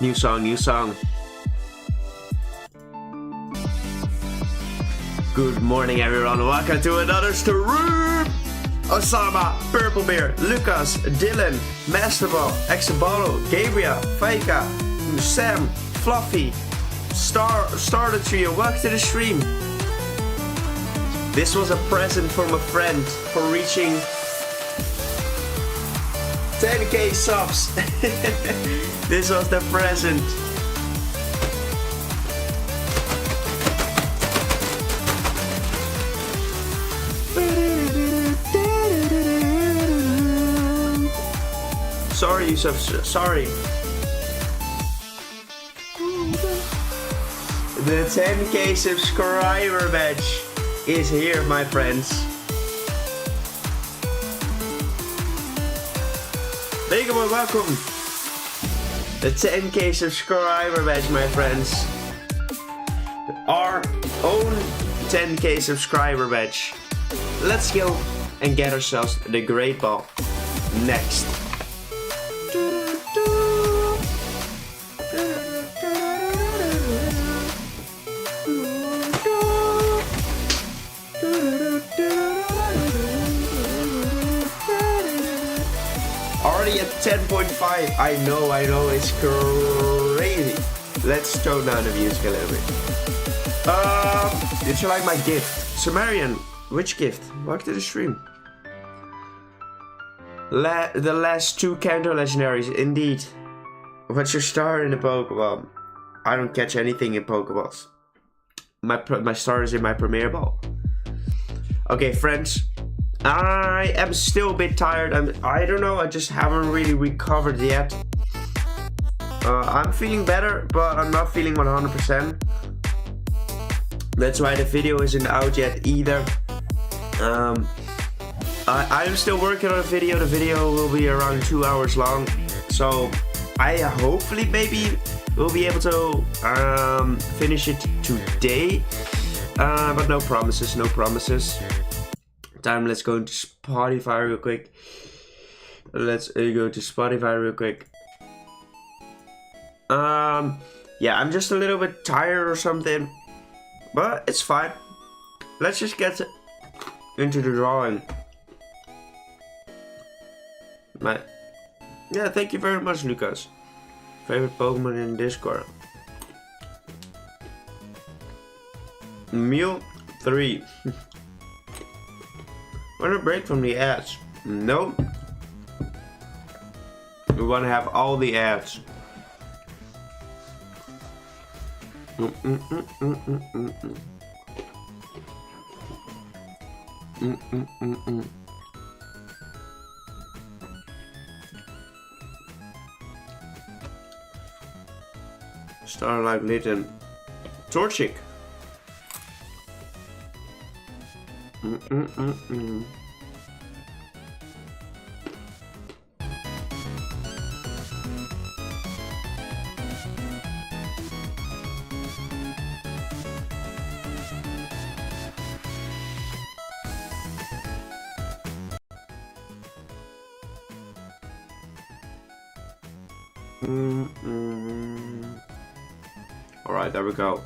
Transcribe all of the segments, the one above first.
New song, new song. Good morning, everyone. Welcome to another stream. Osama, Purple Bear, Lucas, Dylan, Masterball, Exabolo, Gabriel, Faika, Sam, Fluffy, Star the Trio. Welcome to the stream. This was a present from a friend for reaching 10k subs. This was the present. Sorry, Yusuf, sorry. The 10k subscriber badge is here, my friends. Fakemon, welcome. The 10k subscriber badge, my friends. Our own 10k subscriber badge. Let's go and get ourselves the great ball next. Already at 10.5. I know, it's crazy. Let's tone down the music a little bit. Did you like my gift? Sumerian, which gift? Welcome to the stream. The last 2 Kanto Legendaries, indeed. What's your star in the Pokeball? I don't catch anything in Pokeballs. My star is in my Premier Ball. Okay, friends. I am still a bit tired. I don't know, I just haven't really recovered yet. I'm feeling better, but I'm not feeling 100%. That's why the video isn't out yet either. I'm still working on a video. The video will be around 2 hours long. So I hopefully maybe will be able to finish it today. But no promises, no promises. Let's go into Spotify real quick. Let's go to Spotify real quick. Yeah, I'm just a little bit tired or something, but it's fine. Let's just get into the drawing. Yeah, thank you very much, Lucas. Favorite Pokemon in Discord? Mewtwo. Want a break from the ads? No. We want to have all the ads. Starlight Litten. Torchic. Alright, there we go.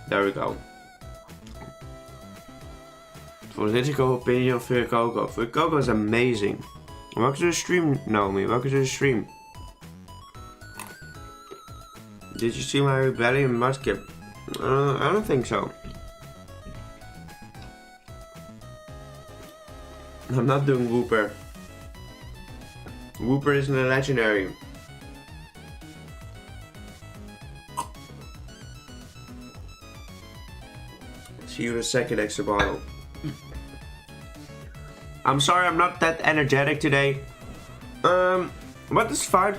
There we go. Political opinion of Fuecoco. Fuecoco is amazing. Welcome to the stream, Naomi. Welcome to the stream. Did you see my rebellion musket? I don't think so. I'm not doing Wooper. Wooper isn't a legendary. See you in a second, extra bottle. I'm sorry I'm not that energetic today. But it's fine.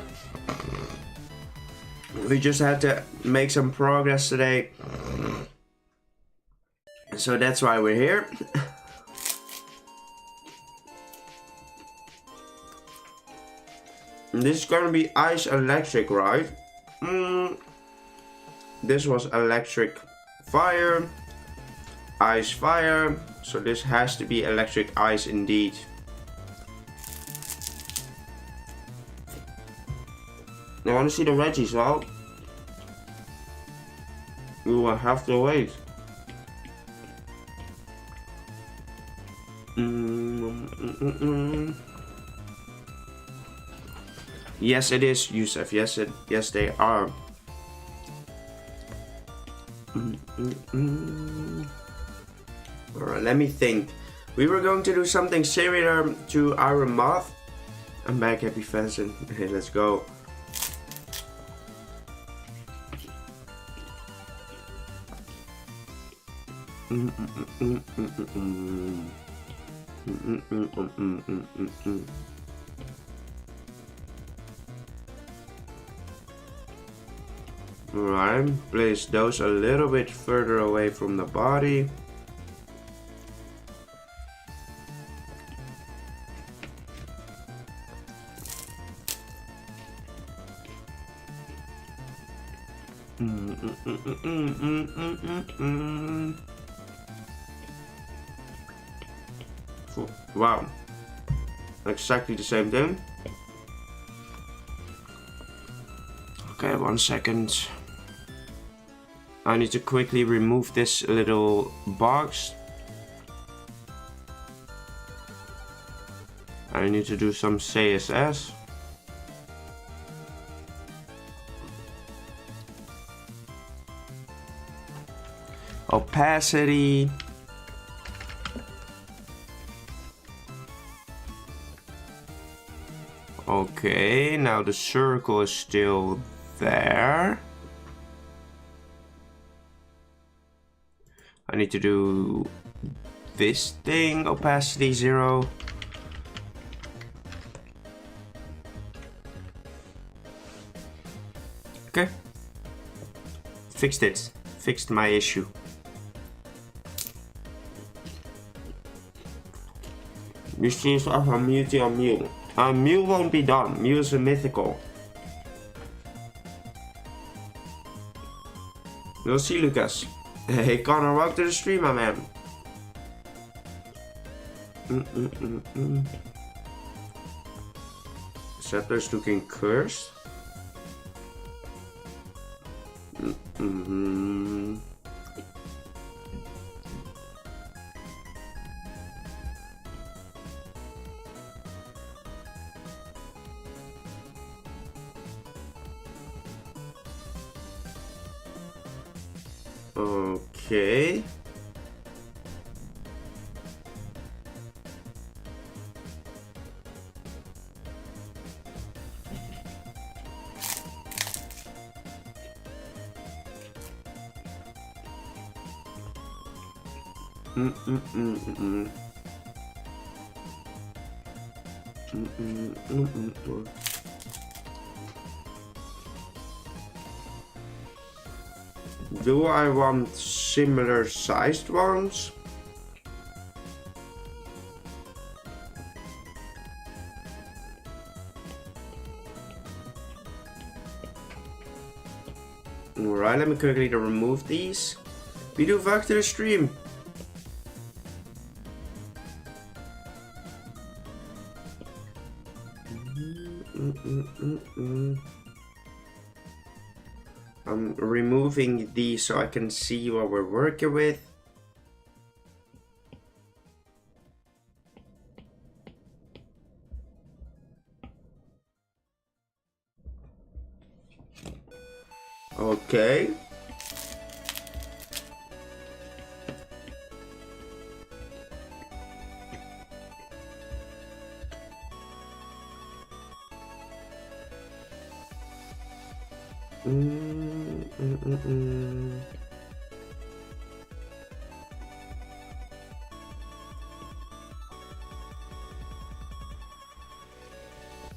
We just had to make some progress today. So that's why we're here. This is gonna be ice electric, right? This was electric fire. Ice fire. So this has to be electric ice indeed. I want to see the Reggies, well, we will have to wait. Yes, it is, Yusuf. Yes, they are. Alright, let me think. We were going to do something similar to Iron Moth. I'm back, Happy Pheasant. Okay, let's go. Alright, place those a little bit further away from the body. Wow, exactly the same thing. Okay, 1 second. I need to quickly remove this little box. I need to do some CSS. Opacity. Okay, now the circle is still there. I need to do this thing, opacity 0. Okay. Fixed it. Fixed my issue. Machines of a Mewtwo on Mew. Mew won't be done. Mew is a mythical. We'll see, Lucas. Hey, Connor, welcome to the stream, my man. Settler's looking cursed. Okay. Do I want similar sized ones? Alright, let me quickly remove these. We do back to the stream. I'm removing these so I can see what we're working with. Okay.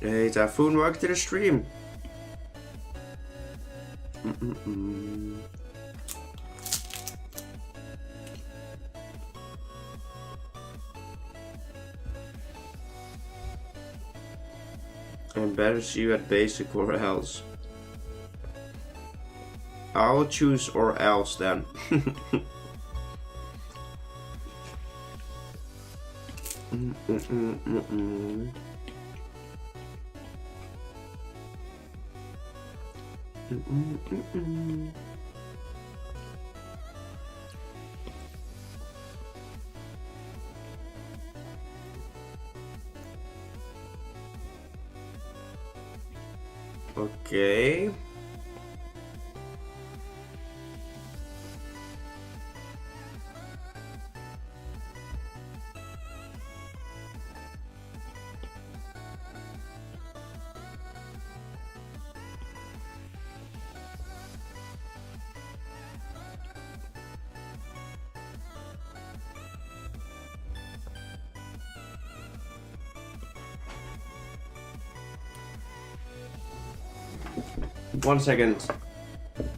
Hey, Typhoon, welcome to the stream. I better see you at basic or else. I'll choose or else then. Okay. One second.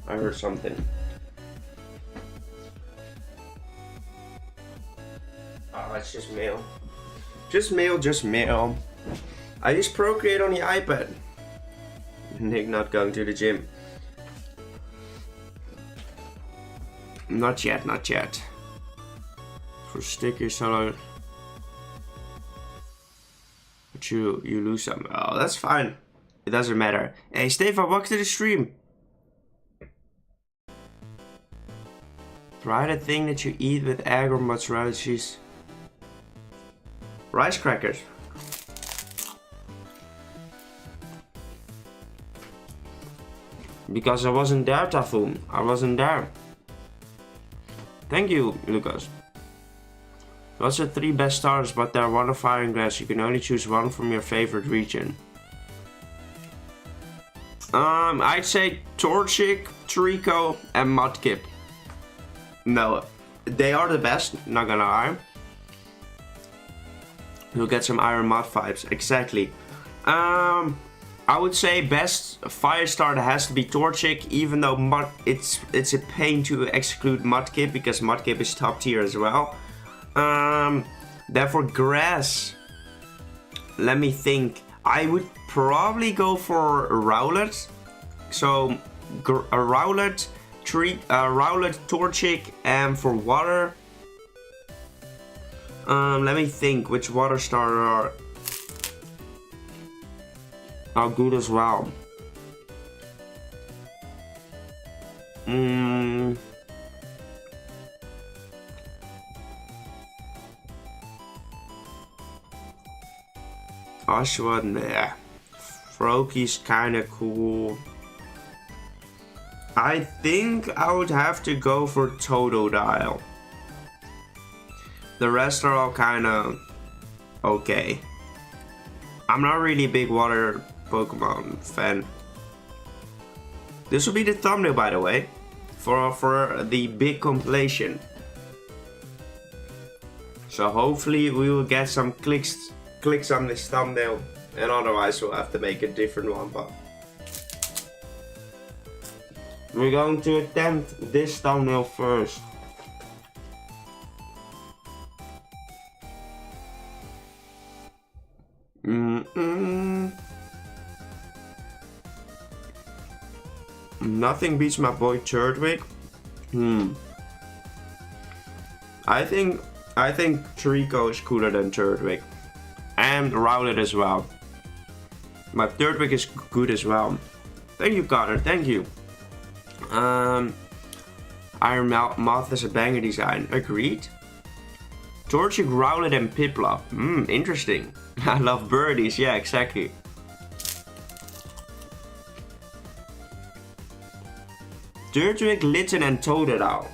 I heard something. Oh, it's just mail. Just mail, just mail. I use Procreate on the iPad. Nick not going to the gym. Not yet, not yet. For stickers, but you lose some. Oh, that's fine. It doesn't matter. Hey, Stefan, welcome to the stream. Try the thing that you eat with egg or mozzarella cheese. Rice crackers. Because I wasn't there, Typhoon. I wasn't there. Thank you, Lucas. What's the 3 best starters, but they're one of Fire and Grass. You can only choose one from your favorite region. I'd say Torchic, Trico, and Mudkip. No, they are the best, not gonna lie. You'll get some Iron Mud vibes, exactly. I would say best fire starter has to be Torchic, even though it's a pain to exclude Mudkip because Mudkip is top tier as well. Therefore Grass, let me think. I would probably go for Rowlet. So Rowlet, Rowlet, Torchic, and for water. Let me think which water starter are good as well. Oshawott, nah. Froakie's kinda cool. I think I would have to go for Totodile. The rest are all kinda okay. I'm not really a big water Pokemon fan. This will be the thumbnail, by the way, for the big compilation. So hopefully we will get some clicks on this thumbnail, and otherwise we'll have to make a different one. But we're going to attempt this thumbnail first. Nothing beats my boy Turtwig. I think Trico is cooler than Turtwig. And Rowlet as well. My Turtwig is good as well. Thank you, Connor. Thank you. Iron Moth is a banger design. Agreed. Torchic, Rowlet, and Piplup. Interesting. I love birdies. Yeah, exactly. Turtwig, Litten, and Totodile.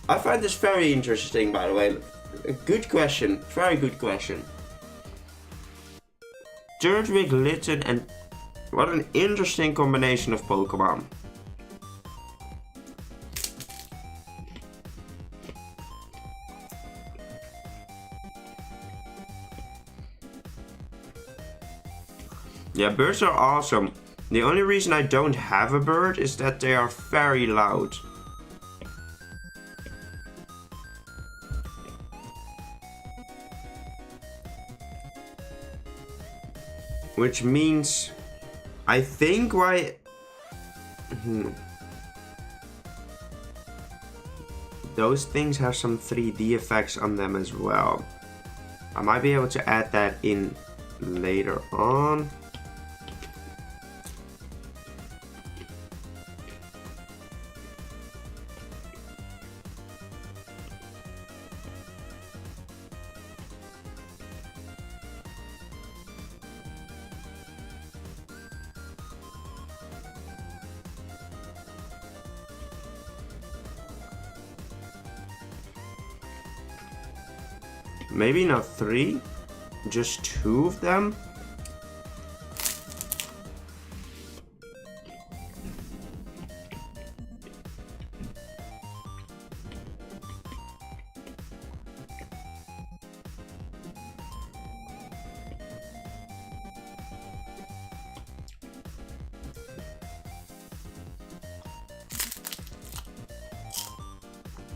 I find this very interesting, by the way. A good question. Very good question. Turtwig, Litten, and what an interesting combination of Pokemon. Yeah, birds are awesome. The only reason I don't have a bird is that they are very loud. Which means, I think why... Those things have some 3D effects on them as well. I might be able to add that in later on. Maybe not 3, just 2 of them.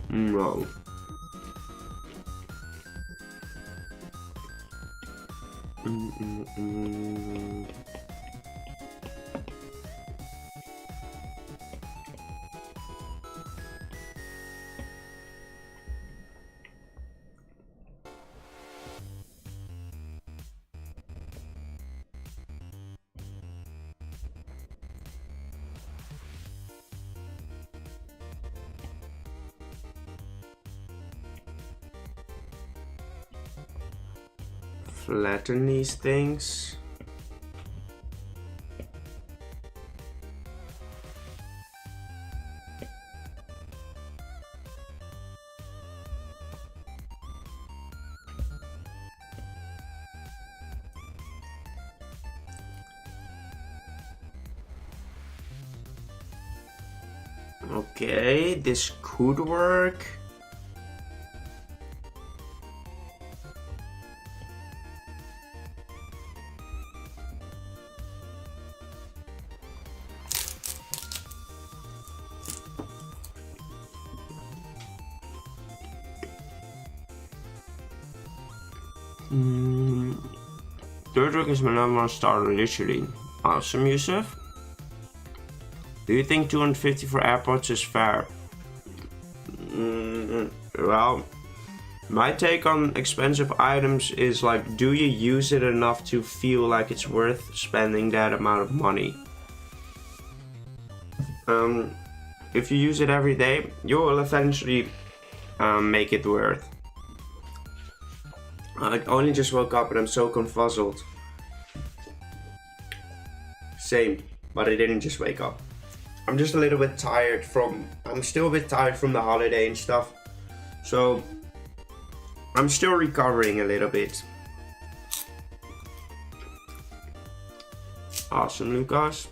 No. Flatten these things. Okay, this could work. Third week is my number 1 starter, literally. Awesome, Yusuf. Do you think 250 for airports is fair? Well, my take on expensive items is like, do you use it enough to feel like it's worth spending that amount of money? If you use it every day, you will eventually make it worth. I only just woke up and I'm so confuzzled. Same, but I didn't just wake up. I'm just a little bit tired I'm still a bit tired from the holiday and stuff. So, I'm still recovering a little bit. Awesome, Lucas.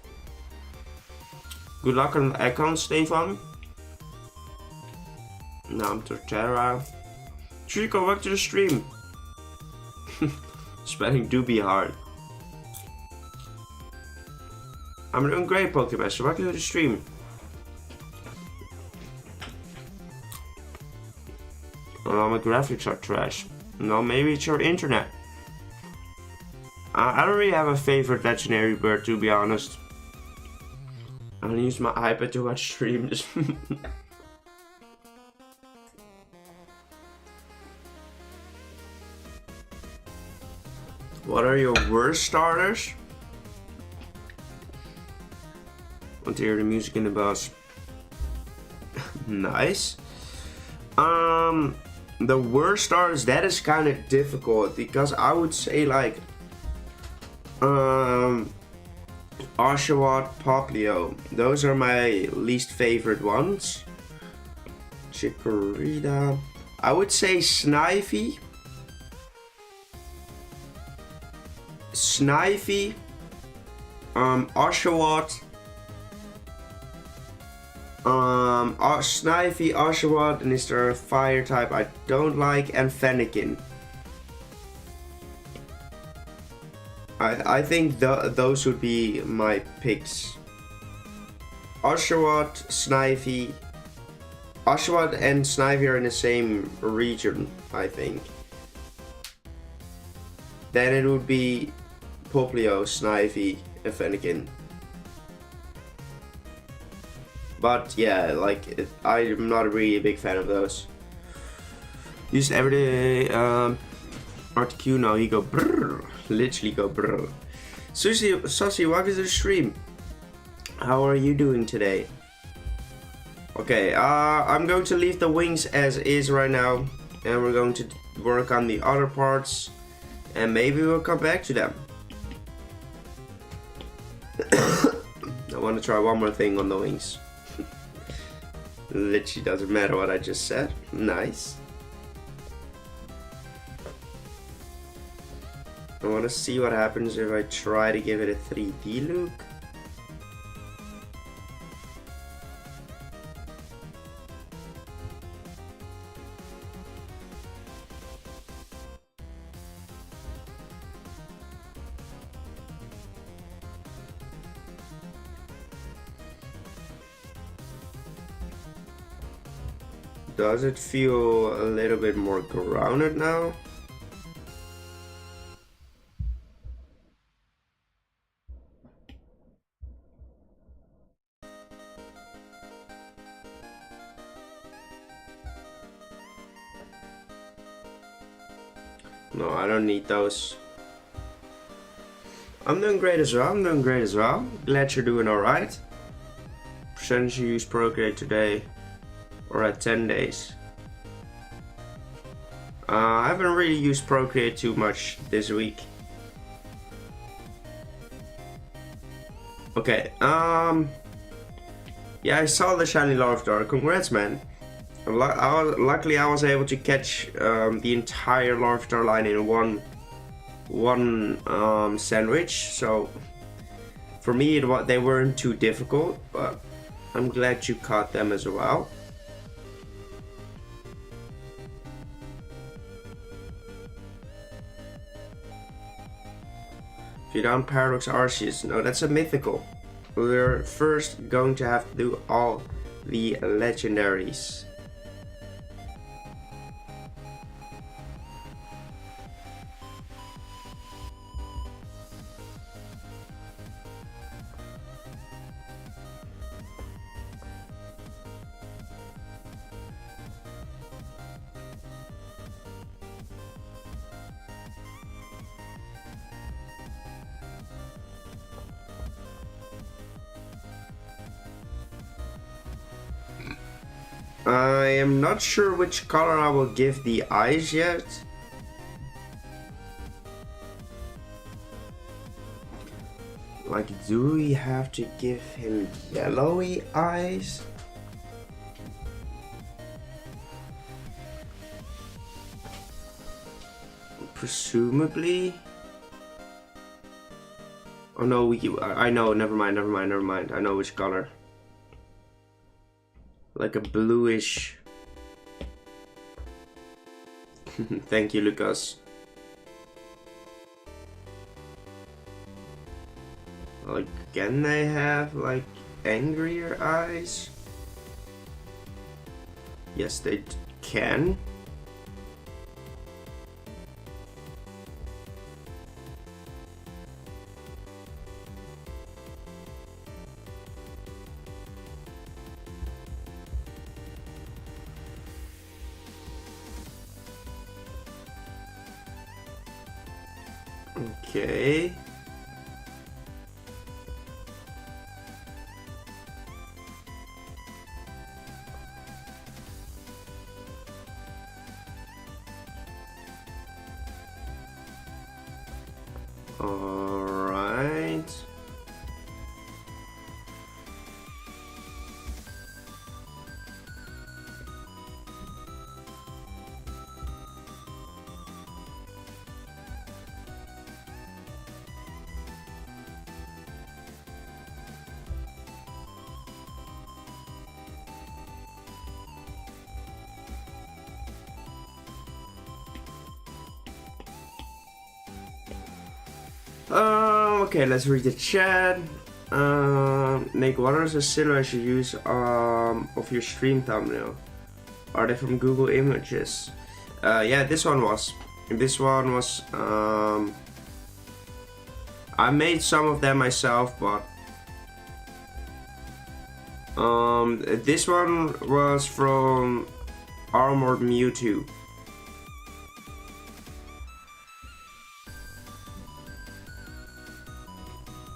Good luck on the account, Stefan. Now I'm Torterra. Chico, back to the stream. Spelling do be hard. I'm doing great, Pokemaster. Welcome to the stream. Well, my graphics are trash. No, maybe it's your internet. I don't really have a favorite legendary bird, to be honest. I don't use my iPad to watch streams. What are your worst starters? Want to hear the music in the bus. Nice. The worst starters, that is kind of difficult because I would say like Oshawott, Poplio. Those are my least favorite ones. Chikorita. I would say Snivy. Oshawott. Snivy, Oshawott, and is there a fire type I don't like, and Fennekin. I think those would be my picks. Oshawott, Snivy. Oshawott and Snivy are in the same region, I think. Then it would be Poplio, Snivy, and Fennekin. But yeah, like I'm not really a big fan of those. Used everyday RTQ now. He go brrr, literally go brrr. Susie, welcome to the stream. How are you doing today? Okay, I'm going to leave the wings as is right now, and we're going to work on the other parts, and maybe we'll come back to them. I want to try one more thing on the wings. Literally doesn't matter what I just said. Nice. want to see what happens if I try to give it a 3D look. Does it feel a little bit more grounded now? No, I don't need those. I'm doing great as well. Glad you're doing alright. Percentage you use Procreate today or at 10 days. I haven't really used Procreate too much this week. Okay, yeah, I saw the shiny Larvitar. Congrats, man. Luckily, I was able to catch the entire Larvitar line in one sandwich. So for me, they weren't too difficult, but I'm glad you caught them as well. If you down Paradox Arceus, no, that's a mythical. We're first going to have to do all the legendaries. I am not sure which color I will give the eyes yet. Like, do we have to give him yellowy eyes? Presumably. Oh no, I know, never mind. I know which color. Like a bluish. Thank you, Lucas. Like, can they have like angrier eyes? Yes, they can. Okay. All right. Okay, let's read the chat. Nick, what are the silhouettes you use of your stream thumbnail? Are they from Google Images? Yeah, this one was. I made some of them myself, but this one was from Armored Mewtwo.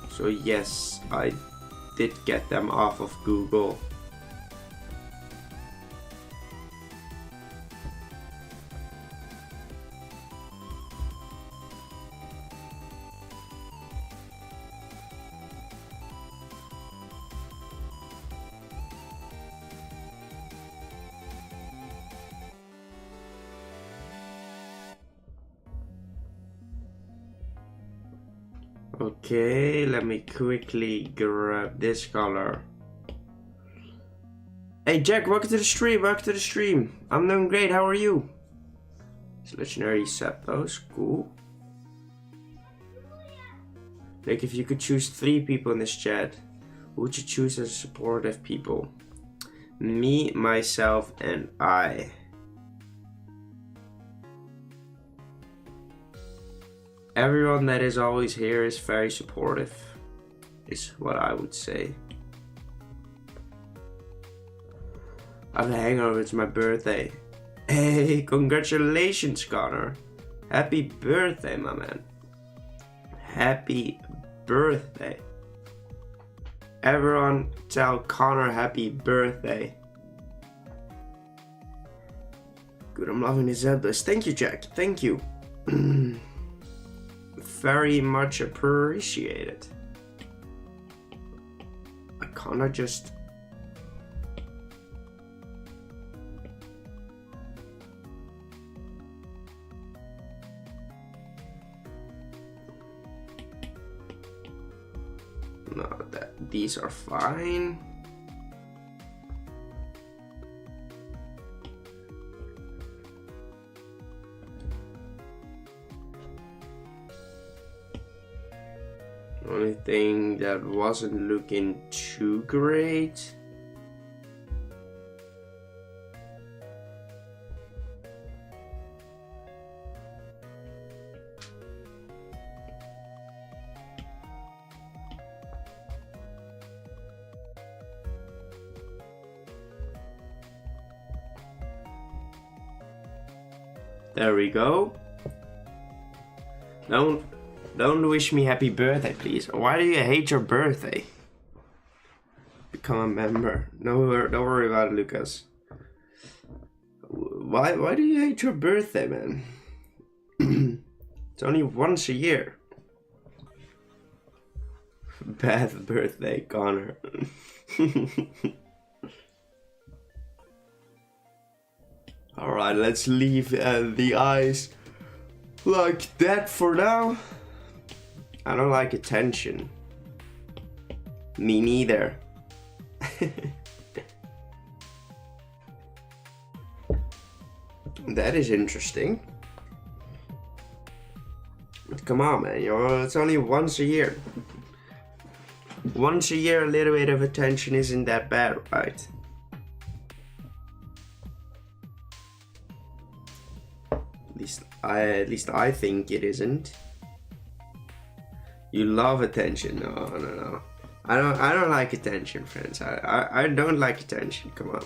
So yes, I did get them off of Google. Okay, let me quickly grab this color. Hey Jack, welcome to the stream, I'm doing great, how are you? It's legendary Zapdos, cool. Like if you could choose 3 people in this chat, who would you choose as supportive people? Me, myself, and I. Everyone that is always here is very supportive, is what I would say. I have a hangover, it's my birthday. Hey, congratulations, Connor. Happy birthday, my man. Happy birthday. Everyone tell Connor happy birthday. Good, I'm loving this episode. Thank you, Jack. Thank you. Very much appreciated. I kinda just... No, these are fine. Only thing that wasn't looking too great. There we go. Don't wish me happy birthday, please. Why do you hate your birthday? Become a member. No, don't worry about it, Lucas. Why do you hate your birthday, man? It's only once a year. Bad birthday, Connor. Alright, let's leave the eyes like that for now. I don't like attention. Me neither. That is interesting. But come on, man, it's only once a year. Once a year, a little bit of attention isn't that bad, right? At least I think it isn't. You love attention. No. I don't like attention, friends. I don't like attention. Come on.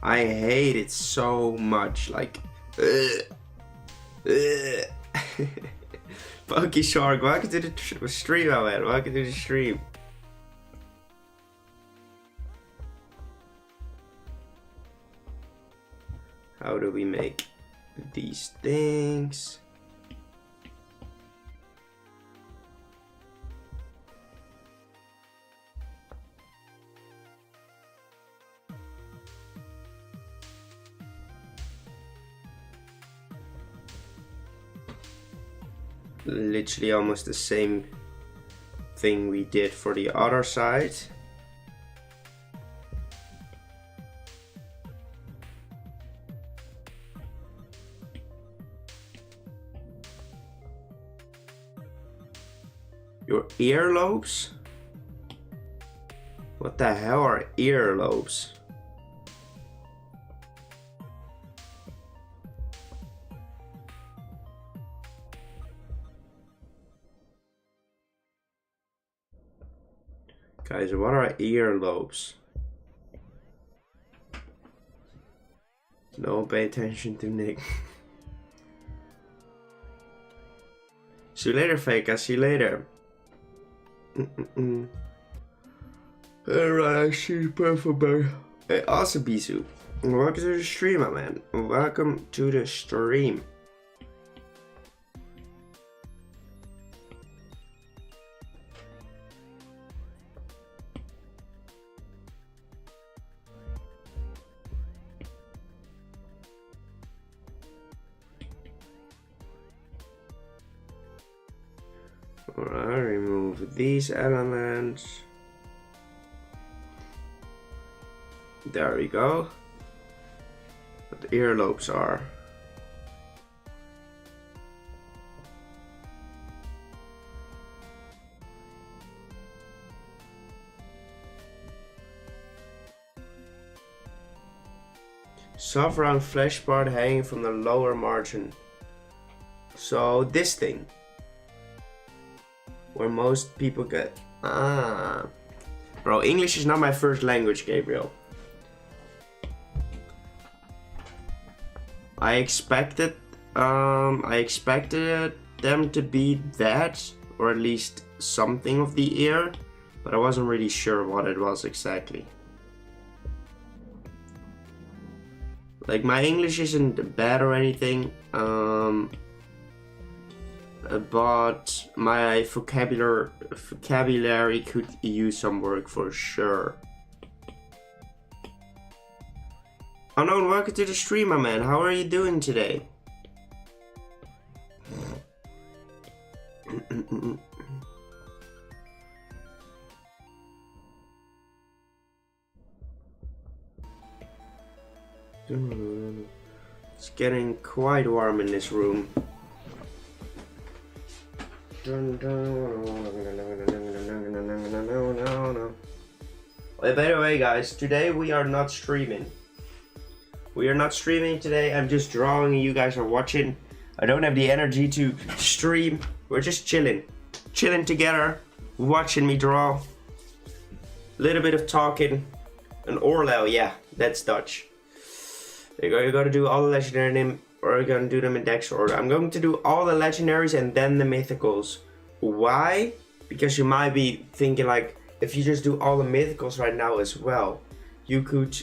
I hate it so much. Like, Pokey Shark, welcome to the stream, man. Welcome to the stream. How do we make these things? Literally almost the same thing we did for the other side. Your earlobes? What the hell are earlobes? Guys, what are earlobes? No, pay attention to Nick. See you later, Fake. I'll see you later. Alright, I see you perfect, baby. Hey, awesome, Bisu. Welcome to the stream, my man. Welcome to the stream. Alright, remove these elements. There we go. What the earlobes are. Soft round flesh part hanging from the lower margin. So this thing. Where most people get... Ah. Bro, English is not my first language, Gabriel. I expected them to be that, or at least something of the ear, but I wasn't really sure what it was exactly. Like, my English isn't bad or anything, but my vocabulary could use some work for sure. Unknown, welcome to the stream, my man. How are you doing today? It's getting quite warm in this room. By the way, guys, today we are not streaming. We are not streaming today. I'm just drawing and you guys are watching. I don't have the energy to stream. We're just chilling. Chilling together, watching me draw. A little bit of talking. An oorlel, yeah, that's Dutch. There you go, you gotta do all the legendary names, or you're gonna do them in Dex order. I'm going to do all the legendaries and then the mythicals. Why? Because you might be thinking, like, if you just do all the mythicals right now as well, you could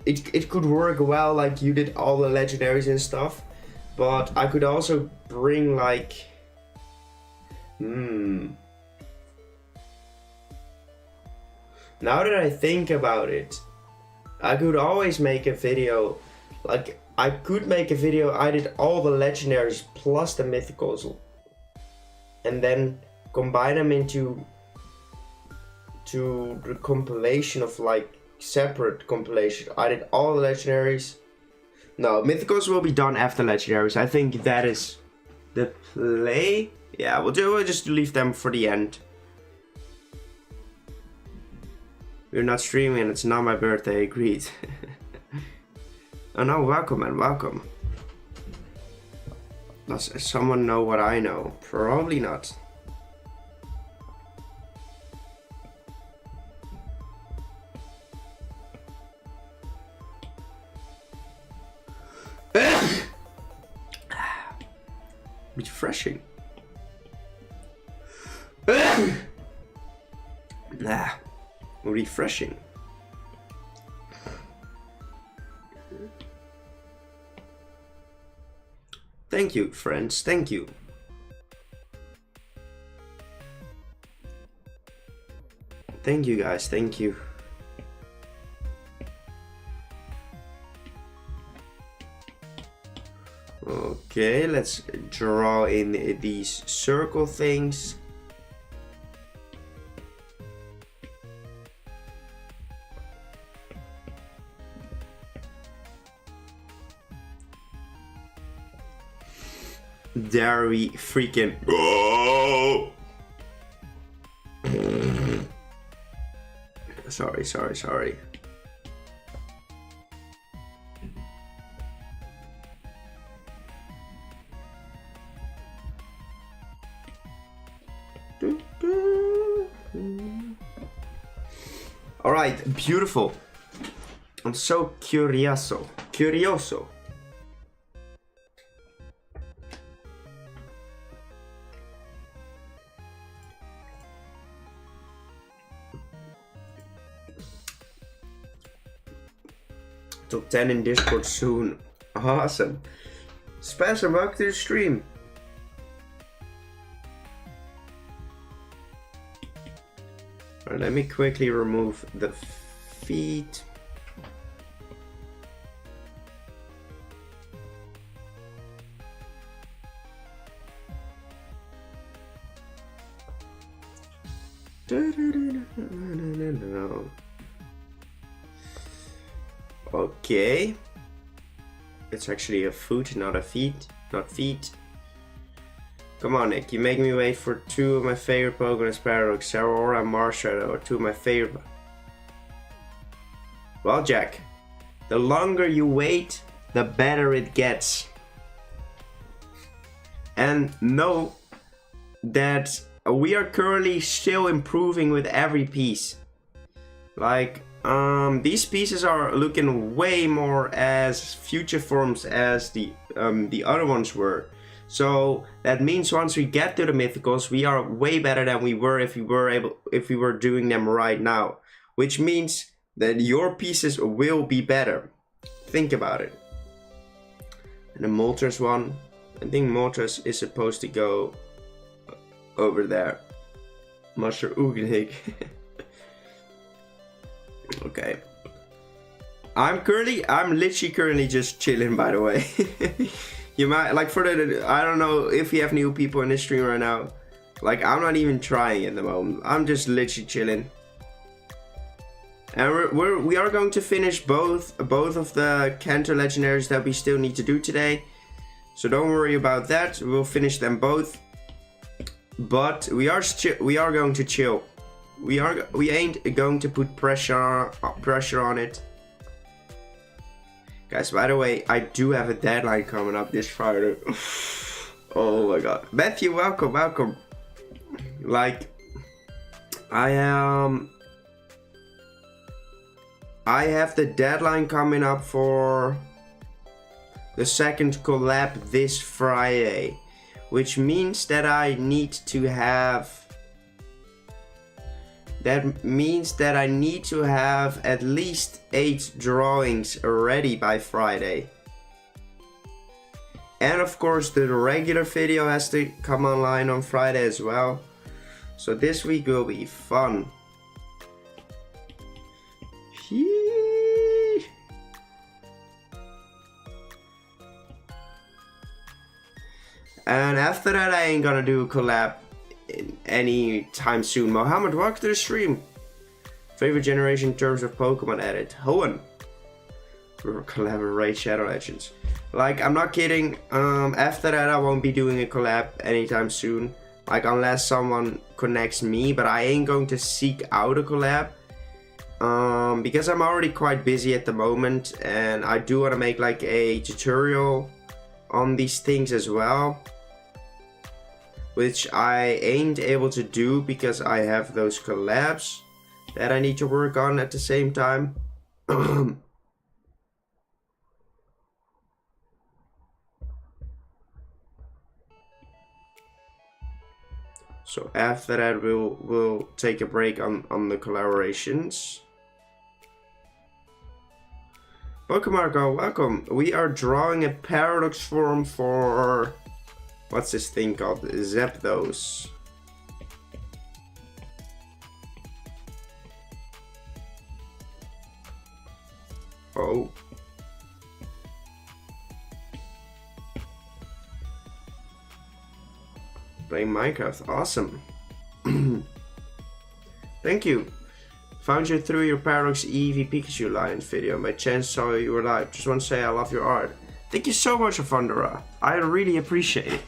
it could work well, like you did all the legendaries and stuff, but I could also bring like now that I think about it, I could always make a video, like I could make a video I did all the legendaries plus the mythicals and then combine them into the compilation of like separate compilation. I did all the legendaries. No, mythicals will be done after legendaries. I think that is the play. Yeah, we'll just leave them for the end. We're not streaming, it's not my birthday, agreed. Oh no, welcome man, welcome. Does someone know what I know? Probably not. Refreshing. Refreshing. Thank you, friends. Thank you. Thank you, guys. Thank you. Okay, let's draw in these circle things. There we freaking go. Sorry. All right, beautiful. I'm so curioso. Top 10 in Discord soon. Awesome. Spencer, welcome to the stream. Alright, let me quickly remove the feet. Okay. It's actually a foot, not a feet. Not feet. Come on, Nick. You make me wait for two of my favorite Pokemon, Paradox, Aurora, and Marshadow, are two of my favorite. Well, Jack, the longer you wait, the better it gets. And know that we are currently still improving with every piece. Like, these pieces are looking way more as future forms as the other ones were. So that means once we get to the mythicals, we are way better than we were if we were doing them right now. Which means that your pieces will be better. Think about it. And the Moltres one, I think Moltres is supposed to go over there. Master Ugnig. Okay. I'm literally currently just chilling, by the way. You might, like, for the, I don't know if you have new people in the stream right now. Like, I'm not even trying at the moment. I'm just literally chilling. And we are going to finish both of the Kanto Legendaries that we still need to do today. So don't worry about that. We'll finish them both. But we are going to chill. We ain't going to put pressure on it. Guys, by the way, I do have a deadline coming up this Friday. Oh my god. Matthew, welcome. Like, I have the deadline coming up for the second collab this Friday, which means that I need to have at least 8 drawings ready by Friday. And of course the regular video has to come online on Friday as well. So this week will be fun. And after that I ain't gonna do a collab any time soon. Mohammed, welcome to the stream. Favorite generation in terms of Pokemon added? Hoenn. We'll collaborate Shadow Legends. Like, I'm not kidding. After that I won't be doing a collab anytime soon. Like, unless someone connects me, but I ain't going to seek out a collab. Because I'm already quite busy at the moment, and I do want to make like a tutorial on these things as well, which I ain't able to do because I have those collabs that I need to work on at the same time. So after that we'll take a break on the collaborations. Pokemon, welcome. We are drawing a Paradox form for, what's this thing called? Zapdos. Oh. Playing Minecraft, awesome. Thank you. Found you through your Paradox Eevee Pikachu Lion video. My chance saw you were live. Just want to say I love your art. Thank you so much, Afundara. I really appreciate it.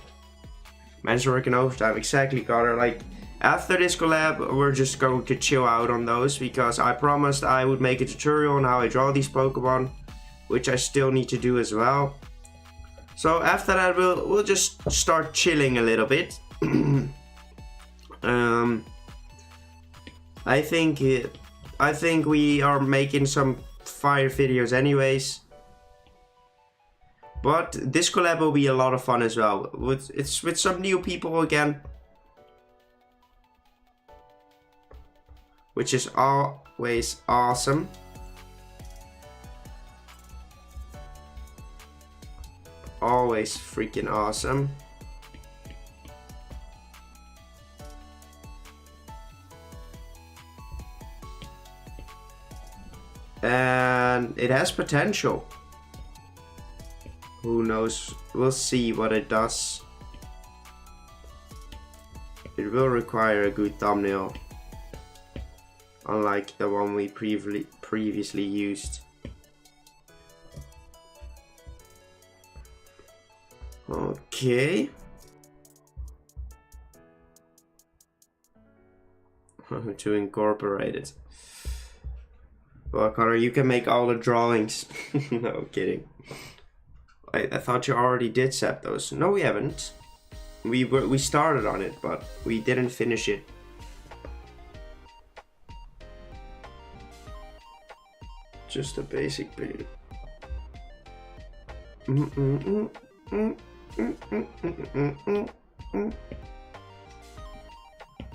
Man's working overtime. Exactly, Carter. Like, after this collab, we're just going to chill out on those because I promised I would make a tutorial on how I draw these Pokemon, which I still need to do as well. So after that, we'll just start chilling a little bit. I think we are making some fire videos anyways. But this collab will be a lot of fun as well. It's with some new people again, which is always awesome. Always freaking awesome. And it has potential. Who knows? We'll see what it does. It will require a good thumbnail. unlike the one we previously used. Okay. To incorporate it. Well, Connor, you can make all the drawings. No, kidding. I thought you already did set those. No, we haven't. We started on it, but we didn't finish it. Just a basic build.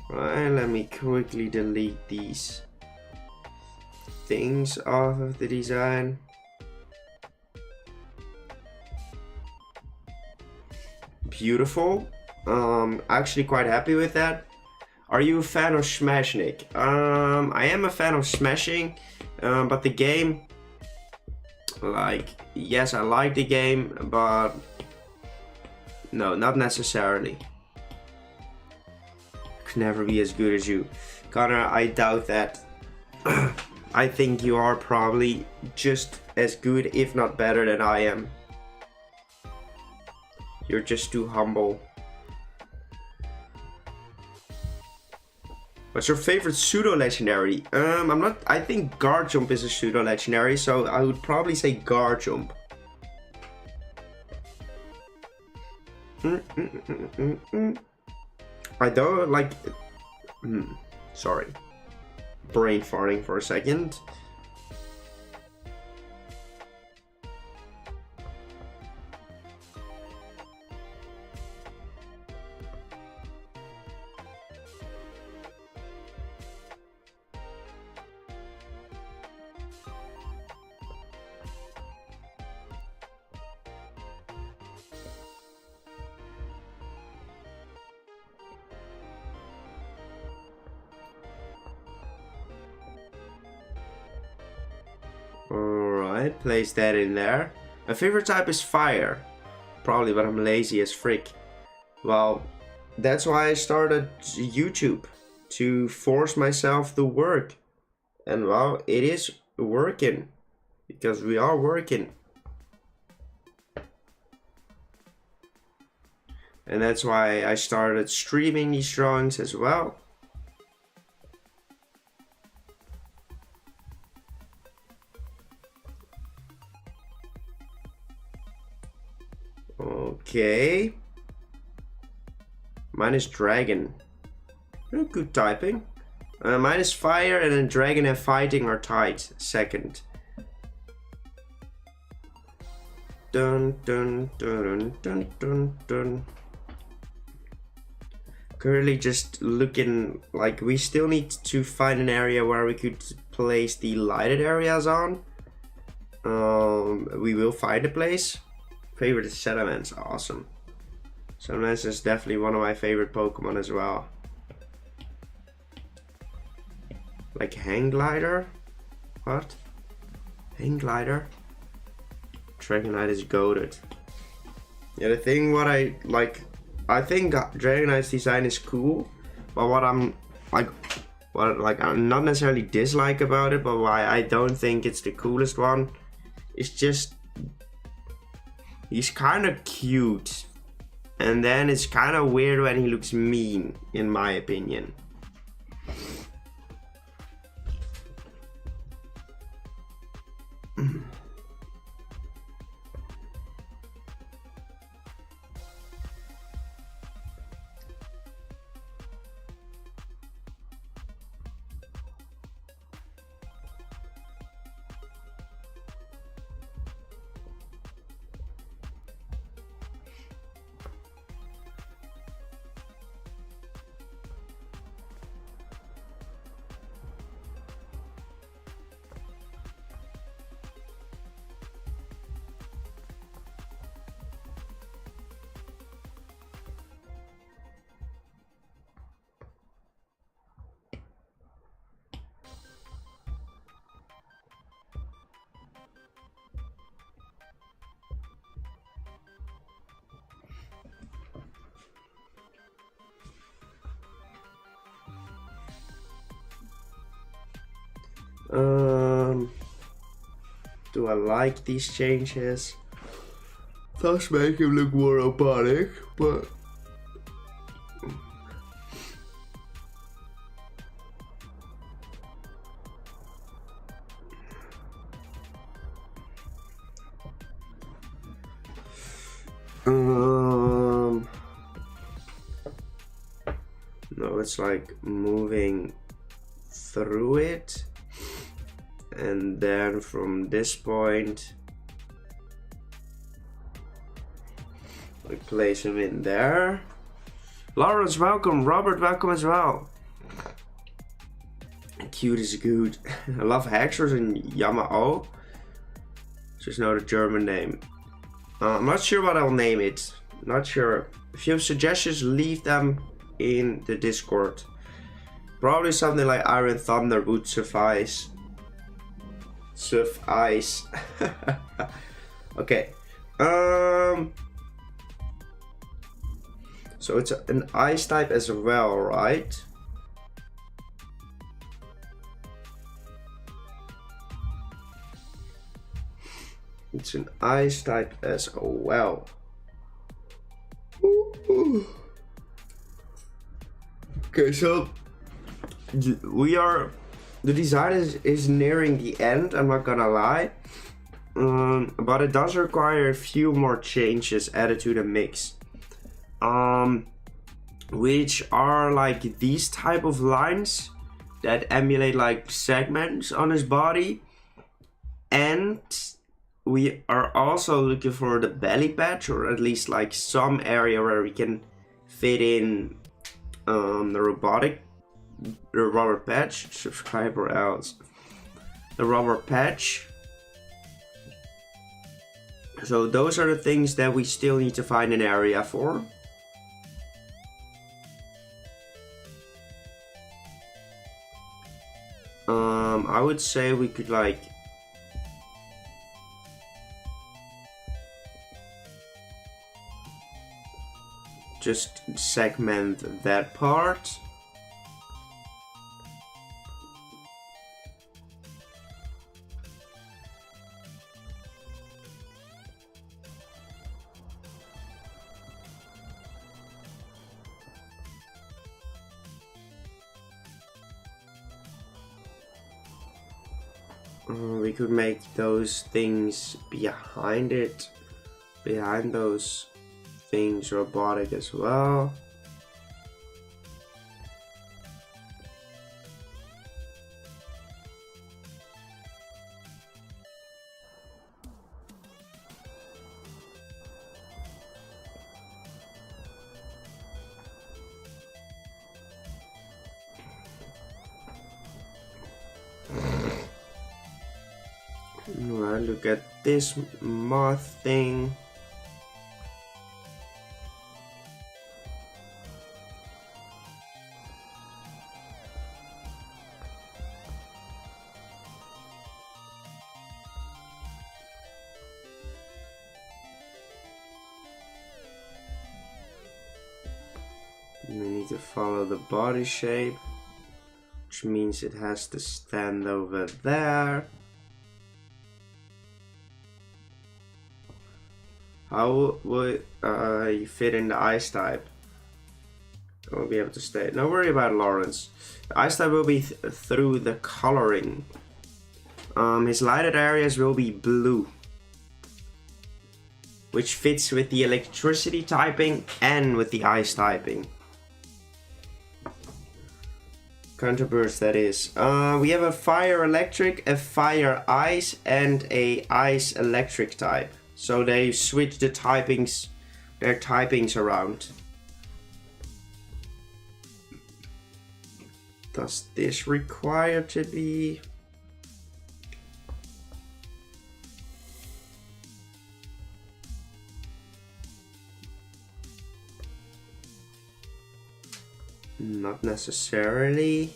Right, let me quickly delete these things off of the design. Beautiful. Actually quite happy with that. Are you a fan of Smash, Nick? I am a fan of smashing, but the game, like, yes, I like the game, but no, not necessarily. Could never be as good as you. Connor, I doubt that. I think you are probably just as good, if not better than I am. You're just too humble. What's your favorite pseudo-legendary? I think Garchomp is a pseudo-legendary, so I would probably say Garchomp. I don't like... sorry. Brain farting for a second. Alright, place that in there. My favorite type is fire. Probably, but I'm lazy as frick. Well, that's why I started YouTube. To force myself to work. And well, it is working. Because we are working. And that's why I started streaming these drawings as well. Okay. Mine is dragon. Good typing. Mine is fire, and then dragon and fighting are tied. Second. Dun dun dun dun dun dun. Currently just looking, like, we still need to find an area where we could place the lighted areas on. We will find a place. Favorite is Salamence, awesome. Salamence is definitely one of my favorite Pokemon as well. Like Hang Glider? What? Hang Glider? Dragonite is goated. Yeah, the thing what I like, I think Dragonite's design is cool, but what I'm like, I'm not necessarily dislike about it, but why I don't think it's the coolest one, it's just he's kind of cute, and then it's kind of weird when he looks mean, in my opinion. Do I like these changes? Does make him look more robotic, but no, it's like moving through it, and then from this point we place him in there. Lawrence, welcome. Robert, welcome as well. Cute is good. I love Haxors and Yamao. Just know the German name. I'm not sure what I'll name it. Not sure. If you have suggestions, leave them in the Discord. Probably something like Iron Thunder would suffice. Suffice. Okay. So it's an ice type as well, right? It's an ice type as well. Okay, so the design is nearing the end, I'm not gonna lie. But it does require a few more changes added to the mix. Which are like these type of lines that emulate like segments on his body. And we are also looking for the belly patch, or at least like some area where we can fit in the rubber patch. Subscribe or else. The rubber patch. So those are the things that we still need to find an area for. I would say we could like just segment that part. We could make those things behind it, behind those things robotic as well. Alright, look at this moth thing. We need to follow the body shape, which means it has to stand over there. How would you fit in the ice type? I won't be able to stay. Don't worry about Lawrence. The ice type will be through the coloring. His lighted areas will be blue, which fits with the electricity typing and with the ice typing. Counterburst, that is. We have a fire electric, a fire ice, and a ice electric type. So they switch the typings, their typings around. Does this require to be? Not necessarily.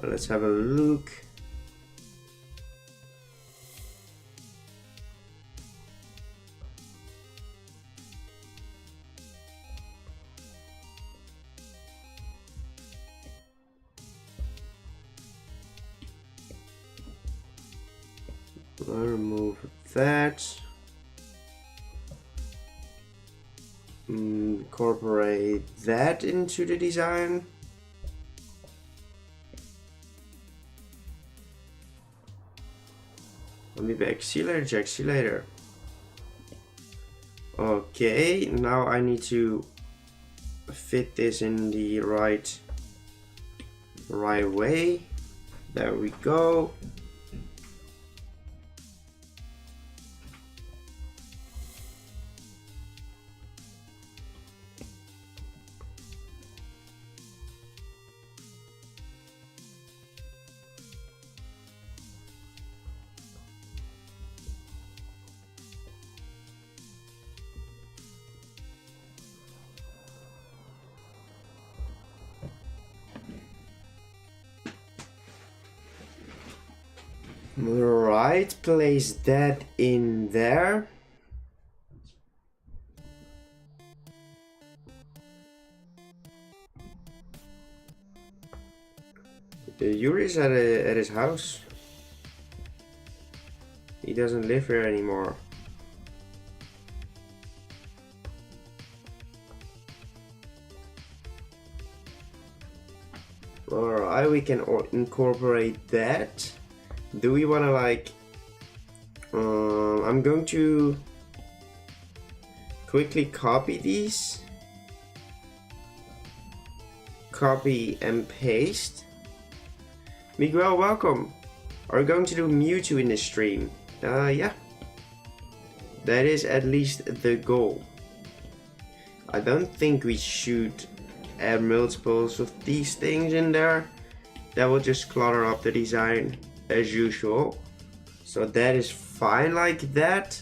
Let's have a look. I'll remove that. Incorporate that into the design. I'll be back. See you later, Jack. See you later. Okay, now I need to fit this in the right way. There we go. Right, place that in there. Yuri's at his house. He doesn't live here anymore. Alright, we can incorporate that. Do we want to like... I'm going to quickly copy these. Copy and paste. Miguel, welcome. Are we going to do Mewtwo in this stream? Yeah. That is at least the goal. I don't think we should add multiples of these things in there. That will just clutter up the design as usual. So that is fine like that.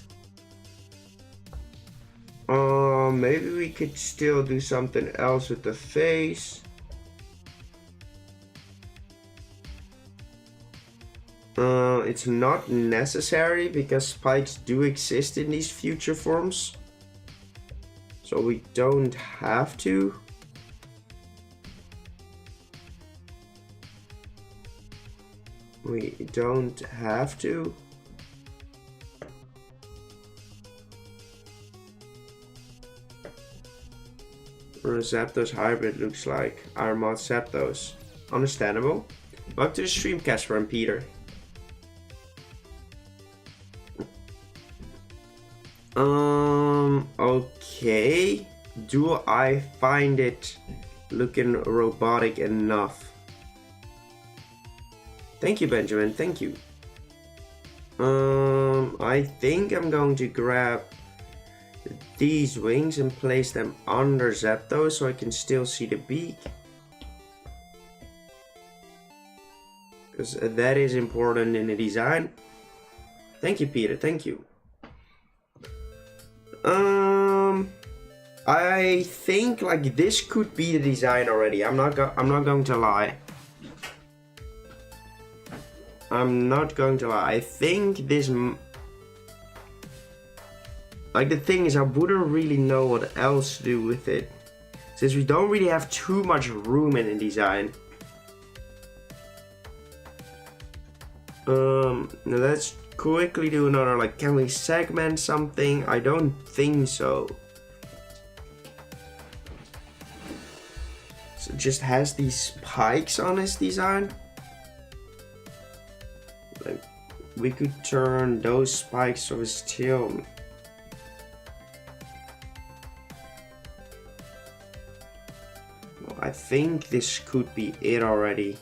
Maybe we could still do something else with the face. It's not necessary because spikes do exist in these future forms. So we don't have to. We don't have to. Zapdos hybrid looks like Armod Zapdos. Understandable. Welcome to the stream, Casper and Peter. Okay. Do I find it looking robotic enough? Thank you, Benjamin. Thank you. I think I'm going to grab these wings and place them under Zapdos so I can still see the beak. Because that is important in the design. Thank you, Peter. Thank you. I think like this could be the design already. I'm not going to lie. I'm not going to lie. I think this... Like the thing is, I wouldn't really know what else to do with it. Since we don't really have too much room in the design. Now let's quickly do another, like, can we segment something? I don't think so. So it just has these spikes on its design. Like, we could turn those spikes of his tail. Well, I think this could be it already.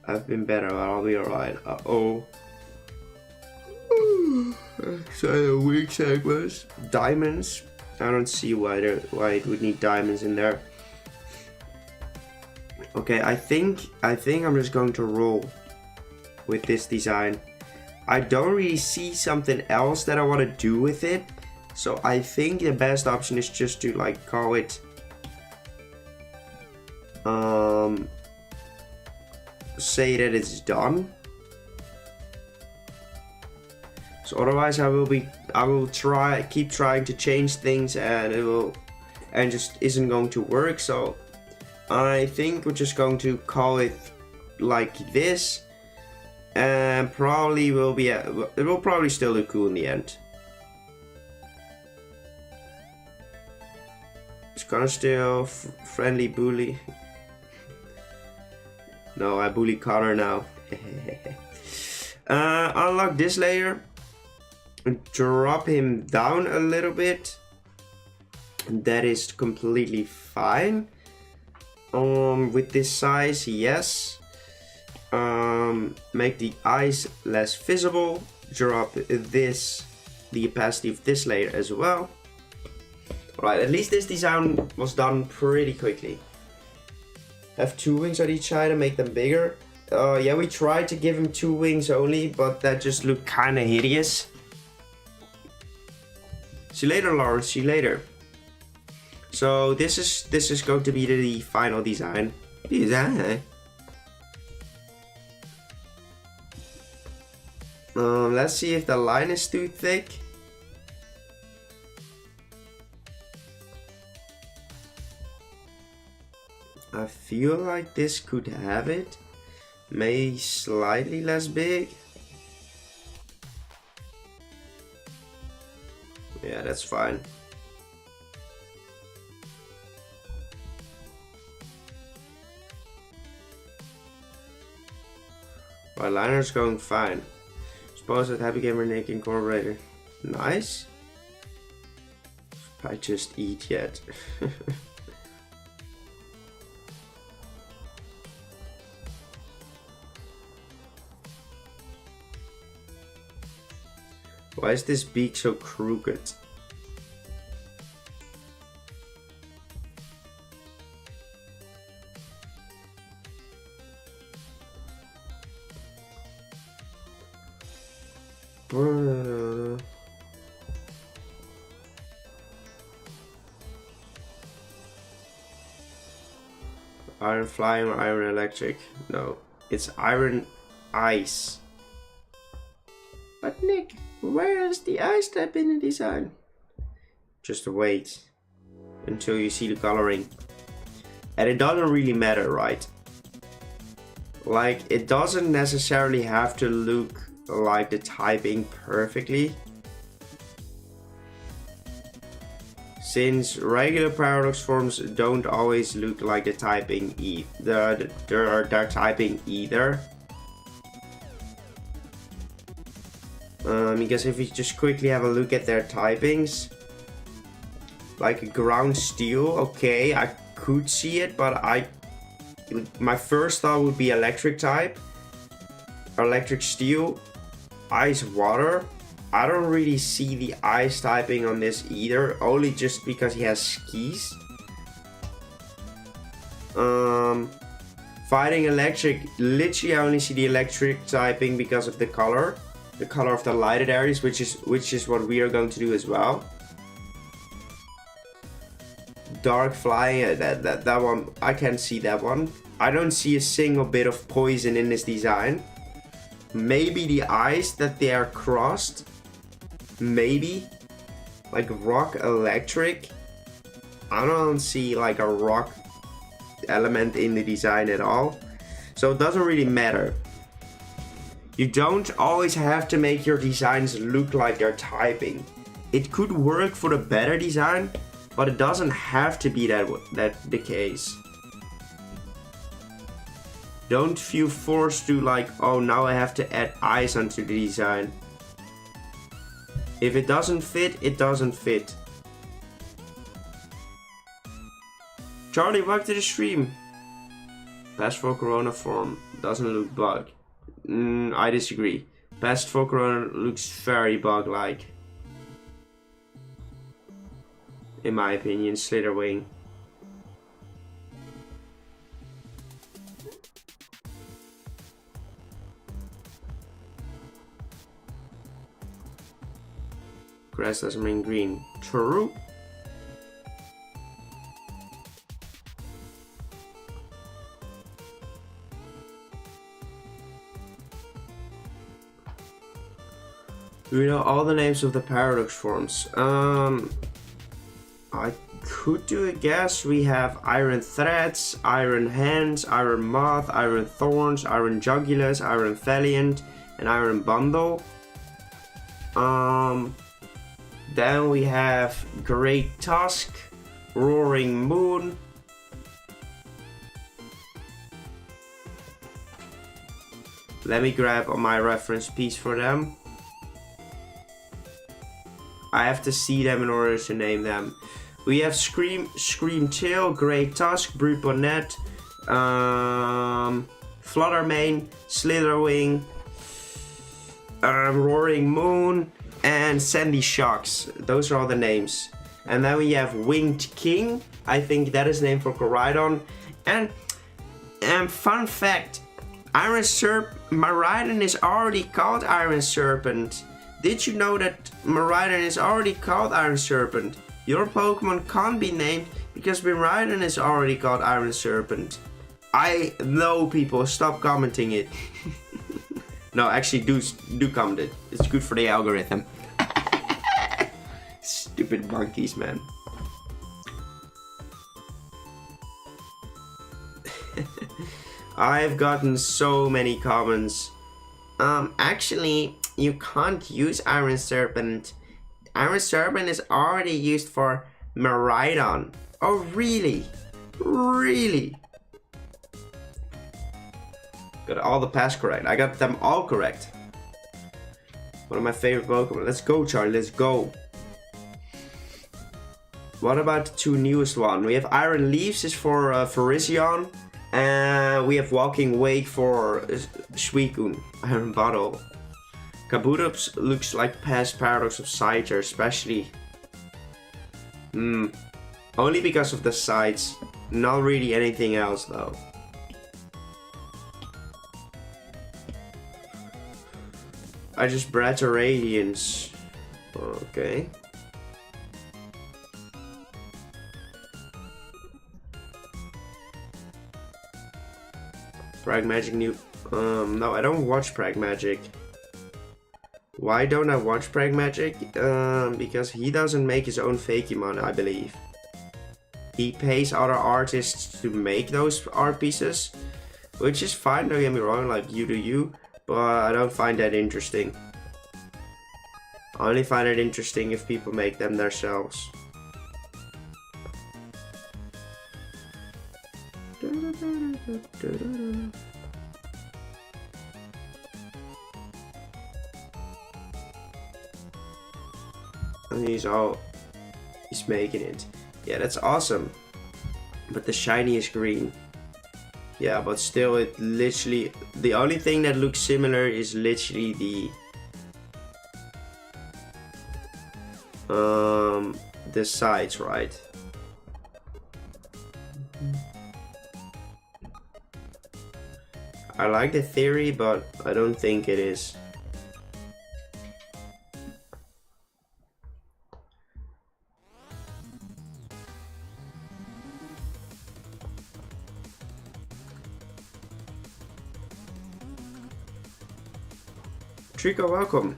I've been better, but I'll be alright. Uh-oh. So weak segments. Diamonds. I don't see why it would need diamonds in there. Okay, I think I'm just going to roll with this design. I don't really see something else that I want to do with it. So I think the best option is just to like call it say that it's done. So otherwise I will keep trying to change things and just isn't going to work. So I think we're just going to call it like this, and probably will be it will probably still look cool in the end. It's gonna still friendly bully. No, I bully Connor now. Unlock this layer. Drop him down a little bit. That is completely fine. With this size, yes. Make the eyes less visible. Drop this, the opacity of this layer as well. Alright, at least this design was done pretty quickly. Have 2 wings on each side and make them bigger. Yeah, we tried to give him 2 wings only, but that just looked kind of hideous. See you later, Lawrence. See you later. So this is going to be the final design. Let's see if the line is too thick. I feel like this could have it. Maybe slightly less big. Yeah, that's fine. My liner's going fine. Suppose that Happy Gamer Nick Incorporated. Nice. I just eat yet. Why is this beak so crooked? Iron flying or iron electric? No, it's iron ice. But Nick, where is the ice type in the design? Just wait until you see the coloring. And it doesn't really matter, right? Like, it doesn't necessarily have to look like the typing perfectly. Since regular paradox forms don't always look like the typing their typing either. Because if you just quickly have a look at their typings, like ground steel, okay, I could see it, but my first thought would be electric type, electric steel, ice water. I don't really see the ice typing on this either, only just because he has skis. Fighting electric, literally I only see the electric typing because of the color of the lighted areas, which is what we are going to do as well. Dark flying, that one, I can't see that one. I don't see a single bit of poison in this design. Maybe the eyes that they are crossed. Maybe. Like rock electric. I don't see like a rock element in the design at all. So it doesn't really matter. You don't always have to make your designs look like they're typing. It could work for a better design, but it doesn't have to be that the case. Don't feel forced to like, oh, now I have to add eyes onto the design. If it doesn't fit, it doesn't fit. Charlie, welcome to the stream. Best for Corona form doesn't look bug. I disagree. Best for Corona looks very bug-like. In my opinion, Slitherwing. Grass doesn't mean green. True. Do you know all the names of the paradox forms? I could do a guess. We have Iron Threads, Iron Hands, Iron Moth, Iron Thorns, Iron Jugulus, Iron Valiant, and Iron Bundle. Then we have Great Tusk, Roaring Moon. Let me grab my reference piece for them. I have to see them in order to name them. We have Scream Tail, Great Tusk, Brute Bonnet, Fluttermane, Slitherwing, Roaring Moon, and Sandy Shocks. Those are all the names. And then we have Winged King. I think that is the name for Koraidon. And fun fact, Miraidon is already called Iron Serpent. Did you know that Miraidon is already called Iron Serpent? Your Pokemon can't be named because Miraidon is already called Iron Serpent. I know, people, stop commenting it. No, actually do comment it. It's good for the algorithm. Stupid monkeys, man. I've gotten so many comments. Actually, you can't use Iron Serpent. Iron Serpent is already used for Miraidon. Oh, really? Really? Got all the past correct. I got them all correct. One of my favorite Pokemon. Let's go, Charlie. Let's go. What about the two newest ones? We have Iron Leaves is for Virizion. And we have Walking Wake for Suicune. Iron Bottle. Kabutops looks like past Paradox of Scyther, especially. Only because of the sides. Not really anything else though. I just bred a Radiance. Okay. Pragmagic new. No, I don't watch Pragmagic. Why don't I watch Pragmagic? Because he doesn't make his own Fakemon, I believe. He pays other artists to make those art pieces, which is fine, don't get me wrong, like you do you, but I don't find that interesting. I only find it interesting if people make them themselves. And he's making it. Yeah, that's awesome. But the shiny is green. Yeah, but still, it literally, the only thing that looks similar is literally the sides, right? I like the theory, but I don't think it is. Trico, welcome.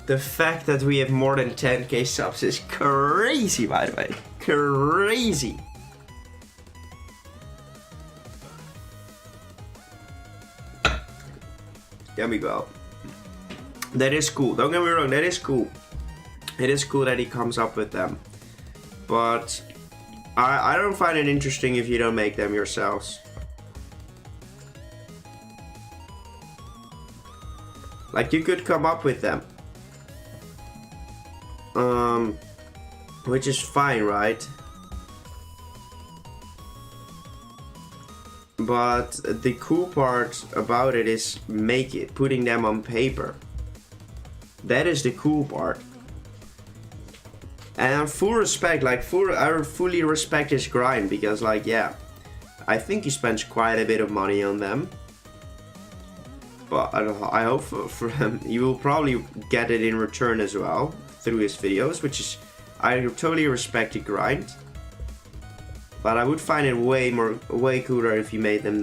The fact that we have more than 10k subs is crazy, by the way. Crazy. There we go. That is cool. Don't get me wrong, that is cool. It is cool that he comes up with them. But I don't find it interesting if you don't make them yourselves. Like, you could come up with them. Which is fine, right? But the cool part about it is putting them on paper. That is the cool part. And full respect, like I fully respect his grind, because like, yeah, I think he spends quite a bit of money on them. But I hope for him, he will probably get it in return as well through his videos, which is, I totally respect the grind. But I would find it way cooler if he made them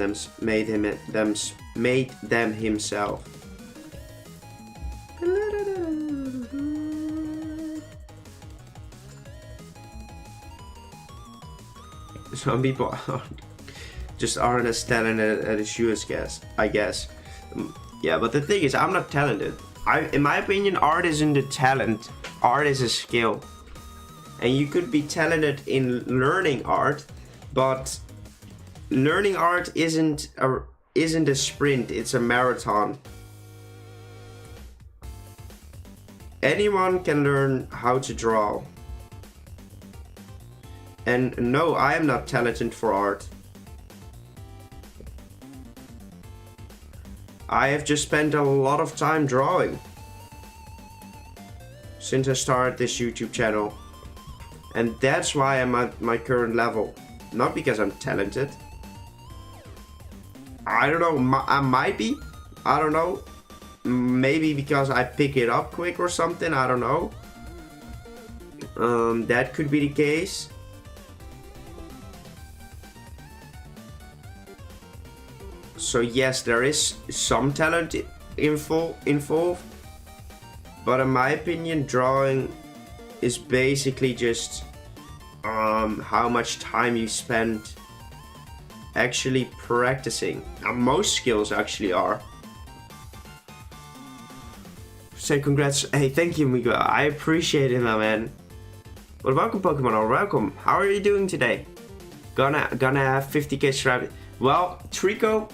himself. Some people just aren't as talented as you, I guess. Yeah, but the thing is, I'm not talented. In my opinion, art isn't a talent. Art is a skill. And you could be talented in learning art, but learning art isn't a sprint, it's a marathon. Anyone can learn how to draw. And no, I am not talented for art. I have just spent a lot of time drawing since I started this YouTube channel. And that's why I'm at my current level. Not because I'm talented. I don't know, I might be. I don't know. Maybe because I pick it up quick or something, I don't know. That could be the case. So yes, there is some talent involved. But in my opinion, drawing is basically just how much time you spend actually practicing. And most skills actually are. Say congrats. Hey, thank you, Miguel. I appreciate it, my man. Well, welcome, Pokemon, or welcome. How are you doing today? Gonna have 50k subscribers. Well, Trico,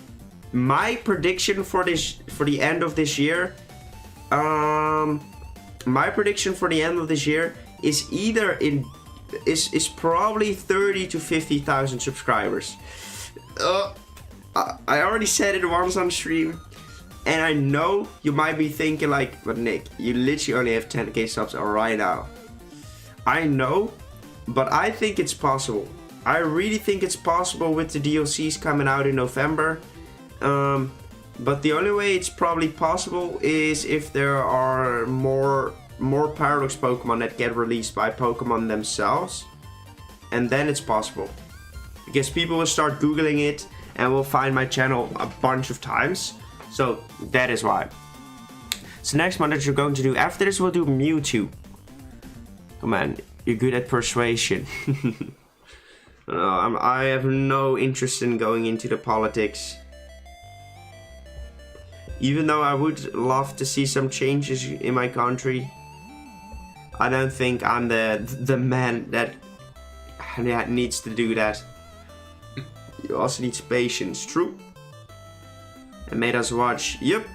my prediction for the end of this year, is either is probably 30 to 50,000 subscribers. I already said it once on stream, and I know you might be thinking like, but Nick, you literally only have 10k subs right now. I know, but I think it's possible. I really think it's possible with the DLCs coming out in November. But the only way it's probably possible is if there are more Paradox Pokemon that get released by Pokemon themselves, and then it's possible. Because people will start Googling it and will find my channel a bunch of times. So that is why. So next one that you're going to do after this, we'll do Mewtwo. Come on, you're good at persuasion. I have no interest in going into the politics. Even though I would love to see some changes in my country, I don't think I'm the man that needs to do that. You also need patience, true? And made us watch, yep.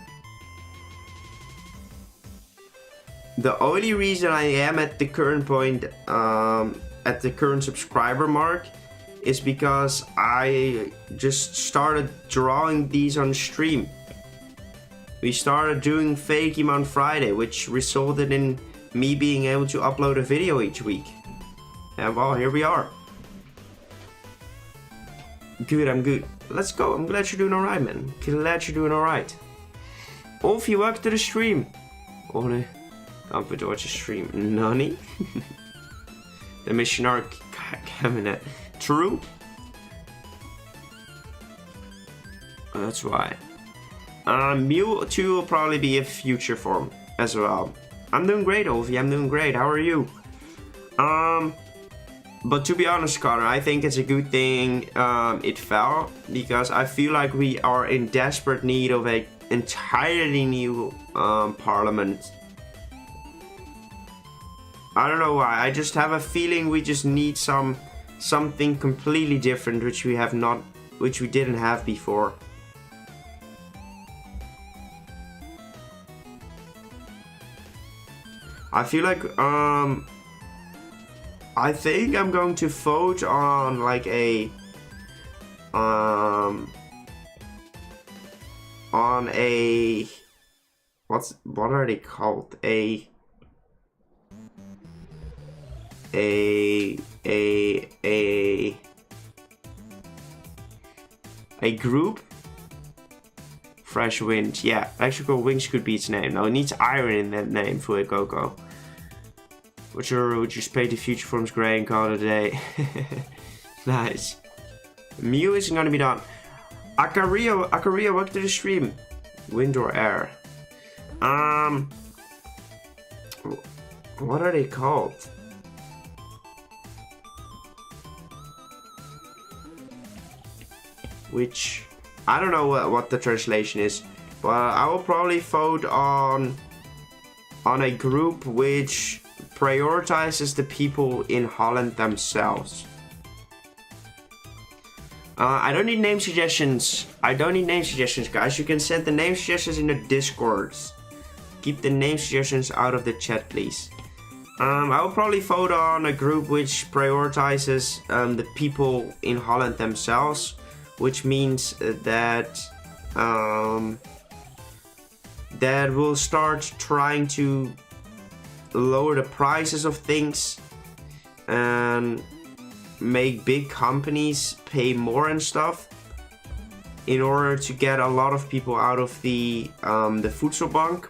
The only reason I am at the current point, at the current subscriber mark, is because I just started drawing these on stream. We started doing Fakemon Friday, which resulted in me being able to upload a video each week. And well, here we are. Good, I'm good. Let's go. I'm glad you're doing alright, man. Glad you're doing alright. Of you welcome to the stream. Ole, can't put watch a stream. Nani? The missionary cabinet. True? Oh, that's why. Mewtwo will probably be a future form as well. I'm doing great, Ovi. I'm doing great. How are you? But to be honest, Connor, I think it's a good thing it fell, because I feel like we are in desperate need of an entirely new parliament. I don't know why. I just have a feeling we just need something completely different, which we didn't have before. I feel like I think I'm going to vote on like a what are they called? A group? Fresh Wind, yeah. Electrical Wings could be its name. No, it needs iron in that name for a Coco. Would you spade the future forms grey and call it a day? Nice. Mew isn't gonna be done. Akaria, welcome to the stream. Wind or air? What are they called? which I don't know what the translation is, but I will probably vote on a group which prioritizes the people in Holland themselves. I don't need name suggestions. Guys. You can send the name suggestions in the Discords. Keep the name suggestions out of the chat, please. I will probably vote on a group which prioritizes the people in Holland themselves, which means that that will start trying to lower the prices of things and make big companies pay more and stuff in order to get a lot of people out of the voedselbank.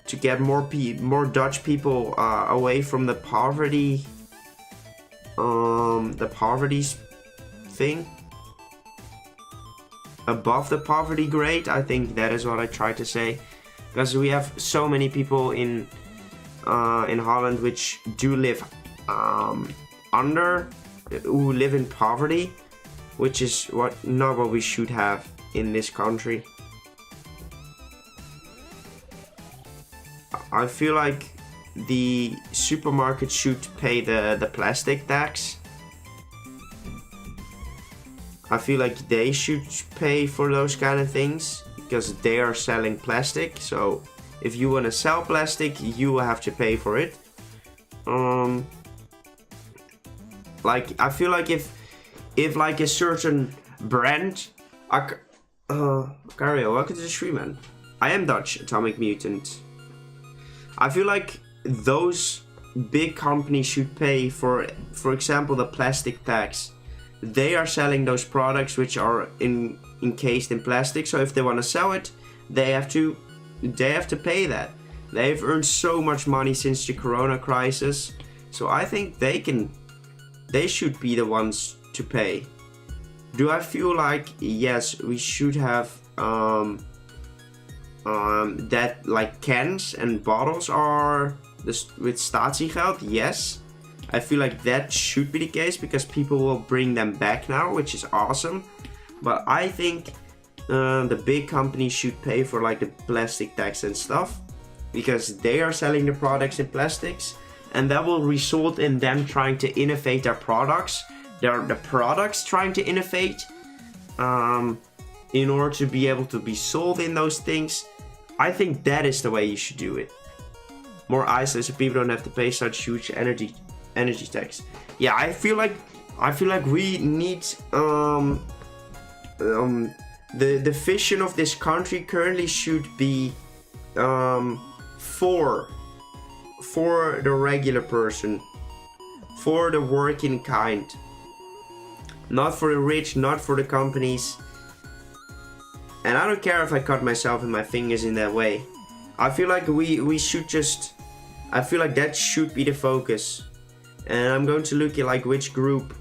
To get more Dutch people away from the poverty thing, above the poverty grade. I think that is what I tried to say, because we have so many people in Holland which do live who live in poverty, which is not what we should have in this country. I feel like the supermarket should pay the plastic tax. I feel like they should pay for those kind of things because they are selling plastic. So if you want to sell plastic, you will have to pay for it. Like I feel like if like a certain brand, Cario, welcome to the stream, man. I am Dutch, Atomic Mutant. I feel like those big companies should pay for example, the plastic tax. They are selling those products which are encased in plastic. So if they want to sell it, they have to pay that. They've earned so much money since the Corona crisis. So I think they should be the ones to pay. Do I feel like yes, we should have that like cans and bottles are with statiegeld? Yes, I feel like that should be the case because people will bring them back now, which is awesome. But I think the big companies should pay for like the plastic tax and stuff because they are selling the products in plastics, and that will result in them trying to innovate their products. The products trying to innovate in order to be able to be sold in those things. I think that is the way you should do it. More isolated so people don't have to pay such huge energy tax. Yeah, I feel like we need the vision of this country currently should be for the regular person, for the working kind, not for the rich, not for the companies. And I don't care if I cut myself and my fingers in that way. I feel like we should just, I feel like that should be the focus. And I'm going to look at like which group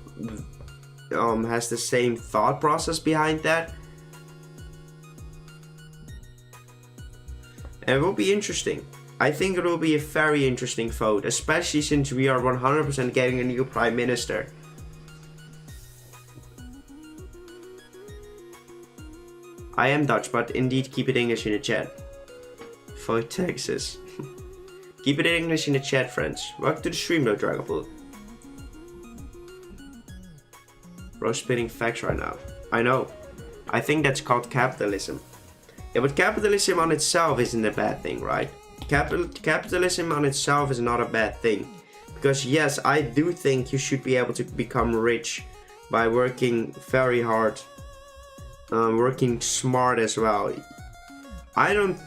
has the same thought process behind that. And it will be interesting. I think it will be a very interesting vote, especially since we are 100% getting a new Prime Minister. I am Dutch, but indeed keep it English in the chat. Vote Texas. Keep it English in the chat, friends. Welcome to the stream though, Dragonpool. Bro, spitting facts right now. I know. I think that's called capitalism. Yeah, but capitalism on itself isn't a bad thing, right? Capitalism on itself is not a bad thing. Because yes, I do think you should be able to become rich by working very hard. Working smart as well. I don't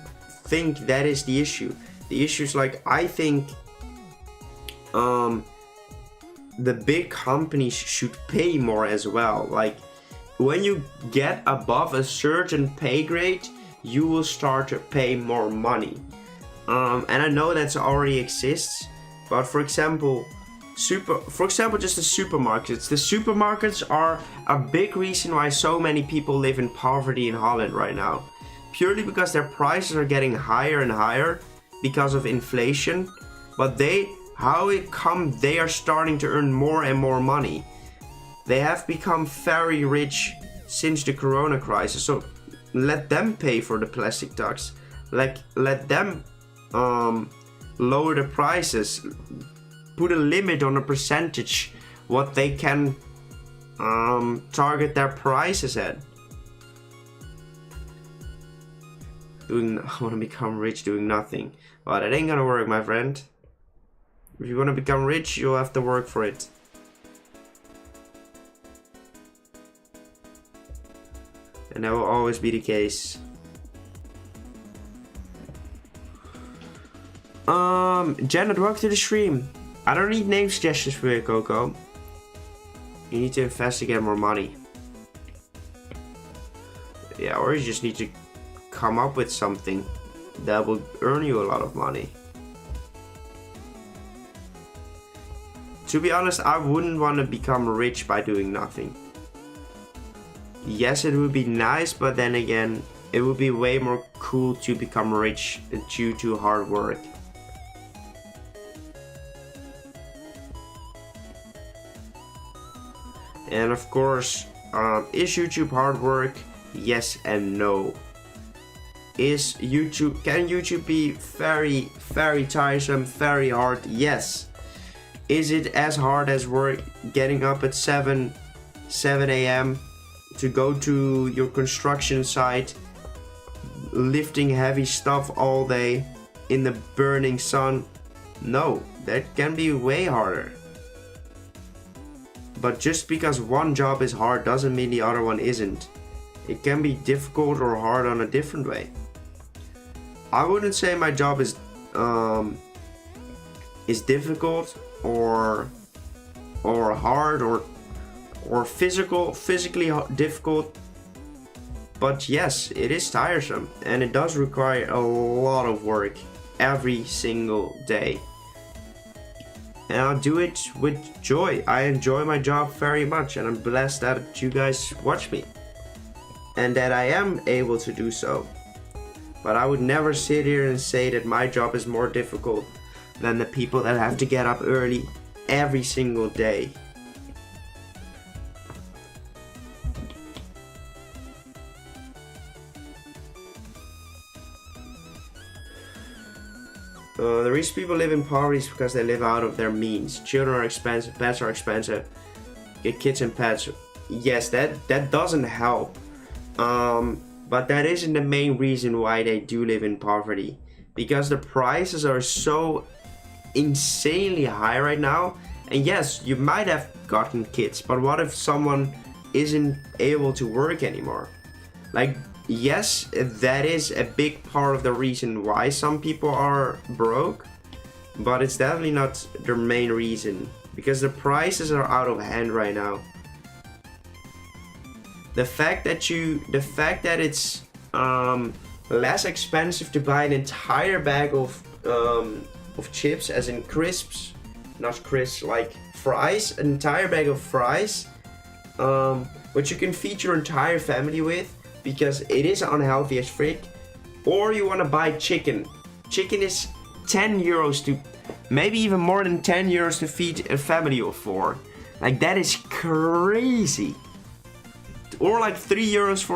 think that is the issue. The issue is like, I think the big companies should pay more as well. Like when you get above a certain pay grade, you will start to pay more money. And I know that already exists, but for example, just the supermarkets. The supermarkets are a big reason why so many people live in poverty in Holland right now. Purely because their prices are getting higher and higher because of inflation. But they How it come they are starting to earn more and more money? They have become very rich since the corona crisis, so let them pay for the plastic ducks. Like, let them lower the prices, put a limit on a percentage what they can target their prices at. I want to become rich doing nothing. Well, that ain't gonna work, my friend. If you want to become rich, you'll have to work for it. And that will always be the case. Janet, welcome to the stream. I don't need name suggestions for you, Coco. You need to invest to get more money. Yeah, or you just need to come up with something that will earn you a lot of money. To be honest, I wouldn't want to become rich by doing nothing. Yes, it would be nice, but then again, it would be way more cool to become rich due to hard work. And of course, is YouTube hard work? Yes and no. Can YouTube be very, very tiresome, very hard? Yes. Is it as hard as we're getting up at 7 a.m. to go to your construction site, lifting heavy stuff all day in the burning sun? No, that can be way harder. But just because one job is hard doesn't mean the other one isn't. It can be difficult or hard on a different way. I wouldn't say my job is difficult or hard or physically difficult. But yes, it is tiresome and it does require a lot of work every single day. And I'll do it with joy. I enjoy my job very much and I'm blessed that you guys watch me and that I am able to do so. But I would never sit here and say that my job is more difficult than the people that have to get up early every single day. The reason people live in poverty is because they live out of their means. Children are expensive, pets are expensive. Get kids and pets. Yes, that doesn't help. But that isn't the main reason why they do live in poverty. Because the prices are so insanely high right now. And yes, you might have gotten kids, but what if someone isn't able to work anymore? Like, yes, that is a big part of the reason why some people are broke, but it's definitely not the main reason, because the prices are out of hand right now. The fact that it's less expensive to buy an entire bag of chips, as in crisps, not crisps, like fries, an entire bag of fries, which you can feed your entire family with, because it is unhealthy as frick. Or you want to buy chicken. Chicken is 10 euros to, maybe even more than 10 euros to feed a family of 4. Like, that is crazy. Or like 3 euros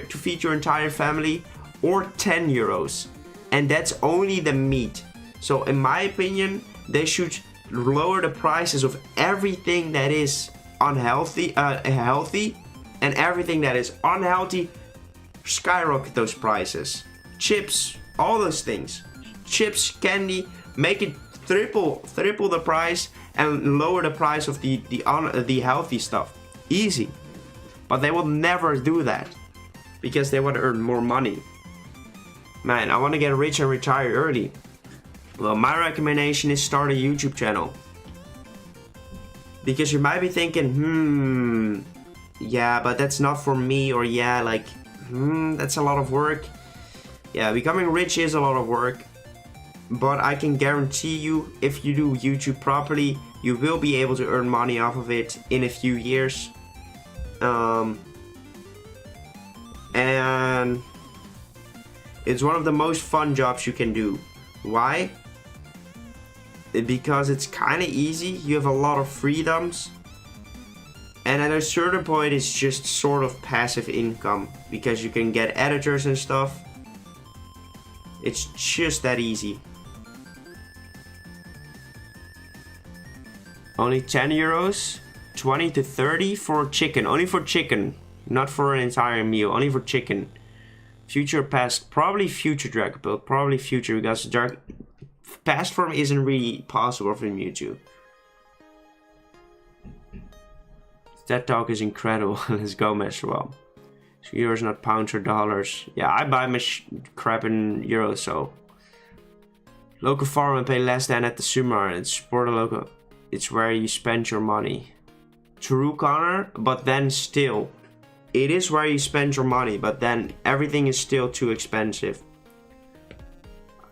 to feed your entire family, or 10 euros. And that's only the meat. So in my opinion, they should lower the prices of everything that is healthy, and everything that is unhealthy, skyrocket those prices. Chips, all those things. Chips, candy, make it triple the price and lower the price of the healthy stuff. Easy. But they will never do that because they want to earn more money. Man, I want to get rich and retire early. Well, my recommendation is start a YouTube channel. Because you might be thinking, yeah, but that's not for me, or yeah, like, that's a lot of work. Yeah, becoming rich is a lot of work. But I can guarantee you, if you do YouTube properly, you will be able to earn money off of it in a few years. And it's one of the most fun jobs you can do. Why? because it's kind of easy. You have a lot of freedoms. And at a certain point, it's just sort of passive income. Because you can get editors and stuff. It's just that easy. Only 10 euros. 20 to 30 for chicken. Only for chicken. Not for an entire meal. Only for chicken. Future past. Probably future Dragon Build. Probably future because past form isn't really possible for Mewtwo. That dog is incredible. Let's go, Messerwell. So euros, not pounds or dollars. Yeah, I buy my crap in euros, so. Local farm and pay less than at the supermarket. And support a local. It's where you spend your money. True, Connor, but then still. It is where you spend your money, but then everything is still too expensive.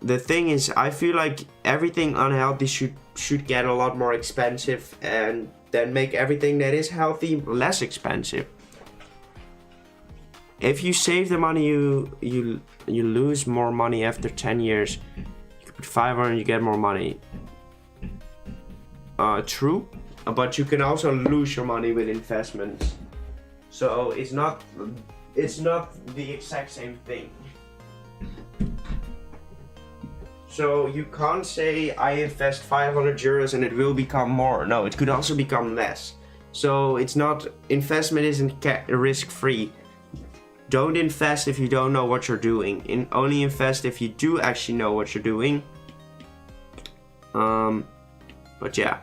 The thing is, I feel like everything unhealthy should get a lot more expensive and then make everything that is healthy less expensive. If you save the money, you lose more money after 10 years. You could put 500, you get more money. True, but you can also lose your money with investments. So it's not the exact same thing. So you can't say I invest 500 euros and it will become more. No, it could also become less. So it's not, investment isn't risk free. Don't invest if you don't know what you're doing. Only invest if you do actually know what you're doing. But yeah.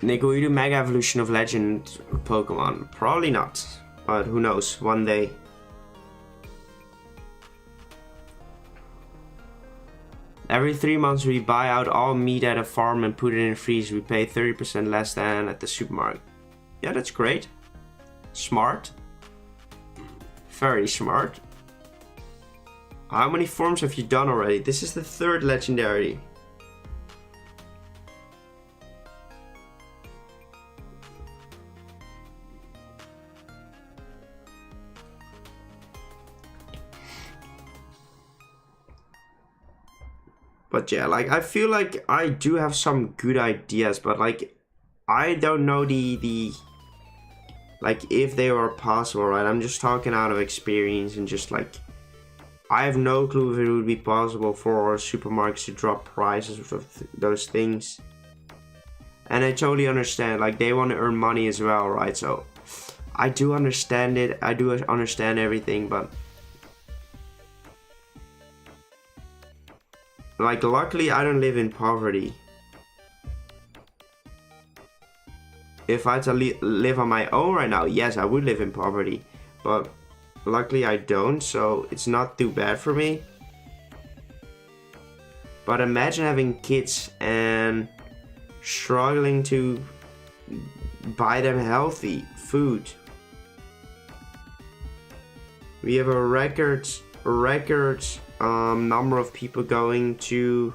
Nick, will you do Mega Evolution of Legend Pokemon? Probably not. But who knows, one day. Every 3 months we buy out all meat at a farm and put it in a freezer. We pay 30% less than at the supermarket. Yeah, that's great. Smart. Very smart. How many forms have you done already? This is the 3rd legendary. But yeah, like, I feel like I do have some good ideas, but like, I don't know like, if they are possible, right? I'm just talking out of experience and just like, I have no clue if it would be possible for supermarkets to drop prices of those things. And I totally understand, like, they want to earn money as well, right? So, I do understand it, I do understand everything, but like, luckily I don't live in poverty. If I had to live on my own right now, yes, I would live in poverty. But luckily I don't, so it's not too bad for me. But imagine having kids and struggling to buy them healthy food. We have a record number of people going to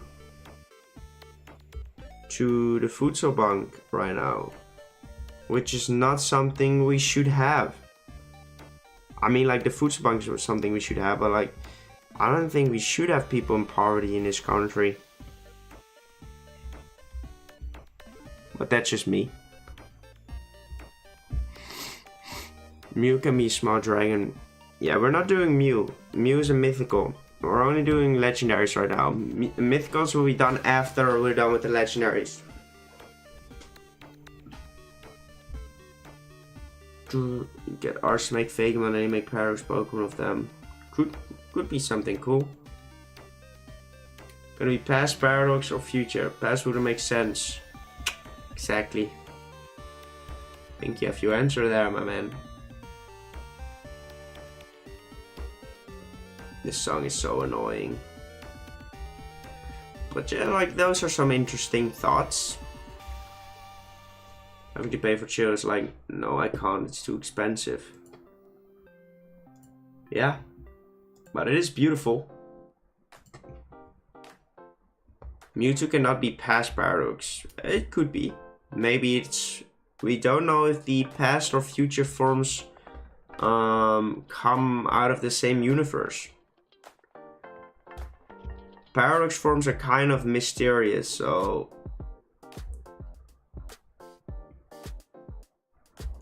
the Futsal Bank right now, which is not something we should have. I mean, like, the Futsal Bank is something we should have, but like, I don't think we should have people in poverty in this country. But that's just me. Mew can be a small dragon. Yeah, we're not doing Mew. Mew is a mythical. We're only doing legendaries right now. Mythicals will be done after we're done with the legendaries. Get Arse, make Fakemon, and make Paradox Pokemon of them. Could be something cool. Gonna be past, Paradox, or future. Past wouldn't make sense. Exactly. Think you have your answer there, my man. This song is so annoying. But yeah, like, those are some interesting thoughts. Having to pay for chill is like, no, I can't, it's too expensive. Yeah, but it is beautiful. Mewtwo cannot be past Paradox. It could be. Maybe it's... We don't know if the past or future forms come out of the same universe. Paradox forms are kind of mysterious, so...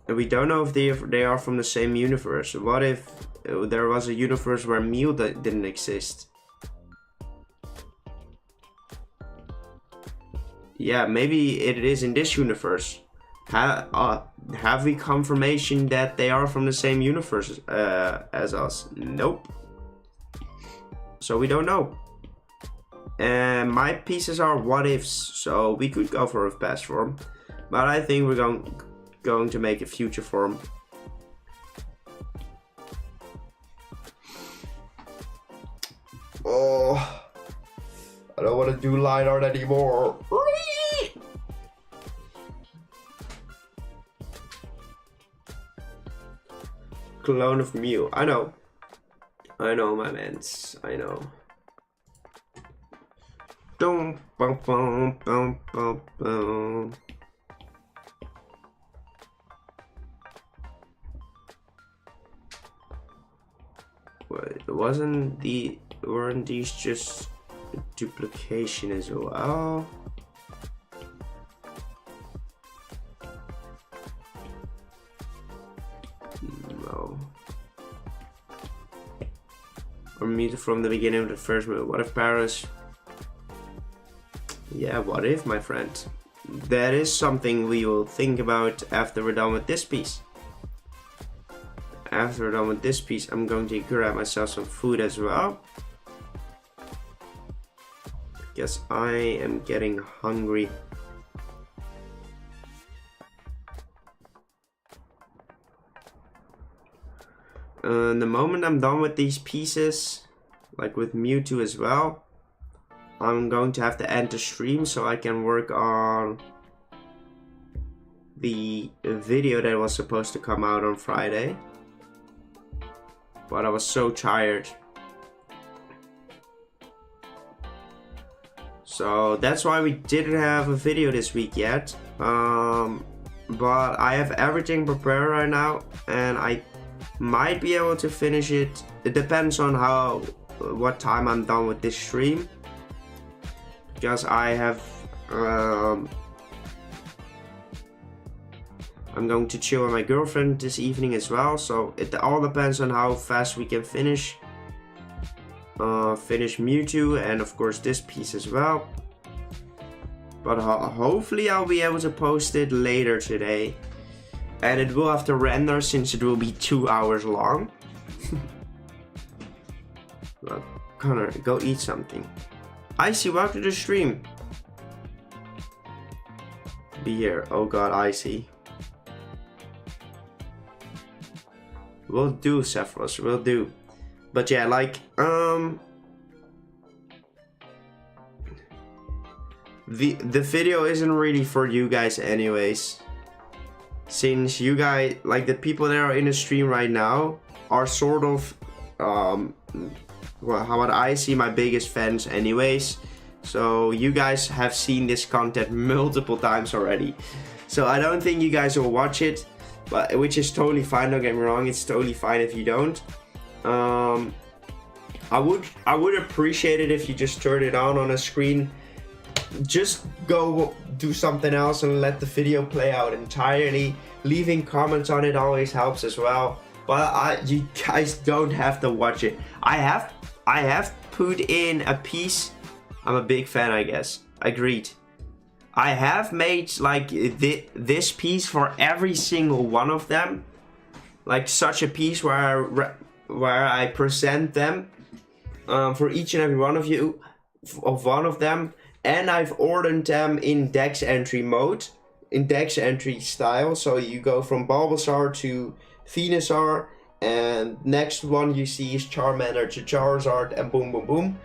And we don't know if they are from the same universe. What if there was a universe where Mew didn't exist? Yeah, maybe it is in this universe. Have we confirmation that they are from the same universe as us? Nope. So we don't know. And my pieces are what ifs, so we could go for a past form. But I think we're going to make a future form. Oh, I don't want to do line art anymore. Clone of Mew. I know, my mans. I know. Dum bum bum bum bum bum. Wait, weren't these just duplication as well? No. Or Mewtwo from the beginning of the first move. What if Paris? Yeah, what if, my friend? That is something we will think about after we're done with this piece. After we're done with this piece, I'm going to grab myself some food as well. Guess I am getting hungry. The moment I'm done with these pieces, like with Mewtwo as well, I'm going to have to end the stream so I can work on the video that was supposed to come out on Friday. But I was so tired. So that's why we didn't have a video this week yet. But I have everything prepared right now and I might be able to finish it. It depends on what time I'm done with this stream. Because I have I'm going to chill with my girlfriend this evening as well, so it all depends on how fast we can finish Mewtwo and of course this piece as well. But hopefully I'll be able to post it later today, and it will have to render since it will be 2 hours long. Well, Connor, go eat something. Icy, welcome to the stream. Be here. Oh god, Icy. Will do, Sephiroth, will do. But yeah, like, the video isn't really for you guys anyways. Since you guys, like the people that are in the stream right now, are sort of, well, how about I see my biggest fans anyways. So you guys have seen this content multiple times already. So I don't think you guys will watch it. But which is totally fine, don't get me wrong, it's totally fine if you don't. I would appreciate it if you just turn it on a screen. Just go do something else and let the video play out entirely. Leaving comments on it always helps as well. But you guys don't have to watch it. I have put in a piece. I'm a big fan, I guess. Agreed. I have made like this piece for every single one of them, like such a piece where I present them for each and every one of you, and I've ordered them in Dex entry mode, in Dex entry style. So you go from Bulbasaur to Venusaur, and next one you see is Charmander to Charizard, and boom, boom, boom.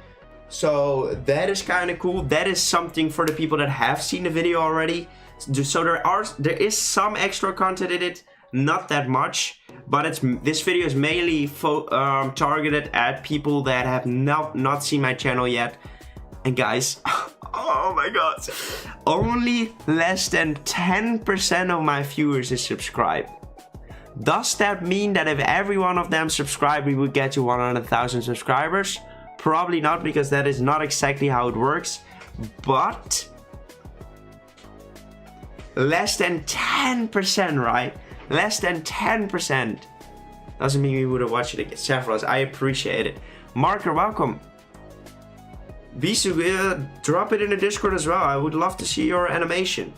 So that is kind of cool. That is something for the people that have seen the video already. So there is some extra content in it, not that much, but this video is mainly targeted at people that have not seen my channel yet. And guys, oh my god, only less than 10% of my viewers is subscribed. Does that mean that if every one of them subscribe, we would get to 100,000 subscribers? Probably not, because that is not exactly how it works. But less than 10%, right? Less than 10%. Doesn't mean we would have watched it again. Several. I appreciate it. Marker, welcome. Bisu, drop it in the Discord as well. I would love to see your animation.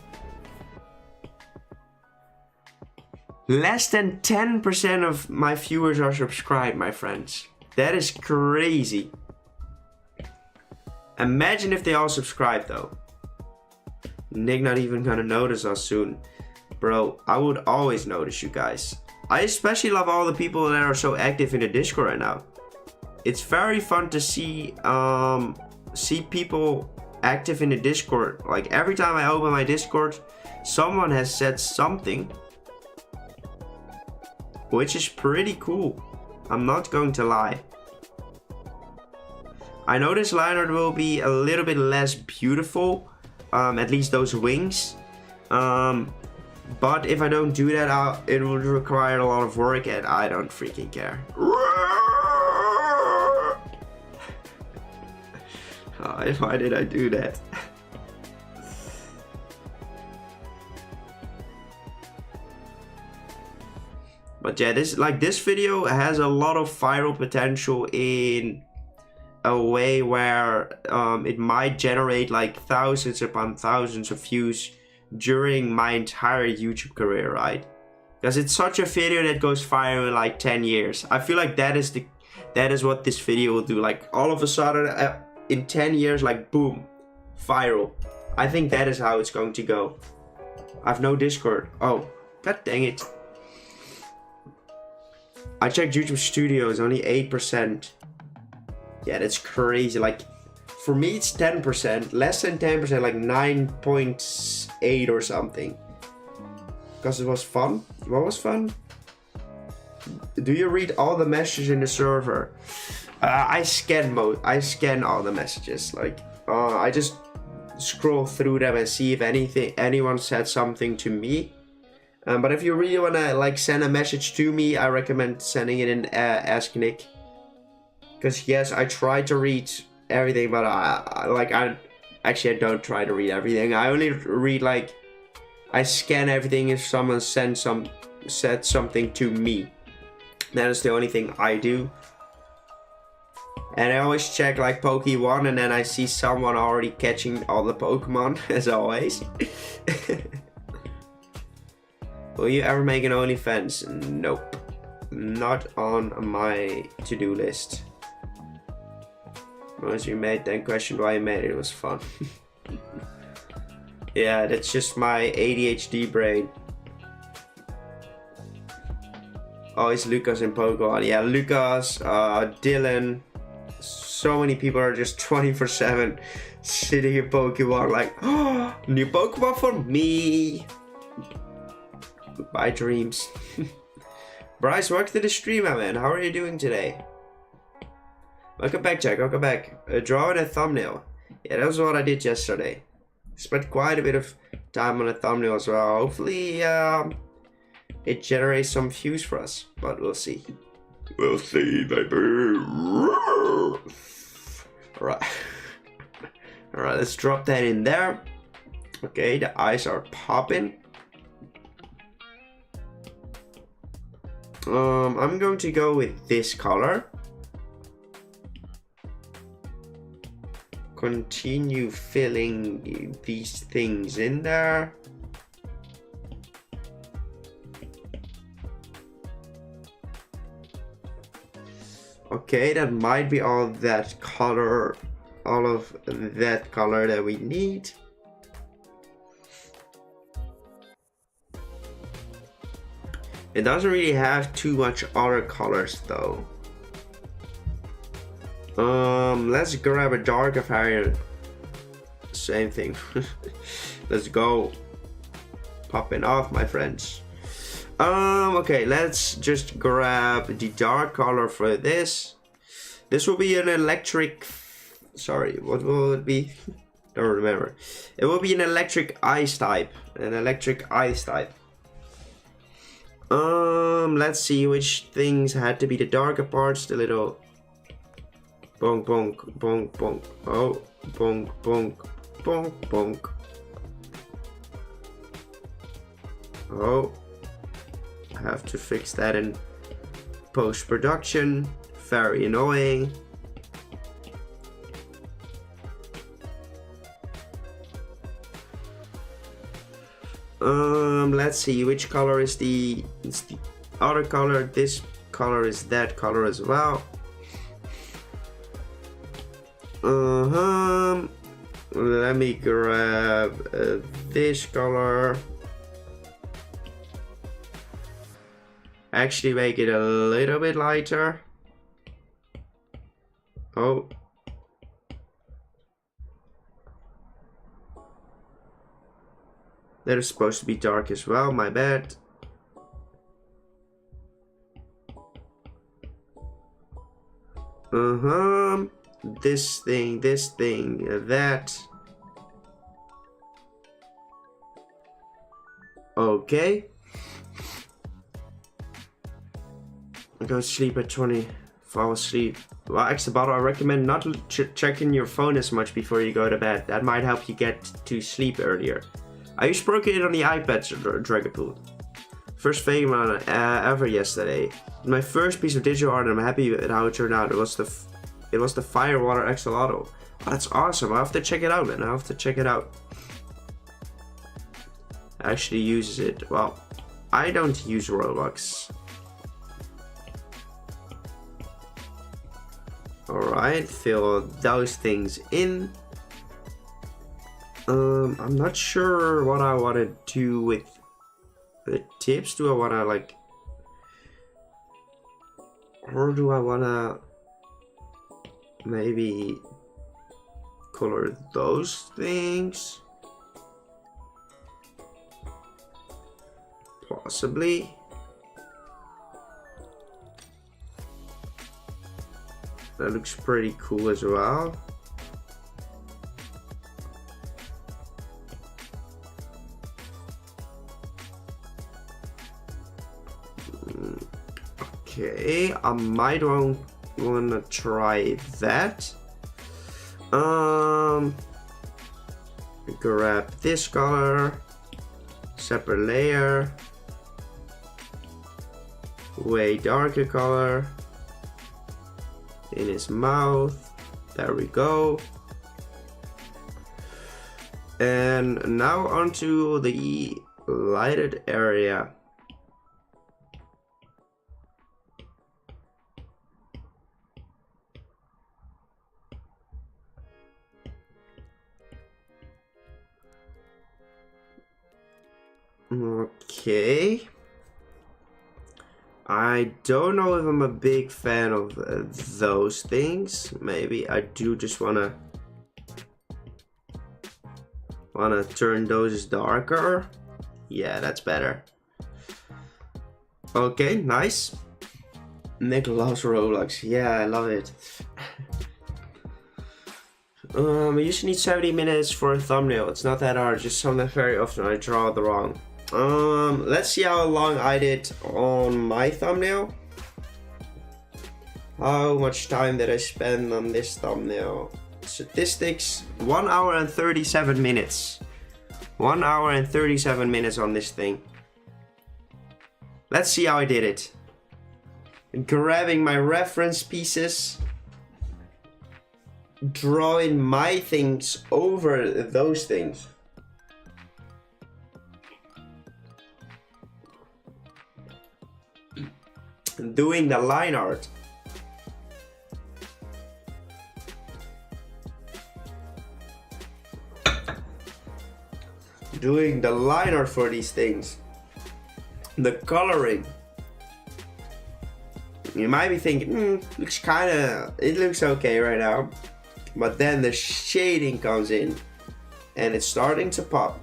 Less than 10% of my viewers are subscribed, my friends. That is crazy. Imagine if they all subscribe though. Nick not even gonna notice us soon. Bro, I would always notice you guys. I especially love all the people that are so active in the Discord right now. It's very fun to see people active in the Discord. Like every time I open my Discord, someone has said something, which is pretty cool. I'm not going to lie. I know this line art will be a little bit less beautiful, at least those wings. But if I don't do that, it would require a lot of work, and I don't freaking care. Why did I do that? But yeah, this video has a lot of viral potential in a way where it might generate like thousands upon thousands of views during my entire YouTube career, right? Because it's such a video that goes viral in like 10 years. I feel like that is what this video will do. Like all of a sudden, in 10 years, like boom, viral. I think that is how it's going to go. I have no Discord. Oh, god dang it. I checked YouTube Studio, it's only 8%. Yeah, that's crazy. Like, for me it's 10%, less than 10%, like 9.8 or something. Because it was fun. What was fun? Do you read all the messages in the server? I scan all the messages. Like, I just scroll through them and see if anyone said something to me. But if you really wanna like send a message to me, I recommend sending it in Ask Nick. Because yes, I try to read everything, but I don't try to read everything. I only read like, I scan everything if someone said something to me. That is the only thing I do. And I always check like Pokemon, and then I see someone already catching all the Pokemon, as always. Will you ever make an OnlyFans? Nope. Not on my to-do list. Once you made, then question why you made it. It was fun. Yeah, that's just my ADHD brain. Oh, it's Lucas in Pokemon. Yeah, Lucas, Dylan. So many people are just 24/7 sitting in Pokemon like, oh, new Pokemon for me. Goodbye, dreams. Bryce, welcome to the stream, my man. How are you doing today? Welcome back, Jack. Welcome back. Drawing a thumbnail. Yeah, that was what I did yesterday. Spent quite a bit of time on a thumbnail as well. Hopefully, it generates some views for us, but we'll see. We'll see, baby. Alright. Alright, let's drop that in there. Okay, the eyes are popping. I'm going to go with this color. Continue filling these things in there. Okay, that might be all of that color that we need. It doesn't really have too much other colors though. Let's grab a darker variant. Same thing. Let's go. Popping off, my friends. Okay, let's just grab the dark color for this. This will be an electric. Sorry, what will it be? Don't remember. It will be an electric ice type. An electric ice type. Let's see which things had to be the darker parts. The little Bonk, bonk, bonk, bonk. Oh, bonk, bonk, bonk, bonk. Oh, I have to fix that in post-production. Very annoying. Let's see, which color is it's the other color. This color is that color as well. Let me grab this color. Actually make it a little bit lighter. Oh. That is supposed to be dark as well, my bad. This thing, that. Okay. I go to sleep at 20. Fall asleep. Well, actually, I recommend not checking your phone as much before you go to bed. That might help you get to sleep earlier. I just broke it on the iPad, Dragapool. First Fakemon ever yesterday. My first piece of digital art, and I'm happy with how it turned out. It was the Firewater Axolotl. Oh, that's awesome. I have to check it out, man. I have to check it out. Actually uses it. Well, I don't use Robux. Alright, fill those things in. I'm not sure what I want to do with the tips. Do I want to like, or do I want to maybe color those things? Possibly. That looks pretty cool as well. Okay, I might wanna try that. Grab this color, separate layer, way darker color in his mouth. There we go. And now onto the lighted area. Okay. I don't know if I'm a big fan of those things. Maybe I do just wanna turn those darker. Yeah, that's better. Okay, nice. Nick loves Roblox. Yeah, I love it. I usually need 70 minutes for a thumbnail. It's not that hard, just something very often I draw the wrong. Let's see how long I did on my thumbnail. How much time did I spend on this thumbnail? Statistics, 1 hour and 37 minutes. 1 hour and 37 minutes on this thing. Let's see how I did it. Grabbing my reference pieces. Drawing my things over those things. Doing the line art. Doing the line art for these things. The coloring. You might be thinking, it looks okay right now. But then the shading comes in and it's starting to pop.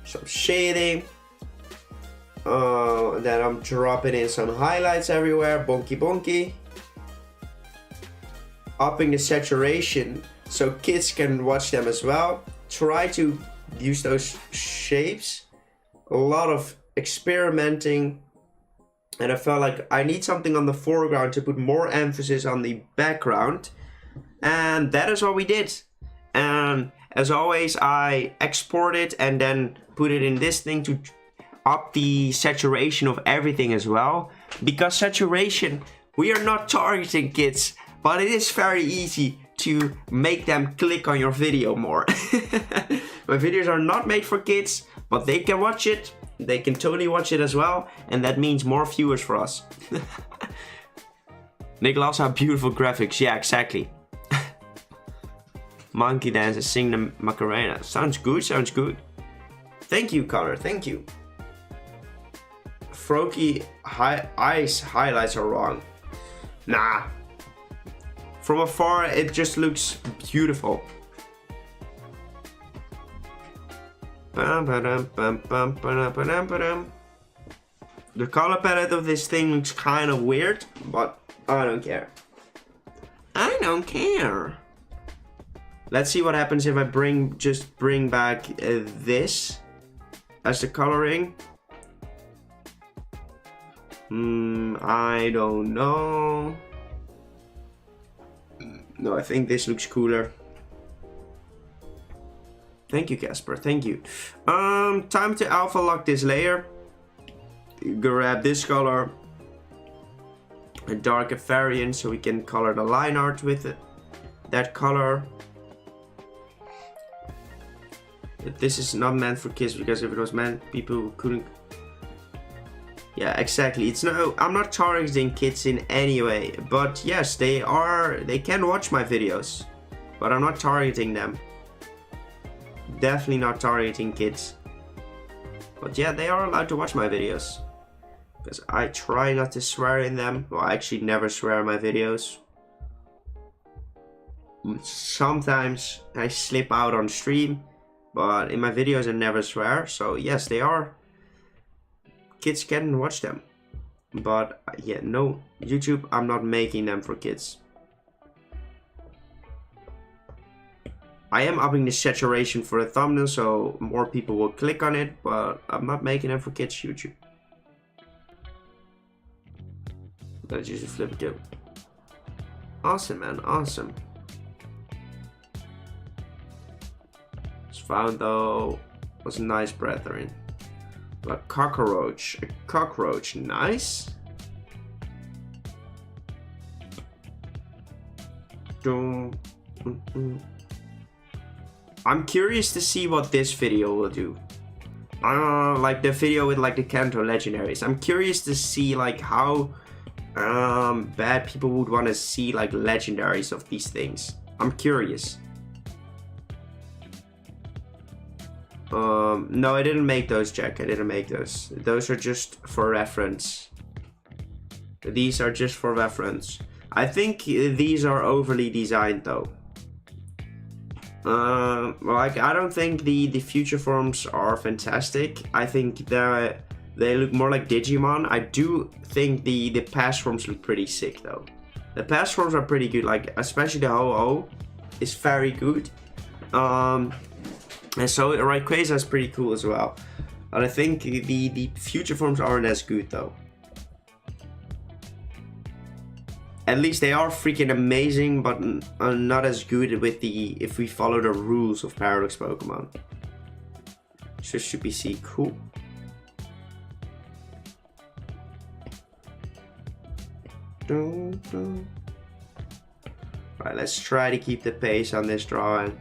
Some shading. Then I'm dropping in some highlights everywhere, bonky bonky. Upping the saturation so kids can watch them as well. Try to use those shapes. A lot of experimenting And I felt like I need something on the foreground to put more emphasis on the background. And that is what we did. And as always, I export it and then put it in this thing to up the saturation of everything as well. Because saturation, we are not targeting kids, but it is very easy to make them click on your video more. My videos are not made for kids, but they can watch it. They can totally watch it as well, and that means more viewers for us. Nicholas, how beautiful graphics. Yeah, exactly. Monkey dances, sing the Macarena. Sounds good, sounds good. Thank you, Connor, thank you. Froakie eyes highlights are wrong. Nah. From afar, it just looks beautiful. The color palette of this thing looks kind of weird, but I don't care. I don't care. Let's see what happens if I just bring back this as the coloring. I don't know. No, I think this looks cooler. Thank you, Casper. Thank you. Time to alpha lock this layer. Grab this color, a darker variant, so we can color the line art with it. That color. But this is not meant for kids, because if it was meant, people couldn't. Yeah, exactly. It's no. I'm not targeting kids in any way, but yes, they are. They can watch my videos, but I'm not targeting them. Definitely not targeting kids. But yeah, they are allowed to watch my videos. Because I try not to swear in them. Well, I actually never swear in my videos. Sometimes I slip out on stream. But in my videos I never swear. So yes, they are. Kids can watch them. But yeah, no. YouTube, I'm not making them for kids. I am upping the saturation for the thumbnail so more people will click on it, but I'm not making them for kids YouTube. Let's just flip it up. Awesome, man, awesome. It's found though was a nice brethren. A cockroach, nice. I'm curious to see what this video will do. Like the video with like the Kanto Legendaries. I'm curious to see like how bad people would want to see like legendaries of these things. I'm curious. No, I didn't make those, Jack. I didn't make those. Those are just for reference. These are just for reference. I think these are overly designed though. Like I don't think the future forms are fantastic. I think they look more like Digimon. I do think the past forms look pretty sick though. The past forms are pretty good, like especially the Ho-Oh is very good. And so Rayquaza is pretty cool as well. But I think the future forms aren't as good though. At least they are freaking amazing, but not as good with if we follow the rules of Paradox Pokemon. So should we see cool? Right, let's try to keep the pace on this drawing.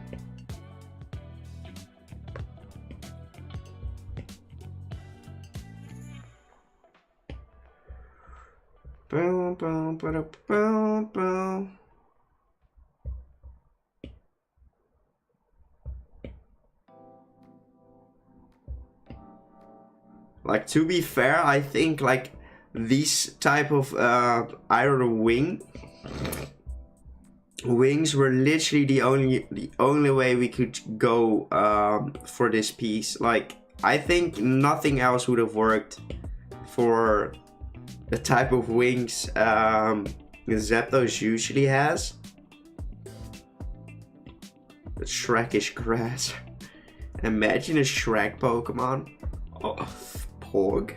Like, to be fair, I think like these type of iron wings were literally the only way we could go for this piece. Like, I think nothing else would have worked for the type of wings Zapdos usually has. The Shrek-ish grass. Imagine a Shrek Pokemon. Oh, Porg.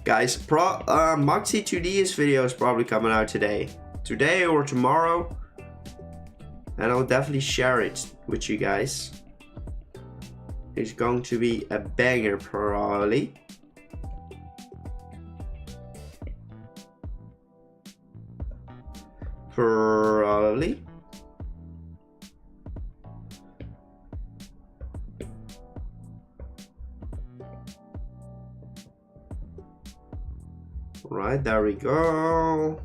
Guys, Moxie 2D's video is probably coming out today. Today or tomorrow. And I'll definitely share it with you guys. It's going to be a banger probably. Probably. Right, there we go.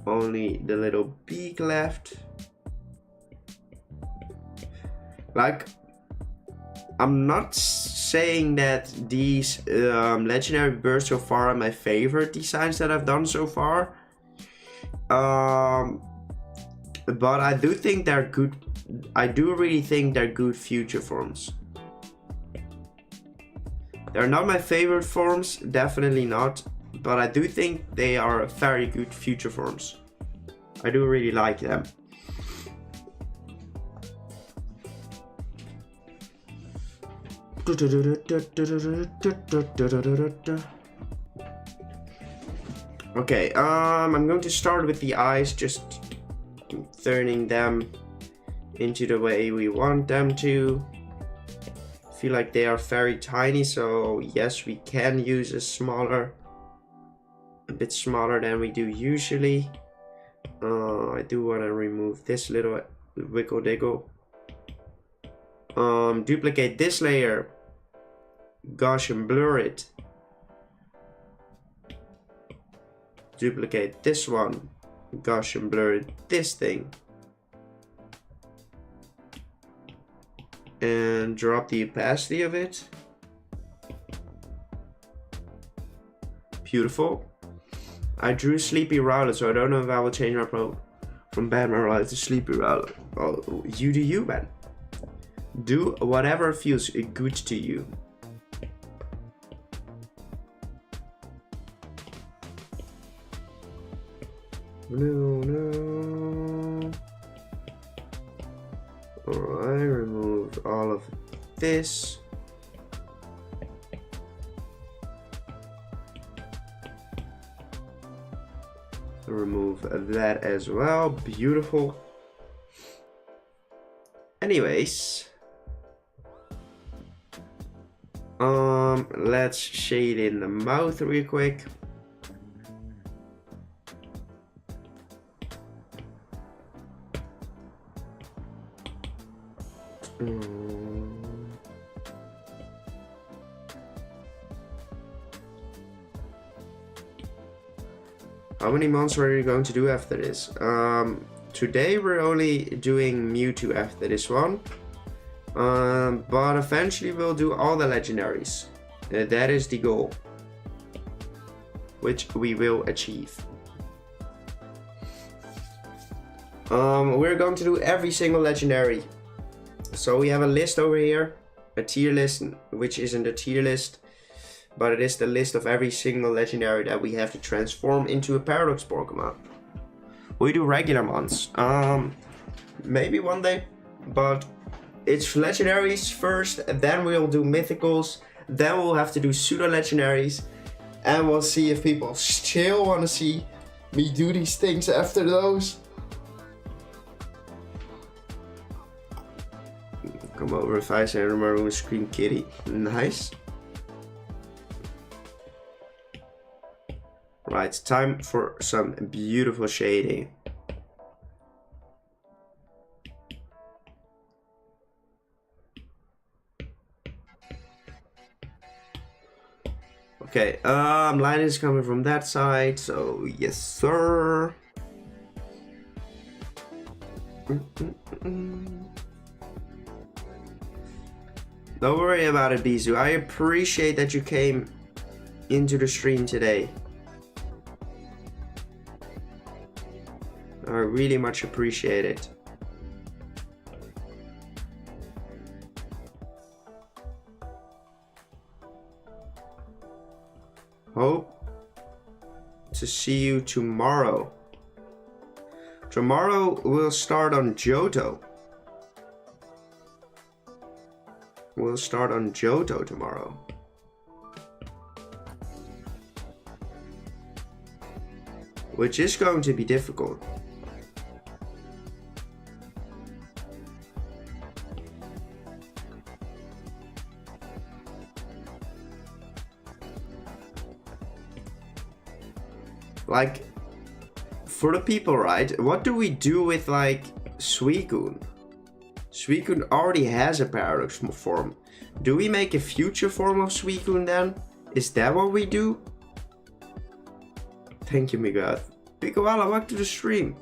Only the little beak left. Like, I'm not saying that these legendary birds so far are my favorite designs that I've done so far. But I do think they're good. I do really think they're good future forms. They're not my favorite forms, definitely not. But I do think they are very good future forms. I do really like them. Okay, I'm going to start with the eyes, just turning them into the way we want them to. I feel like they are very tiny, so yes, we can use a bit smaller than we do usually. I do want to remove this little wiggle diggle. Duplicate this layer, Gaussian blur it, duplicate this one, Gaussian blur this thing, and drop the opacity of it. Beautiful. I drew Sleepy Rowlet, so I don't know if I will change my pro from Batman Rowlet to Sleepy Rowlet. Oh, you do you, man. Do whatever feels good to you. No. Alright, remove all of this. Remove that as well. Beautiful. Anyways. Let's shade in the mouth real quick. How many months are you going to do after this? Today we're only doing Mewtwo after this one. But eventually we'll do all the legendaries. That is the goal, which we will achieve. We're going to do every single legendary. So we have a list over here, a tier list, which isn't a tier list, but it is the list of every single legendary that we have to transform into a Paradox Pokemon. We do regular months, maybe one day, but it's legendaries first, then we'll do mythicals, then we'll have to do pseudo legendaries, and we'll see if people still want to see me do these things after those. Come over if I say in my room, scream kitty. Nice. Right, time for some beautiful shading. Okay, light is coming from that side, so yes sir. Don't worry about it, Bizu. I appreciate that you came into the stream today. I really much appreciate it. Hope to see you tomorrow. Tomorrow we'll start on Johto. We'll start on Johto tomorrow. which is going to be difficult. Like, for the people, right? What do we do with, like, Suicune? Suicune already has a paradox form. Do we make a future form of Suicune then? Is that what we do? Thank you, Miguel. Picoala, welcome to the stream.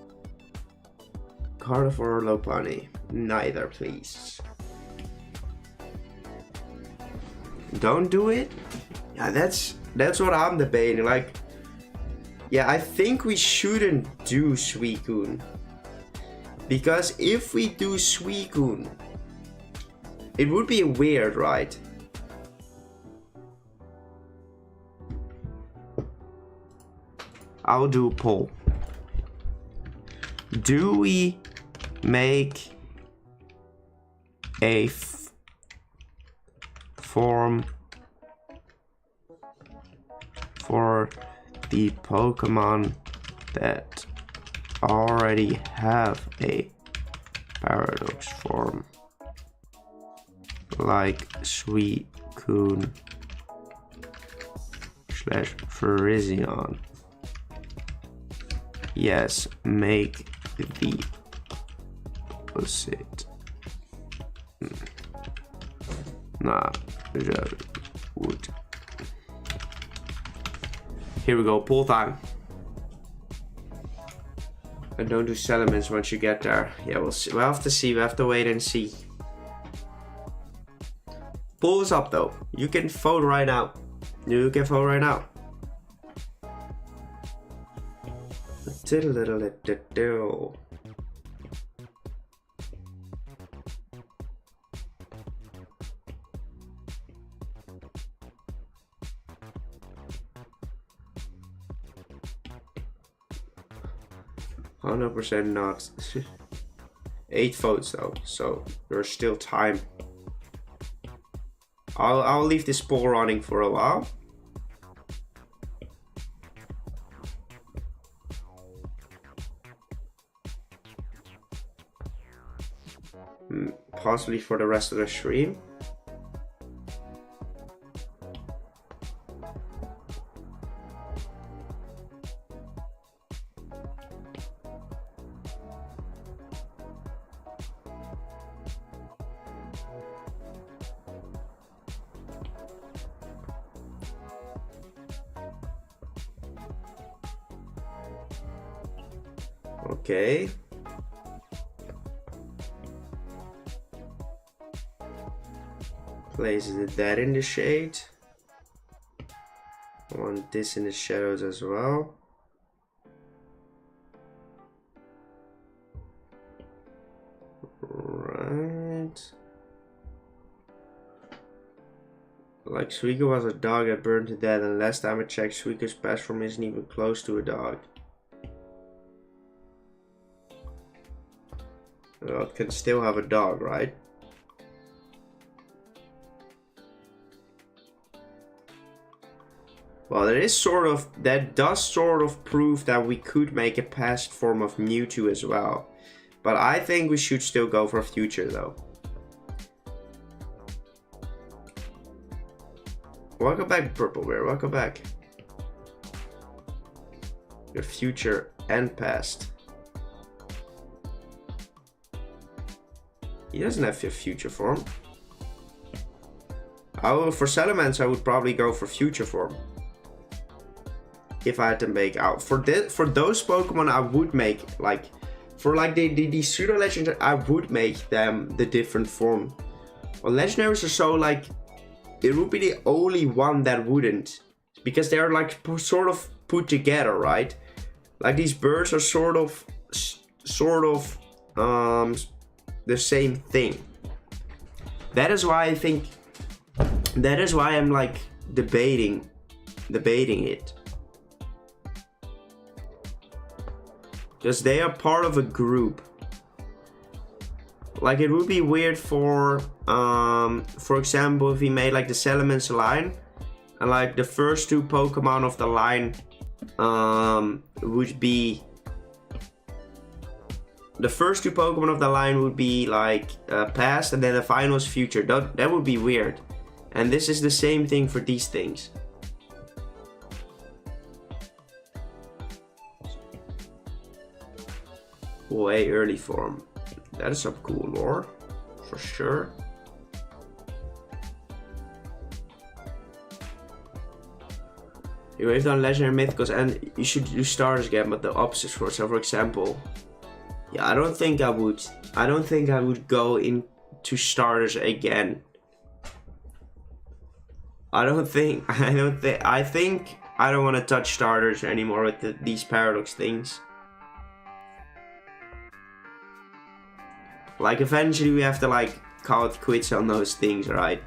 Carnivore or Lopunny? Neither, please. Don't do it? Yeah, that's what I'm debating. Like, yeah, I think we shouldn't do Suicune. Because if we do Suicune, it would be weird, right? I'll do a poll. Do we make a form for the Pokemon that already have a paradox form, like Suicune / Virizion? Yes, make the opposite. Nah, that would. Here we go, pull time. And don't do settlements once you get there. Yeah, we'll see. We'll have to see. We have to wait and see. Pull is up though. You can vote right now. You can vote right now. 100% not. 8 votes though, so there's still time. I'll leave this poll running for a while. Possibly for the rest of the stream. Okay. Places that in the shade. I want this in the shadows as well. Right. Like Suicune was a dog that burned to death, and last time I checked, Suicune's best form isn't even close to a dog. Well, it can still have a dog, right? Well, that does sort of prove that we could make a past form of Mewtwo as well. But I think we should still go for future though. Welcome back, Purple Bear, welcome back. Your future and past. He doesn't have a future form. For Salamence, I would probably go for future form. If I had to make out for those Pokemon, I would make like for like the pseudo legendaries, I would make them the different form. Well, legendaries are so like it would be the only one that wouldn't, because they're like sort of put together, right? Like these birds are sort of the same thing. That is why I think. That is why I'm like debating it. Because they are part of a group. Like it would be weird for example, if we made like the Salamence line, and like the first 2 Pokemon of the line would be the first two Pokemon of the line would be like past, and then the final is future. That would be weird. And this is the same thing for these things. Way early form. That is some cool lore, for sure. You have done legendary mythicals, and you should do starters again, but the opposites for it. So, for example, yeah, I don't think I would. I don't think I would go into starters again. I think I don't want to touch starters anymore with these paradox things. Like, eventually we have to like call it quits on those things, right?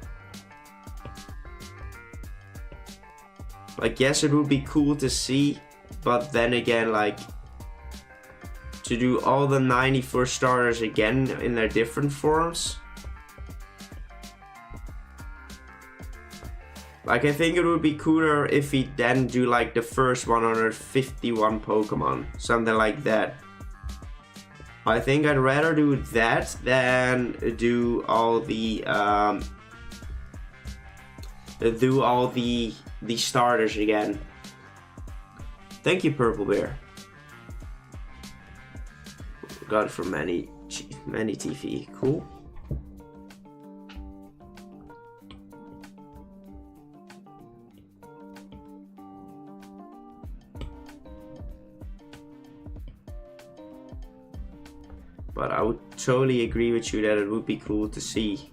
Like, yes, it would be cool to see, but then again, like, to do all the 94 starters again in their different forms. Like, I think it would be cooler if we then do like the first 151 Pokemon, something like that. I think I'd rather do that than do all the starters again. Thank you, Purple Bear. Got it from many TV. Cool. But I would totally agree with you that it would be cool to see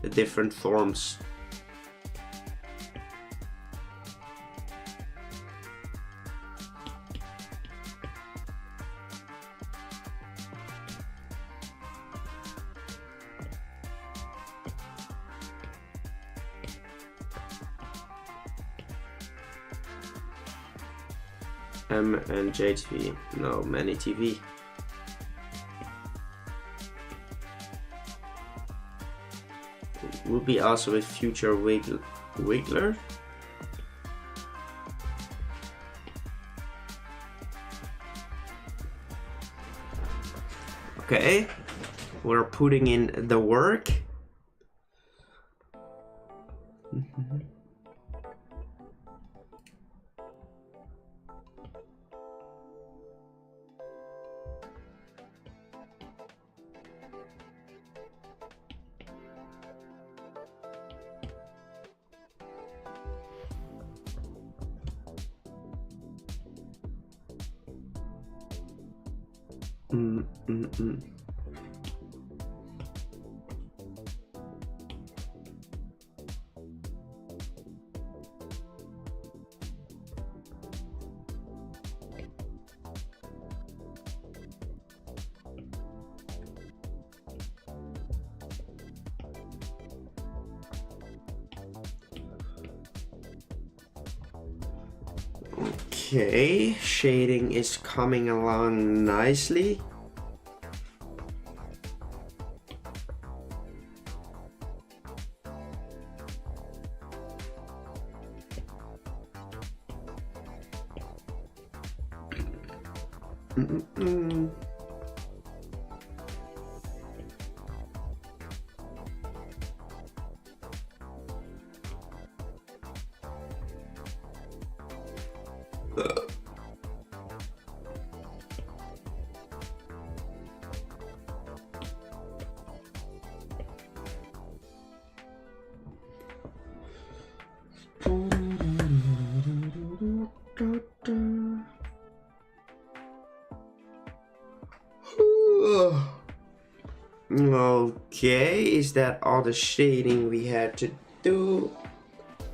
the different forms. M and JTV. No, many TV. Would be also with future Wiggler. Okay, we're putting in the work. Okay, shading is coming along nicely. Okay, is that all the shading we had to do?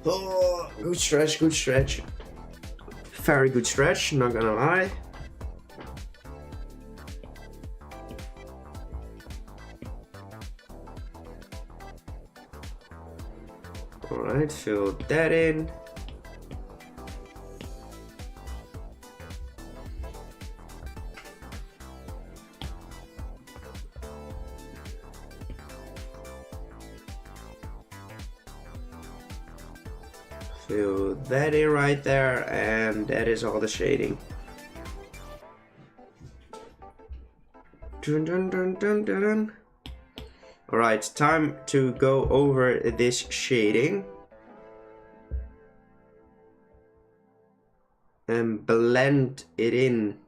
Oh, good stretch, good stretch. Very good stretch, not gonna lie. Alright, fill that in. Fill that in right there, and that is all the shading. Dun, dun, dun, dun, dun, dun. Alright, time to go over this shading and blend it in.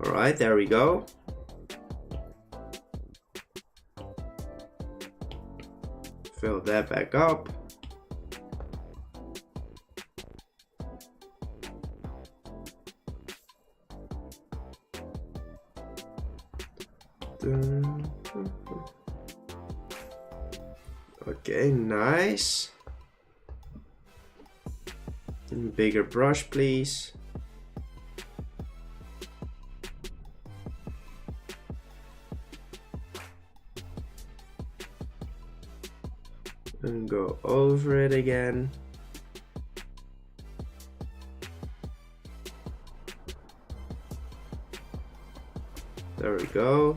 Alright, there we go. Fill that back up. Okay, nice. Bigger brush, please. And go over it again. There we go.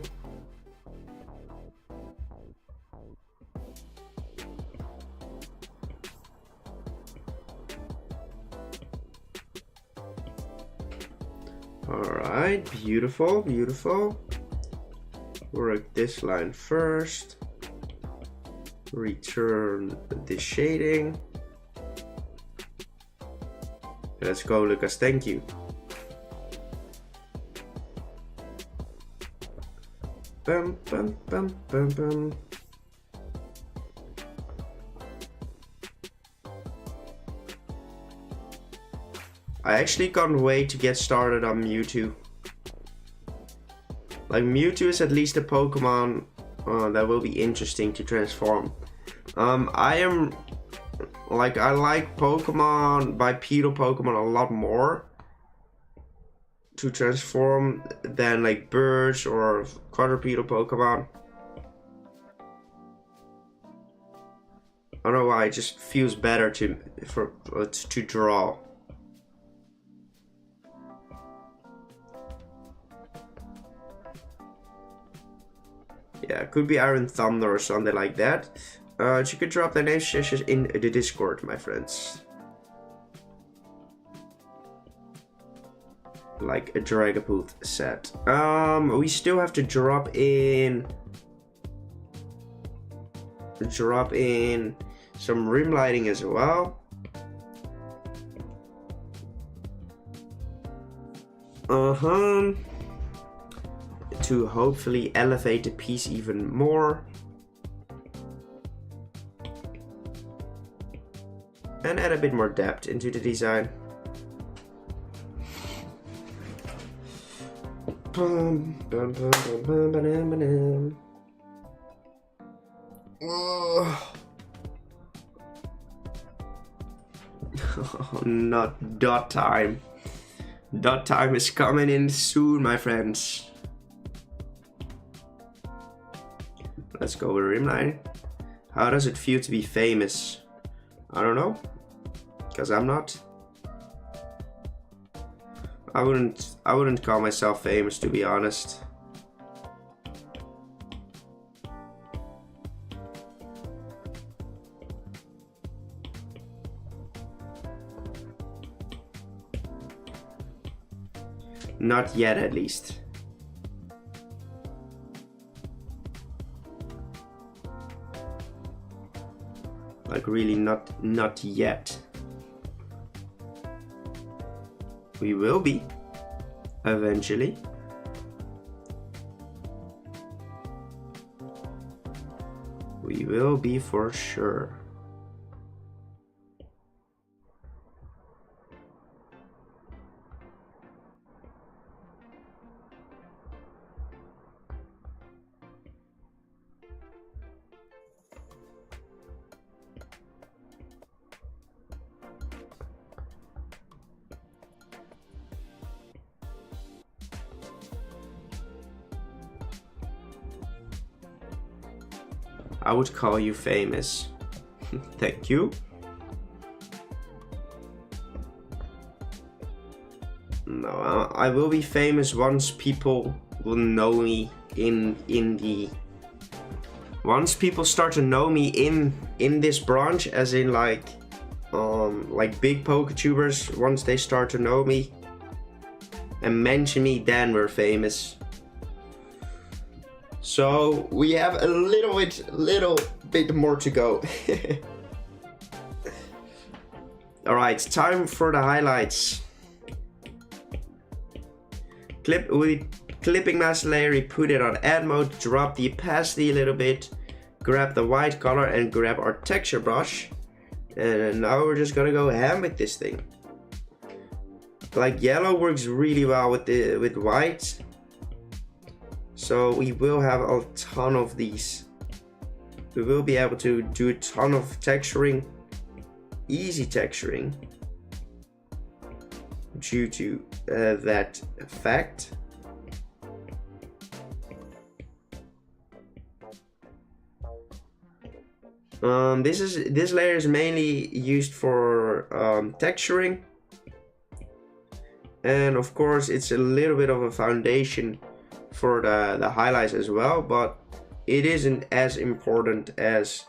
Alright, beautiful, beautiful. Work this line first. Return the shading. Let's go, Lucas, thank you. Bum, bum, bum, bum, bum. I actually can't wait to get started on Mewtwo. Like, Mewtwo is at least a Pokemon that will be interesting to transform. I like Pokemon, bipedal Pokemon a lot more to transform than like birds or quadrupedal Pokemon. I don't know why, it just feels better to draw. Yeah, it could be Iron Thunder or something like that. You could drop the name suggestions in the Discord, my friends. Like a Dragapult set. We still have to drop in some rim lighting as well. To hopefully elevate the piece even more. And add a bit more depth into the design. Bum, bum, bum, bum, bum, ba-dum, ba-dum. Oh, not dot time. Dot time is coming in soon, my friends. Let's go with rimline. How does it feel to be famous? I don't know, because I'm not. I wouldn't call myself famous, to be honest. Not yet, at least. Like, really not yet. We will be eventually. We will be for sure. I would call you famous. Thank you. No, I will be famous once people will know me in the... Once people start to know me in this branch, as in like big PokeTubers, once they start to know me and mention me, then we're famous. So we have a little bit more to go. Alright, time for the highlights. Clipping mask layer, you put it on add mode, drop the opacity a little bit, grab the white color and grab our texture brush. And now we're just gonna go ham with this thing. Like yellow works really well with white. So we will have a ton of these. We will be able to do a ton of texturing, easy texturing, due to that effect. This layer is mainly used for texturing, and of course it's a little bit of a foundation for the highlights as well, but it isn't as important as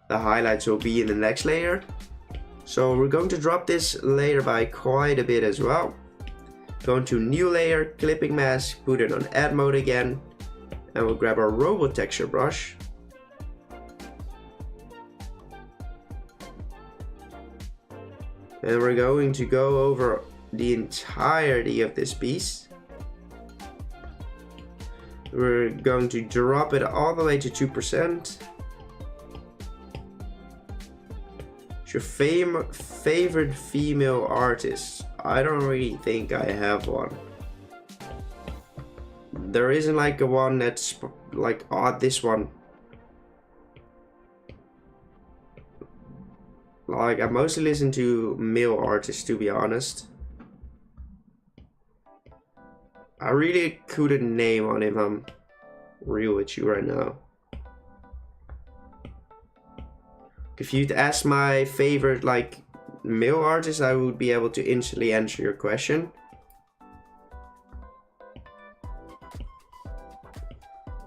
the highlights will be in the next layer. So we're going to drop this layer by quite a bit as well. Go into new layer, clipping mask, put it on add mode again, and we'll grab our robot texture brush. And we're going to go over the entirety of this piece. We're going to drop it all the way to 2%. It's your favorite female artist? I don't really think I have one. There isn't like a one that's like, oh, this one. Like, I mostly listen to male artists, to be honest. I really couldn't name one if I'm real with you right now. If you'd ask my favorite, like, male artist, I would be able to instantly answer your question.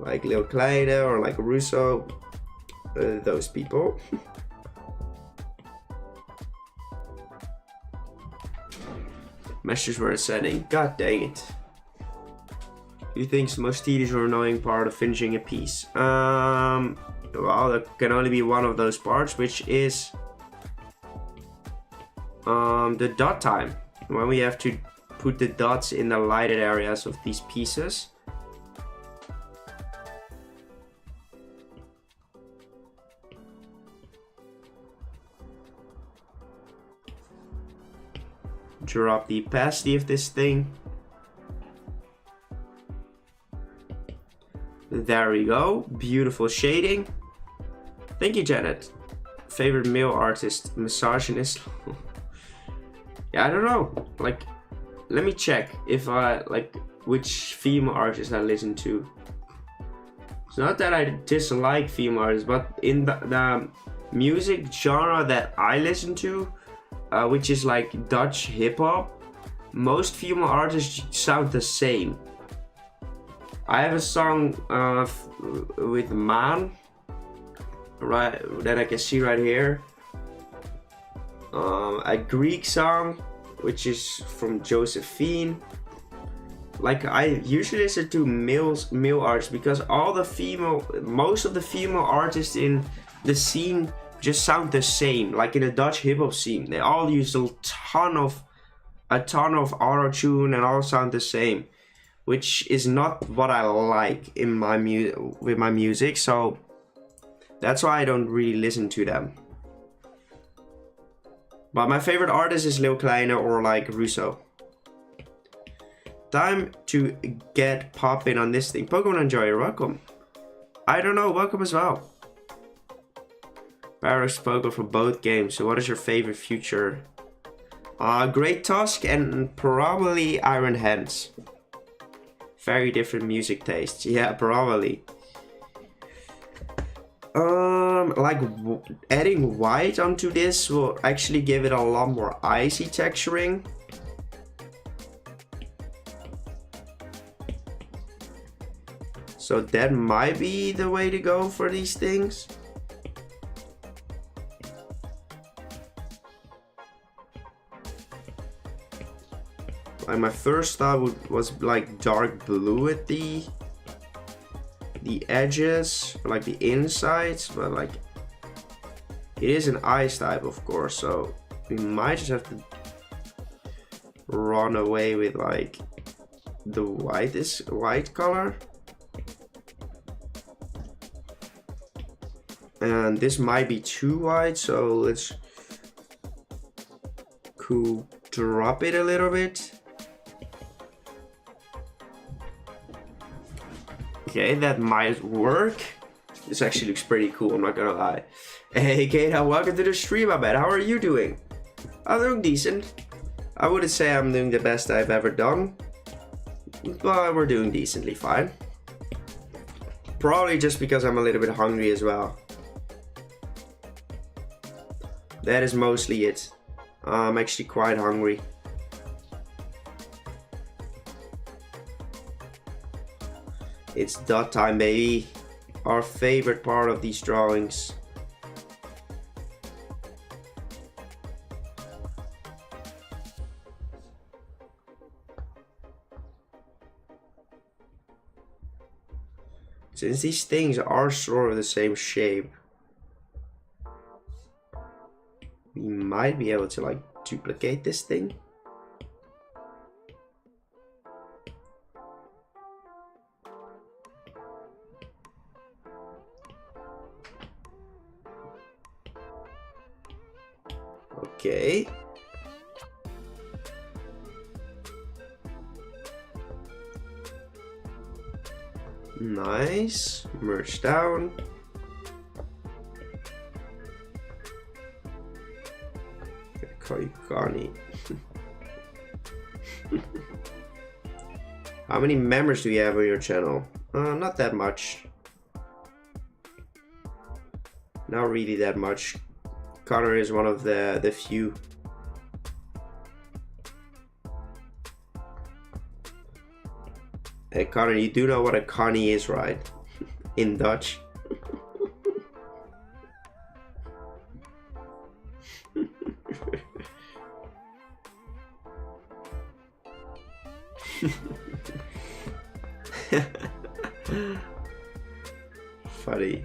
Like Lil Kleine or like Russo. Those people. Messages were setting. God dang it. Who thinks the most tedious or annoying part of finishing a piece? Well, there can only be one of those parts, which is the dot time. When we have to put the dots in the lighted areas of these pieces. Drop the opacity of this thing. There we go. Beautiful shading. Thank you, Janet. Favorite male artist? Misogynist? Yeah, I don't know. Like, let me check if I like which female artists I listen to. It's not that I dislike female artists, but in the music genre that I listen to, which is like Dutch hip hop, most female artists sound the same. I have a song with Man, right, that I can see right here. A Greek song, which is from Josephine. Like, I usually listen to male artists because most of the female artists in the scene just sound the same. Like in the Dutch hip hop scene, they all use a ton of auto tune and all sound the same, which is not what I like in my with my music. So that's why I don't really listen to them. But my favorite artist is Lil Kleine or like Russo. Time to get popping on this thing. Pokemon Enjoyer, welcome. I don't know, welcome as well. Paradox Poker for both games. So what is your favorite future? Great Tusk and probably Iron Hands. Very different music tastes. Yeah, probably. like adding white onto this will actually give it a lot more icy texturing. So that might be the way to go for these things. Like my first thought was like dark blue at the edges, or like the insides, but like it is an ice type, of course, so we might just have to run away with like the white color. And this might be too white, so let's drop it a little bit. Okay, that might work. This actually looks pretty cool, I'm not gonna lie. Hey Kate, welcome to the stream, I bet. How are you doing? I'm doing decent. I wouldn't say I'm doing the best I've ever done, but we're doing decently fine. Probably just because I'm a little bit hungry as well. That is mostly it. I'm actually quite hungry. It's dot time, baby. Our favorite part of these drawings. Since these things are sort of the same shape, we might be able to like duplicate this thing. Okay. Nice. Merge down. Call you Connie. How many members do you have on your channel? Not that much. Not really that much. Connor is one of the few. Hey Connor, you do know what a Connie is, right? In Dutch. Funny.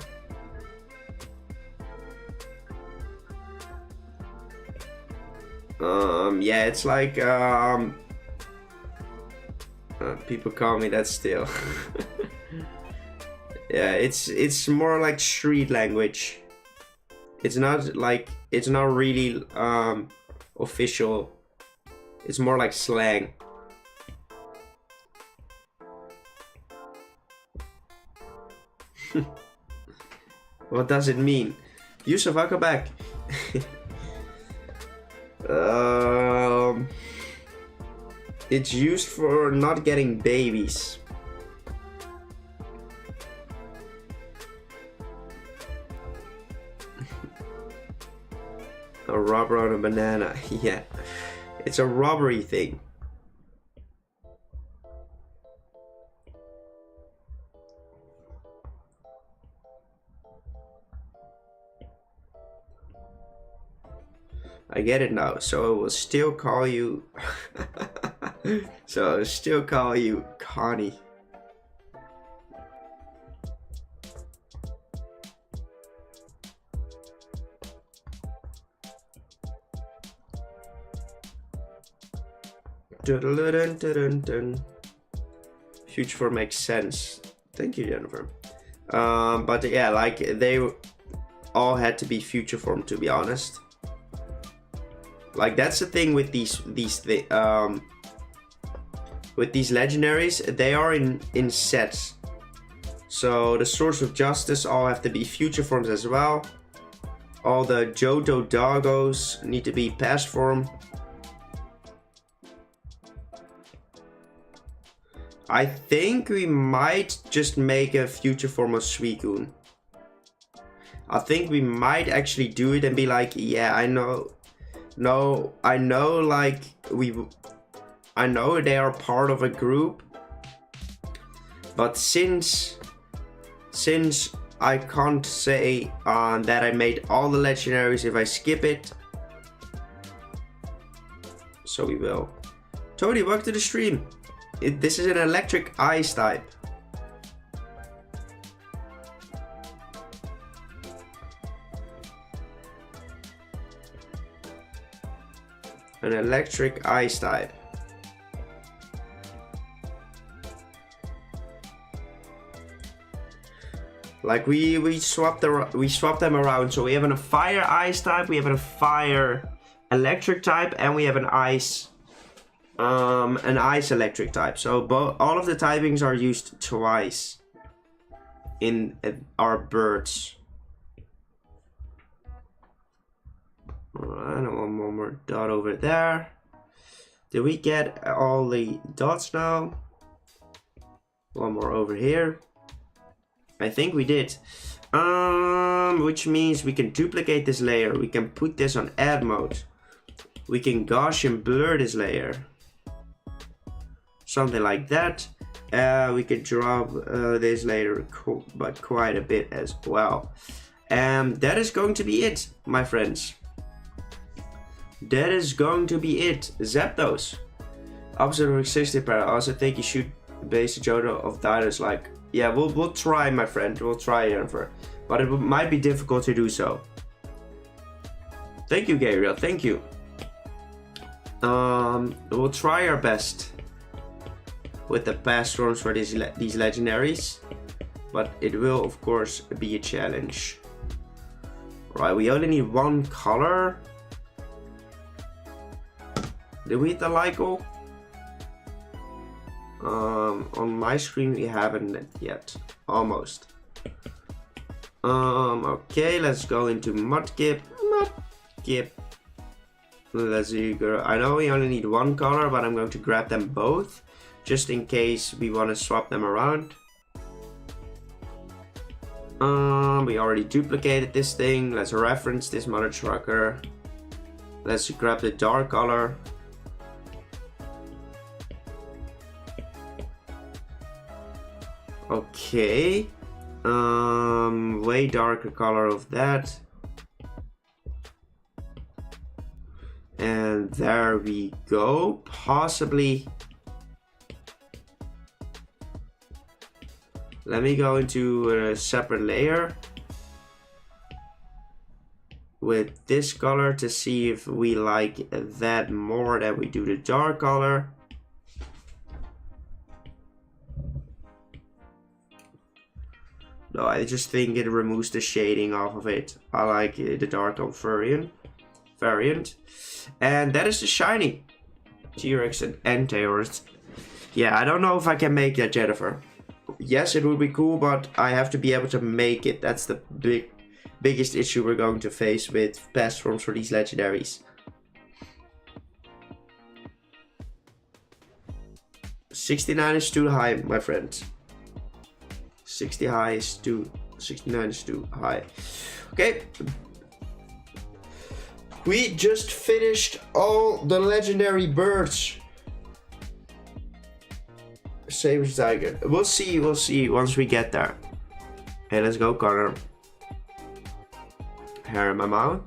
Yeah, it's like people call me that still. Yeah, it's more like street language. It's not really official. It's more like slang. What does it mean? Yusuf, welcome back. It's used for not getting babies. A rubber on a banana. Yeah, it's a robbery thing. I get it now. So I will still call you. So I'll still call you Connie. Future form makes sense. Thank you, Jennifer. But yeah, like they all had to be future form, to be honest. Like that's the thing with these legendaries, they are in sets. So the Swords of Justice all have to be future forms as well. All the Johto Doggos need to be past form. I think we might just make a future form of Suicune. I think we might actually do it and be like, yeah, I know. No, I know, like, I know they are part of a group. But since I can't say that I made all the legendaries if I skip it. So we will. Tony, welcome to the stream. This is an electric ice type. An electric ice type. Like we swapped them around. So we have a fire ice type, we have a fire electric type, and we have an ice electric type. So all of the typings are used twice in our birds. Alright, and one more dot over there. Did we get all the dots now? One more over here. I think we did. Which means we can duplicate this layer. We can put this on add mode. We can Gaussian blur this layer. Something like that. We can drop this layer but quite a bit as well. And that is going to be it, my friends. That is going to be it. Zapdos. Opposite of 60 para. I also think you should base the Johto of Dinos like. Yeah, we'll try, my friend. We'll try, Jennifer. But it might be difficult to do so. Thank you, Gabriel. Thank you. We'll try our best with the past forms for these legendaries. But it will, of course, be a challenge. Right, we only need one color. Did we hit the Lyco? On my screen we haven't yet. Almost. Okay, let's go into Mudkip. Let's see, girl. I know we only need one color, but I'm going to grab them both just in case we want to swap them around. We already duplicated this thing. Let's reference this mother trucker. Let's grab the dark color. Okay, way darker color of that, and there we go. Possibly, let me go into a separate layer with this color to see if we like that more than we do the dark color. No, I just think it removes the shading off of it. I like the dark variant. And that is the shiny T-Rex and Antaurus. Yeah, I don't know if I can make that, Jennifer. Yes, it would be cool, but I have to be able to make it. That's the biggest issue we're going to face with past forms for these legendaries. 69 is too high, my friend. 69 is too high. Okay. We just finished all the legendary birds. Same as Tiger. We'll see once we get there. Hey, let's go, Connor. Hair in my mouth.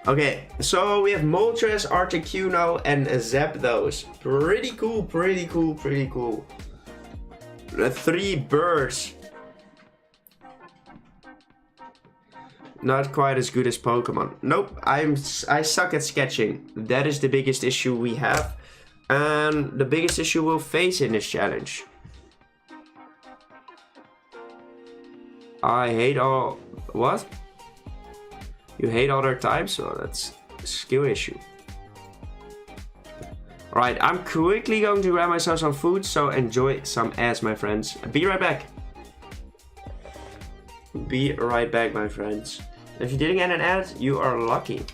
Okay, so we have Moltres, Articuno, and Zapdos. Pretty cool. The 3 birds. Not quite as good as Pokemon. Nope, I suck at sketching. That is the biggest issue we have. And the biggest issue we'll face in this challenge. I hate all... What? You hate other types? Oh, that's a skill issue. Alright, I'm quickly going to grab myself some food, so enjoy some ass, my friends. Be right back. Be right back, my friends. If you didn't get an ad, you are lucky.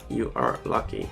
You are lucky.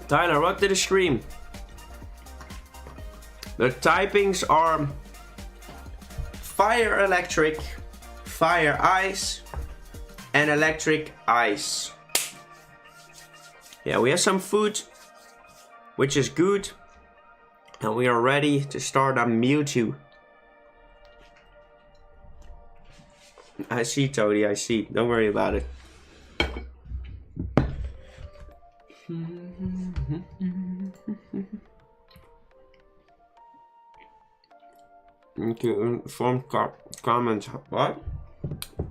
Tyler, what did the stream? The typings are fire electric, fire ice, and electric ice. Yeah, we have some food, which is good. And we are ready to start on Mewtwo. I see, Toadie, I see. Don't worry about it. Okay, informed comments. What?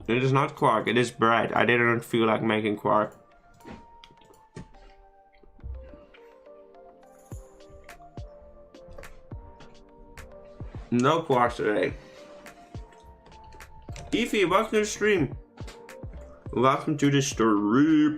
It is not quark, it is bread. I didn't feel like making quark. No quark today. Evie, welcome to the stream. Welcome to the story.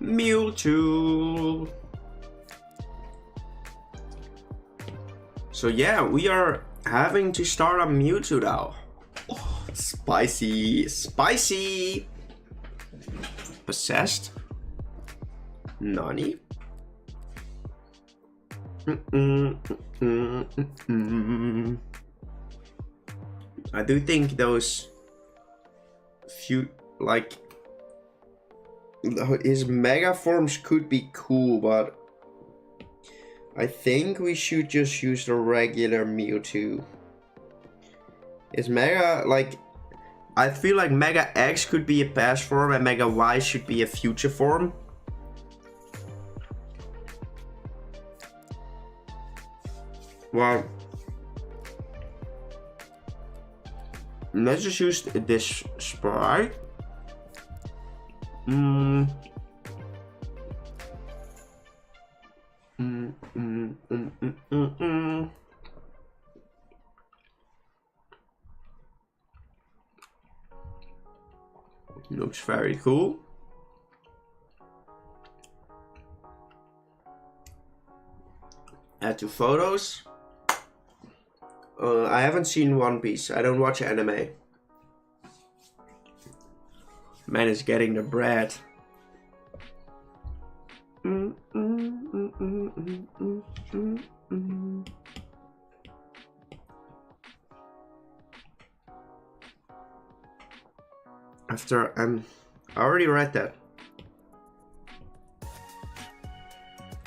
Mewtwo. So yeah, we are having to start a Mewtwo now. Oh, spicy, spicy. Possessed? Nani? I do think those few, like, his mega forms could be cool, but I think we should just use the regular Mewtwo. His mega, like, I feel like Mega X could be a past form and Mega Y should be a future form. Well, let's just use this sprite. Looks very cool. Add to photos. I haven't seen One Piece. I don't watch anime. Man is getting the bread. After I already read that.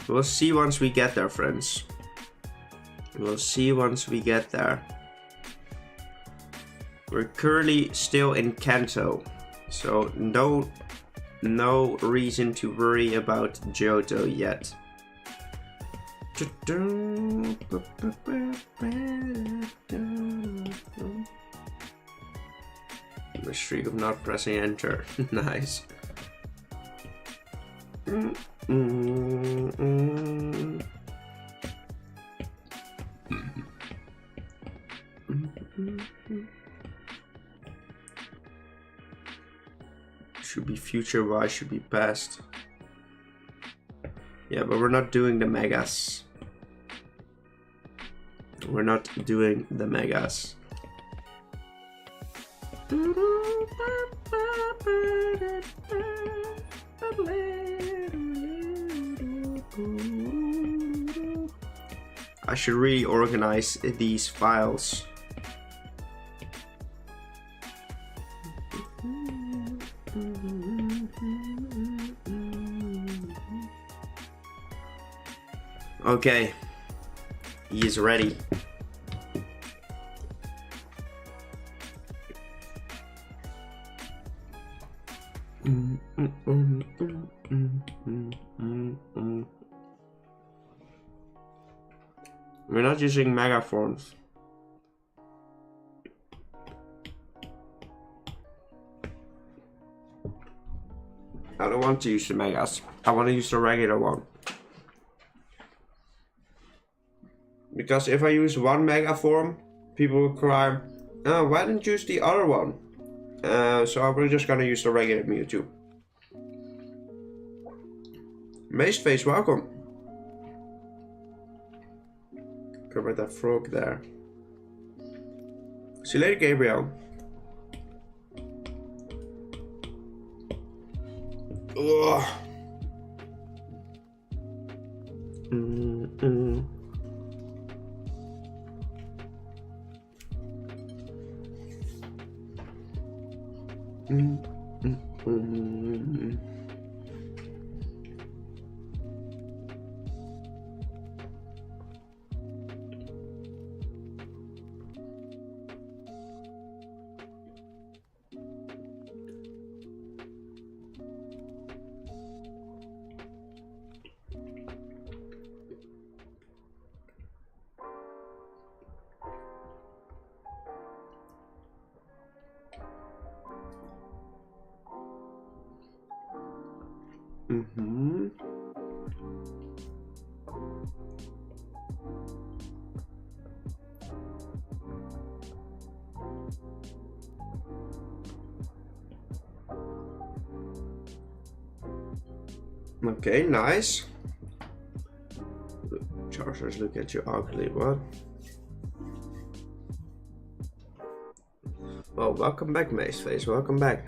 We'll see once we get there, friends. We'll see once we get there. We're currently still in Kanto, so no reason to worry about Johto yet. The streak of not pressing enter. Nice. Should be future, Y should be past. Yeah, but we're not doing the megas. We're not doing the megas. I should really organize these files. Okay, he is ready. We're not using mega forms. I don't want to use the megas. I want to use the regular one. Because if I use one mega form, people will cry, oh, why didn't you use the other one? So I'm just gonna use the regular Mewtwo. Maceface, welcome. Cover that frog there. See you later, Gabriel. Ugh. Mm-hmm. Okay, nice. Chargers, look at you ugly, what? Well, welcome back, Maceface, welcome back.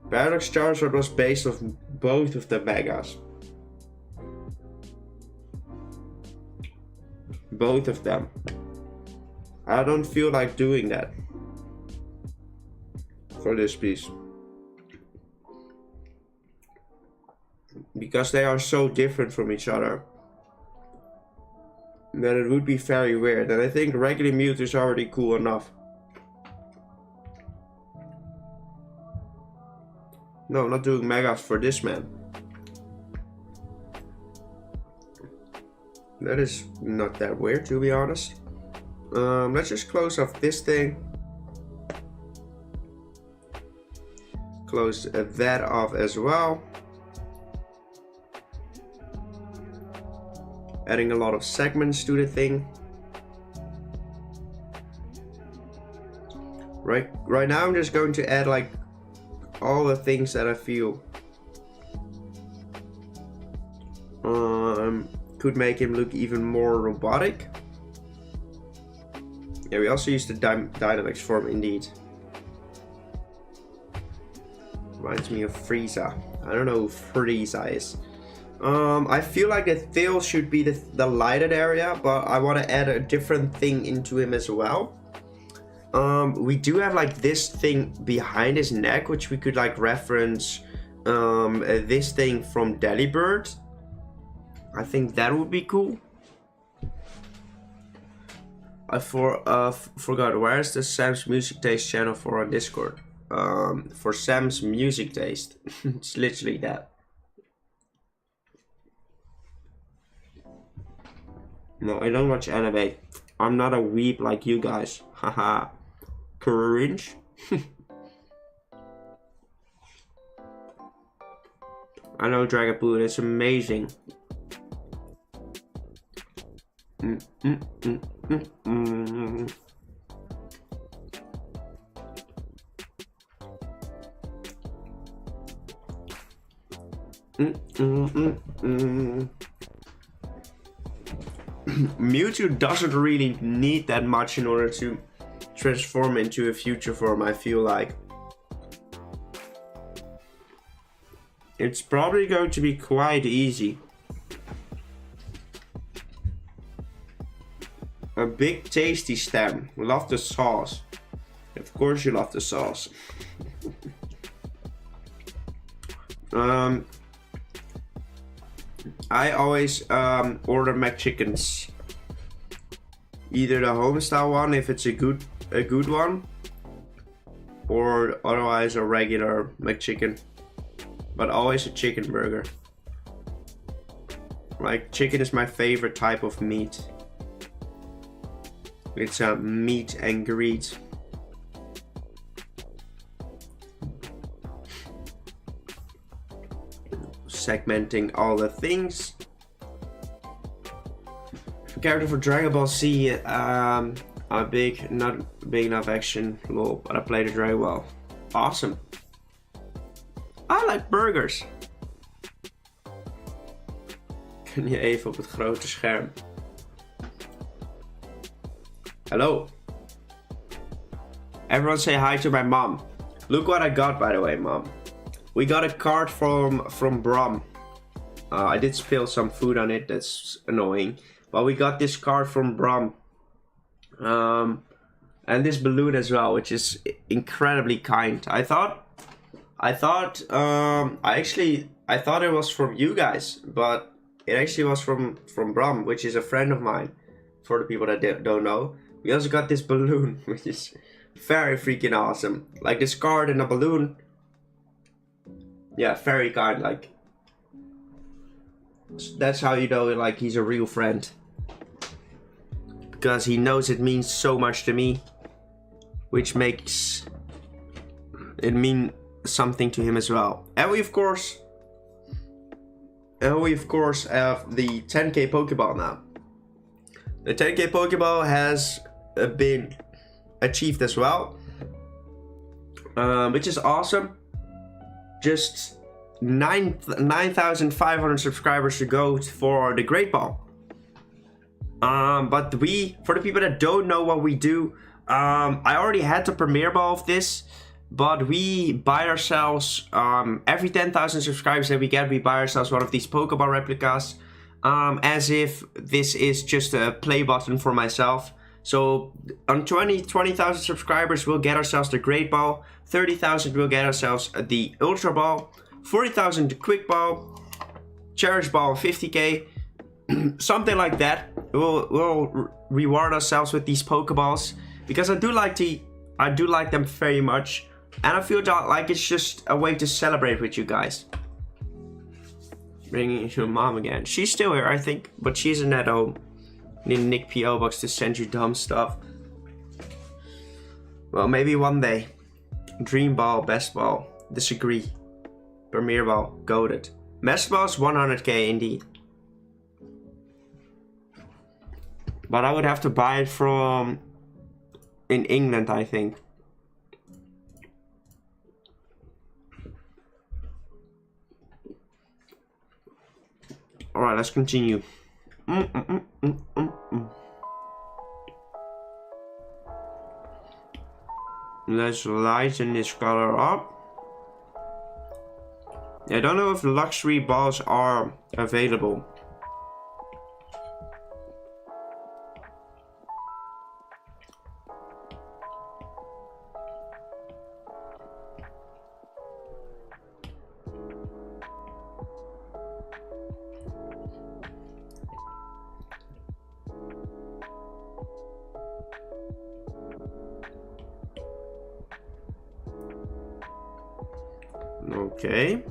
Paradox Charizard was based off both of the megas. Both of them. I don't feel like doing that for this piece. Because they are so different from each other that it would be very weird. And I think regular Mewtwo is already cool enough. No, not doing megas for this man. That is not that weird, to be honest. Let's just close off this thing. Close that off as well. Adding a lot of segments to the thing. Right now I'm just going to add like all the things that I feel could make him look even more robotic. Yeah, we also used the Dynamax form indeed. Reminds me of Frieza. I don't know who Frieza is. I feel like the tail should be the lighted area, but I want to add a different thing into him as well. We do have like this thing behind his neck, which we could like reference this thing from Delibird. I think that would be cool. I forgot, where's the Sam's Music Taste channel for on Discord? For Sam's Music Taste. It's literally that. No, I don't watch anime. I'm not a weeb like you guys. Haha. Cringe. I know Dragapult, it's amazing. Mewtwo doesn't really need that much in order to transform into a future form, I feel like. It's probably going to be quite easy. A big tasty stem. Love the sauce. Of course you love the sauce. I always order McChickens. Either the homestyle one if it's a good one, or otherwise a regular McChicken. But always a chicken burger. Like, chicken is my favorite type of meat. It's a meat and greed. Segmenting all the things. Character for Dragon Ball Z, not big enough action, lol, but I played it very well. Awesome. I like burgers. Kun je even op het grote scherm? Hello. Everyone say hi to my mom. Look what I got, by the way, mom. We got a card from Brom. I did spill some food on it, that's annoying. But we got this card from Brom. And this balloon as well, which is incredibly kind. I thought it was from you guys, but it actually was from Brom, which is a friend of mine. For the people that don't know. We also got this balloon, which is very freaking awesome. Like this card and a balloon. Yeah, very kind, like. That's how you know, like, he's a real friend. Because he knows it means so much to me. Which makes it mean something to him as well. And we of course have the 10k Pokeball now. The 10k Pokeball has been achieved as well, which is awesome. Just 9,500 subscribers to go for the Great Ball. But for the people that don't know what we do, I already had the premiere ball of this, but we buy ourselves, every 10,000 subscribers that we get, we buy ourselves one of these Pokeball replicas, as if this is just a play button for myself. So on 20,000 subscribers, we'll get ourselves the Great Ball, 30,000 we'll get ourselves the Ultra Ball, 40,000 the Quick Ball, Cherish Ball 50k, something like that. We'll reward ourselves with these Pokeballs, because I do like them very much, and I feel like it's just a way to celebrate with you guys. Bringing your mom again. She's still here, I think, but she isn't at home. Need a Nick P.O. box to send you dumb stuff. Well, maybe one day. Dream Ball, Best Ball. Disagree. Premier Ball, goated. Best Ball's 100k indeed. But I would have to buy it from in England, I think. Alright, let's continue. Let's lighten this color up. I don't know if luxury balls are available. Okay.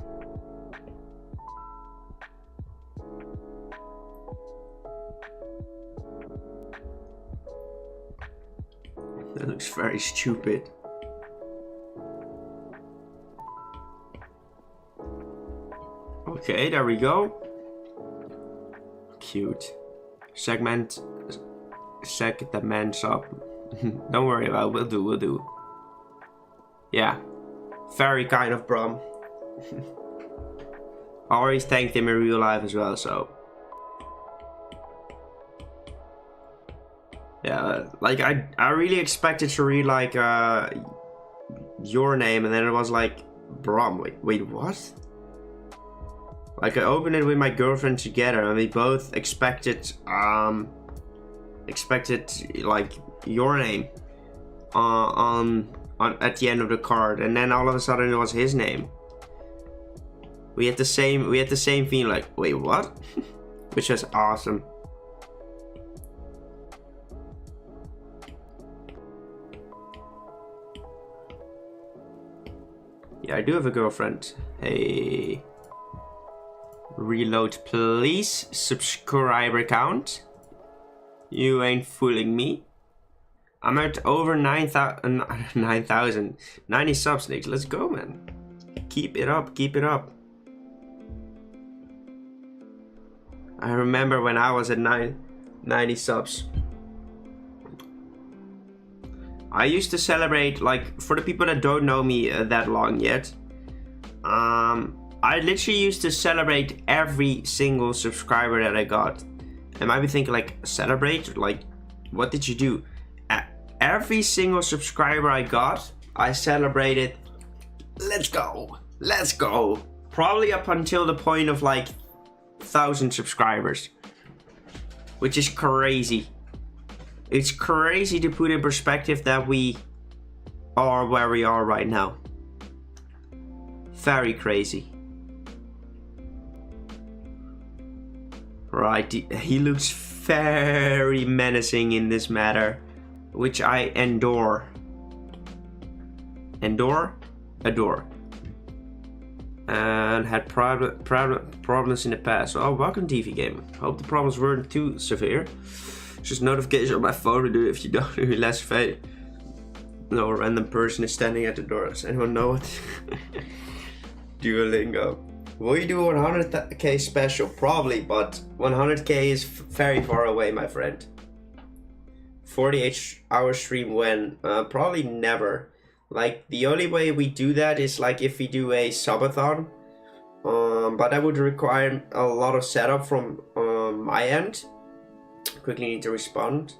That looks very stupid. Okay, there we go. Cute. Segment the man's up. Don't worry about it, we'll do. Yeah. Very kind of Brom. I already thanked him in real life as well, so. Yeah, like I really expected to read like your name, and then it was like Brom. Wait, what? Like I opened it with my girlfriend together, and we both expected like your name at the end of the card, and then all of a sudden it was his name. We had the same feeling, like, wait, what? Which was awesome. Yeah, I do have a girlfriend. Hey. Reload, please. Subscriber count. You ain't fooling me. I'm at over 9,000. 90 subs, Nick. Let's go, man. Keep it up, keep it up. I remember when I was at 90 subs. I used to celebrate, like, for the people that don't know me that long yet, I literally used to celebrate every single subscriber that I got. And might be thinking, like, celebrate? Like, what did you do? Every single subscriber I got, I celebrated. Let's go. Let's go. Probably up until the point of, like, 1,000 subscribers. Which is crazy. It's crazy to put in perspective that we are where we are right now. Very crazy. Right, he looks very menacing in this matter, which I adore. Adore. And had problems in the past. Oh, welcome TV Game. Hope the problems weren't too severe. Just notification on my phone to do if you don't do less fail. No, a random person is standing at the door. Does anyone know it? Duolingo. Will you do 100k special? Probably, but 100k is very far away, my friend. 48-hour stream when? Probably never. Like, the only way we do that is like if we do a subathon. But that would require a lot of setup from my end. Quickly need to respond.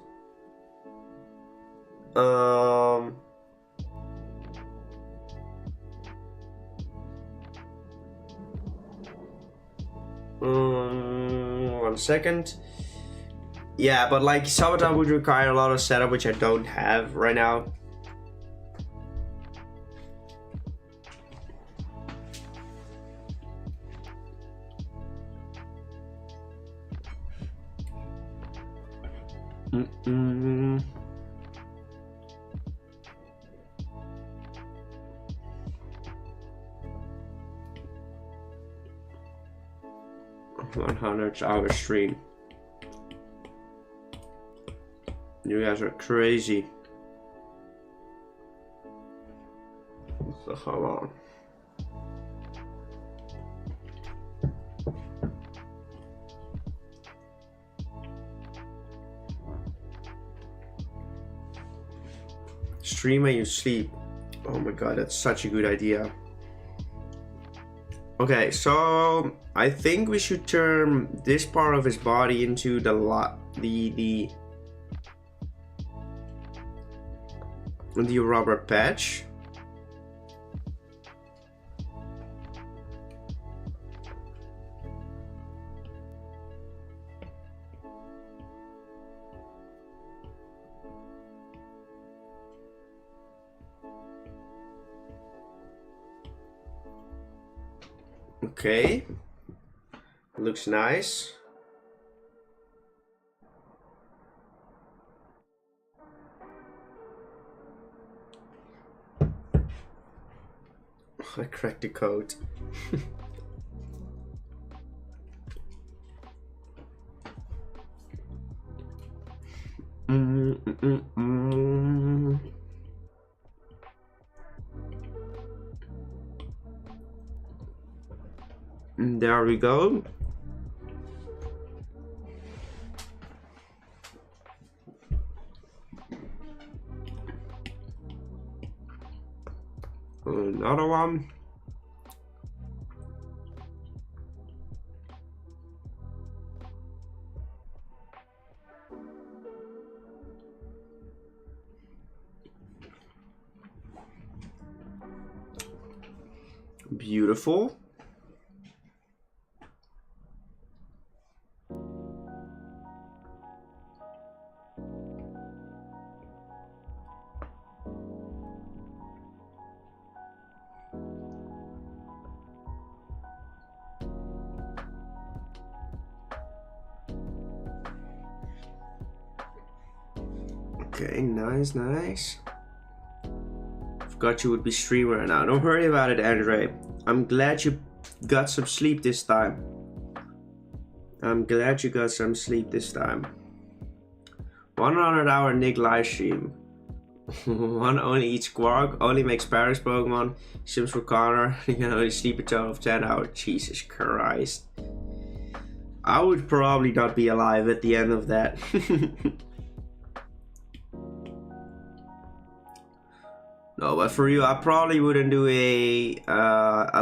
One second. Yeah, but like Sabotage would require a lot of setup, which I don't have right now. Mm-mm. $100-hour stream. You guys are crazy. So how long? Stream when you sleep. Oh my god, that's such a good idea. Okay, so I think we should turn this part of his body into the rubber patch. Okay, looks nice. I cracked the code. There we go. Another one. Beautiful. Okay, nice, nice. Forgot you would be streamer right now. Don't worry about it, Andre. I'm glad you got some sleep this time. I'm glad you got some sleep this time. 100-hour Nick live stream. One only eats Quark, only makes Paris Pokemon, Sims for Connor, you can only sleep a total of 10 hours. Jesus Christ. I would probably not be alive at the end of that. No, but for you, I probably wouldn't do a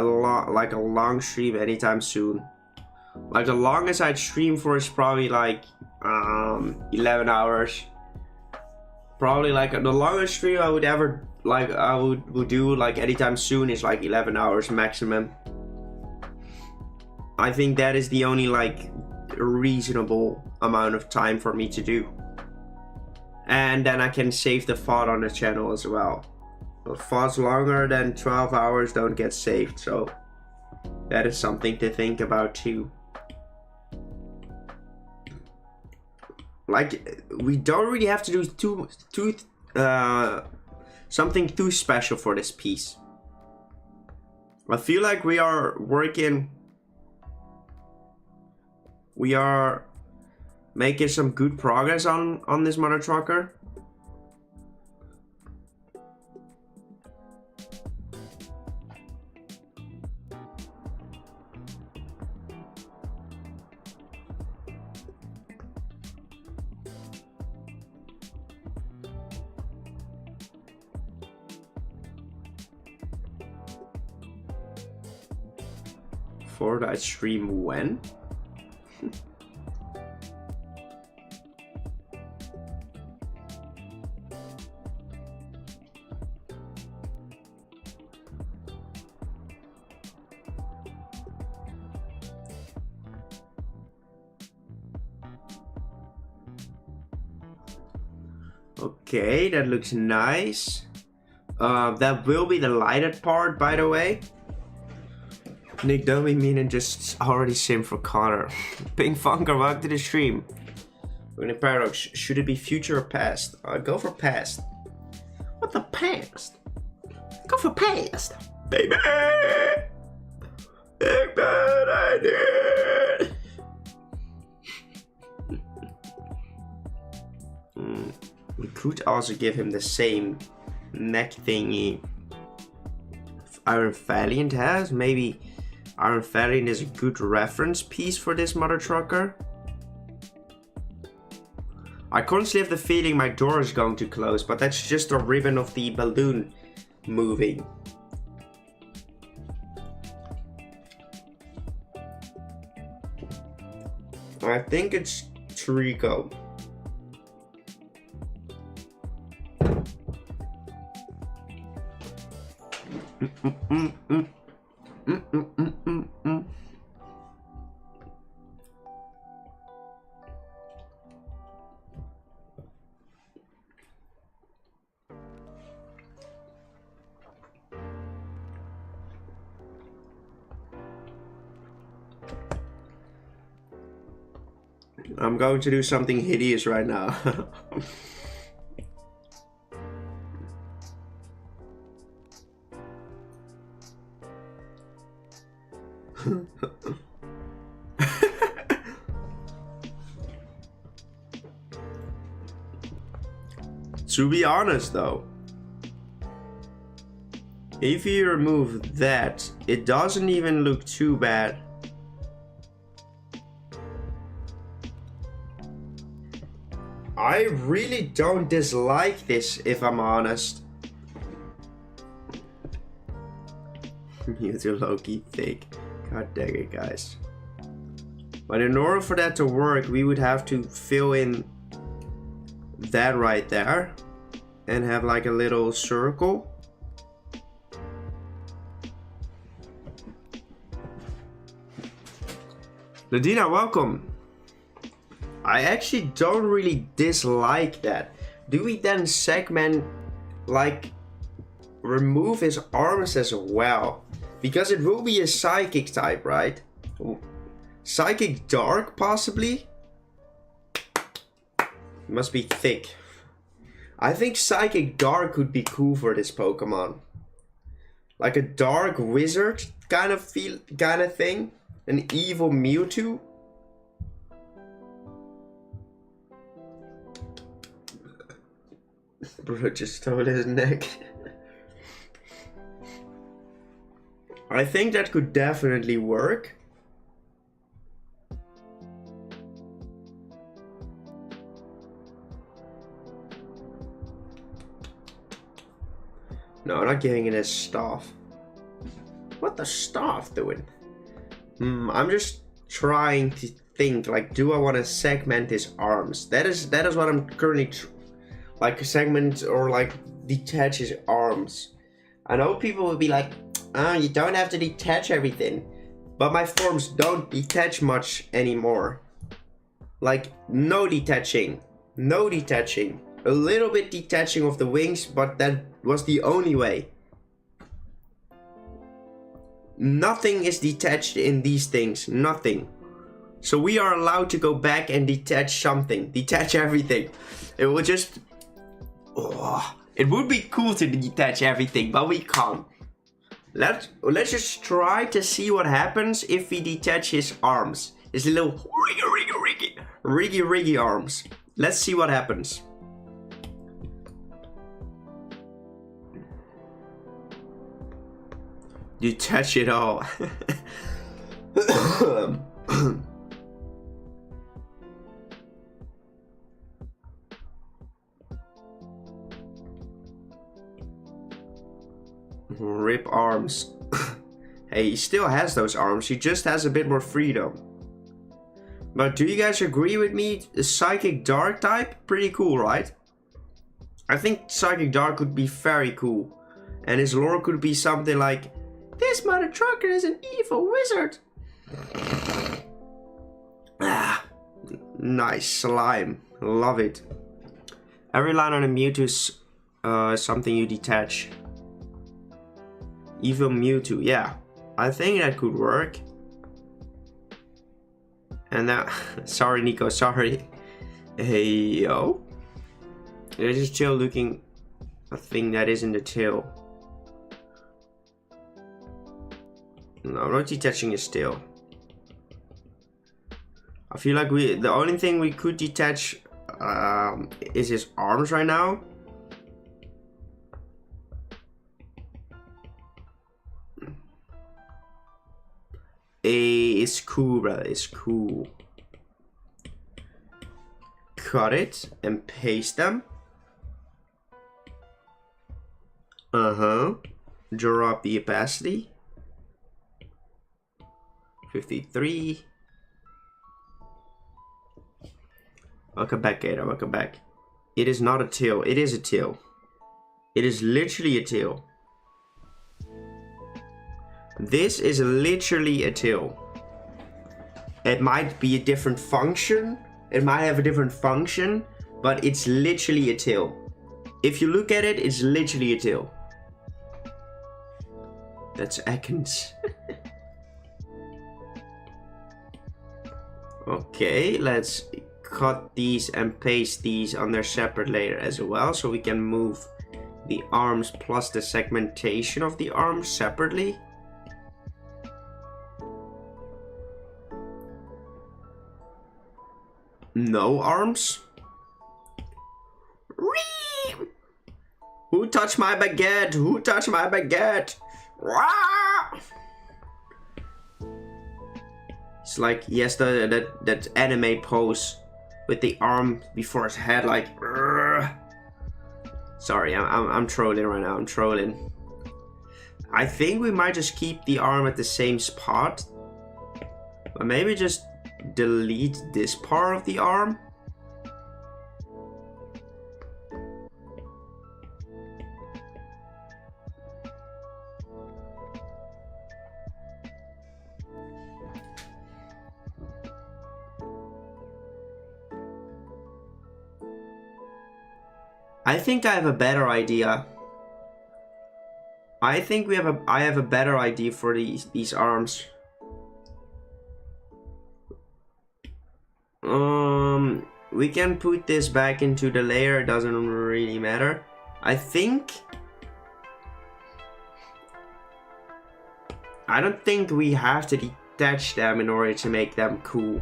long stream anytime soon. Like the longest I'd stream for is probably like 11 hours. Probably like the longest stream I would ever would do like anytime soon is like 11 hours maximum. I think that is the only like reasonable amount of time for me to do. And then I can save the VOD on the channel as well. VODs longer than 12 hours don't get saved, so that is something to think about too. Like, we don't really have to do something too special for this piece. I feel like we are making some good progress on this mother trucker. before I stream when? Okay, that looks nice. That will be the lighted part, by the way. Nick, don't be mean and just already sim for Connor. Pink Funker, welcome to the stream. We're in a paradox. Should it be future or past? Go for past. What the past? Go for past. Baby! Big bad idea! We could also give him the same neck thingy Iron Valiant has. Maybe Iron Valiant is a good reference piece for this mother trucker. I constantly have the feeling my door is going to close, but that's just a ribbon of the balloon moving. I think it's Trico. I'm going to do something hideous right now. To be honest though, if you remove that, it doesn't even look too bad. I really don't dislike this, if I'm honest. Mewtwo Loki thick. God dang it, guys. But in order for that to work, we would have to fill in that right there and have like a little circle. Ladina, welcome. I actually don't really dislike that. Do we then segment, like, remove his arms as well? Because it will be a psychic type, right? Psychic dark, possibly? Must be thick. I think psychic dark would be cool for this Pokemon. Like a dark wizard kind of thing. An evil Mewtwo. Bro just stole his neck. I think that could definitely work. No, I'm not giving it his staff. What the staff doing? I'm just trying to think, like, do I want to segment his arms? That is what I'm currently like, segment or like detach his arms. I know people will be like, you don't have to detach everything, but my forms don't detach much anymore. Like, no detaching. A little bit detaching of the wings, but that was the only way. Nothing is detached in these things, nothing. So we are allowed to go back and detach something, detach everything. It will just, it would be cool to detach everything, but we can't. Let's just try to see what happens if we detach his arms. His little riggy arms. Let's see what happens. Detach it all. Rip arms. Hey, he still has those arms, he just has a bit more freedom. But do you guys agree with me? A Psychic Dark type? Pretty cool, right? I think Psychic Dark would be very cool. And his lore could be something like, this mother trucker is an evil wizard. Ah, nice slime. Love it. Every line on a Mewtwo is something you detach. Evil Mewtwo, yeah. I think that could work. And that, sorry Nico, sorry. Hey yo. There's just tail looking a thing that isn't a tail. No, I'm not detaching his tail. I feel like the only thing we could detach is his arms right now. It's cool, brother. It's cool. Cut it and paste them. Drop the opacity. 53. Welcome back, Gator. Welcome back. It is not a tail. It is a tail. It is literally a tail. This is literally a tail. It might be a different function. It might have a different function, but it's literally a tail. If you look at it, it's literally a tail. That's Ekans. Okay, let's cut these and paste these on their separate layer as well, so we can move the arms plus the segmentation of the arms separately. No arms? Who touched my baguette? Who touched my baguette? It's like, yes, that anime pose with the arm before his head, like. Sorry, I'm trolling right now. I'm trolling. I think we might just keep the arm at the same spot, but maybe just delete this part of the arm. I think I have a better idea. I think I have a better idea for these arms. We can put this back into the layer, it doesn't really matter. I don't think we have to detach them in order to make them cool.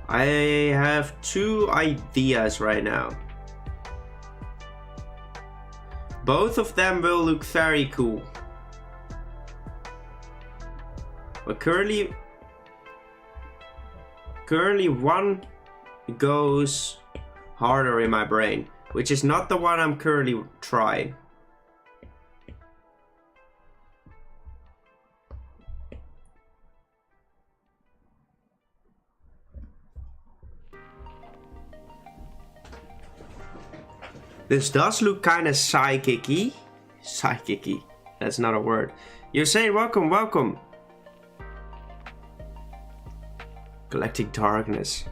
I have two ideas right now. Both of them will look very cool. But currently one goes harder in my brain, which is not the one I'm currently trying. This does look kind of psychic-y. Psychic-y. That's not a word. You're saying welcome, welcome. Galactic Darkness.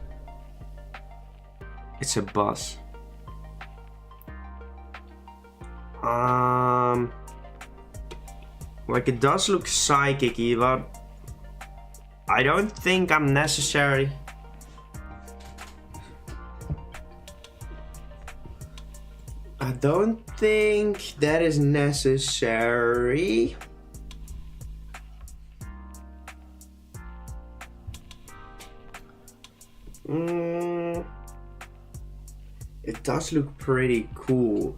It's a boss. Like it does look psychic-y, but I don't think I'm necessary. I don't think that is necessary. It does look pretty cool.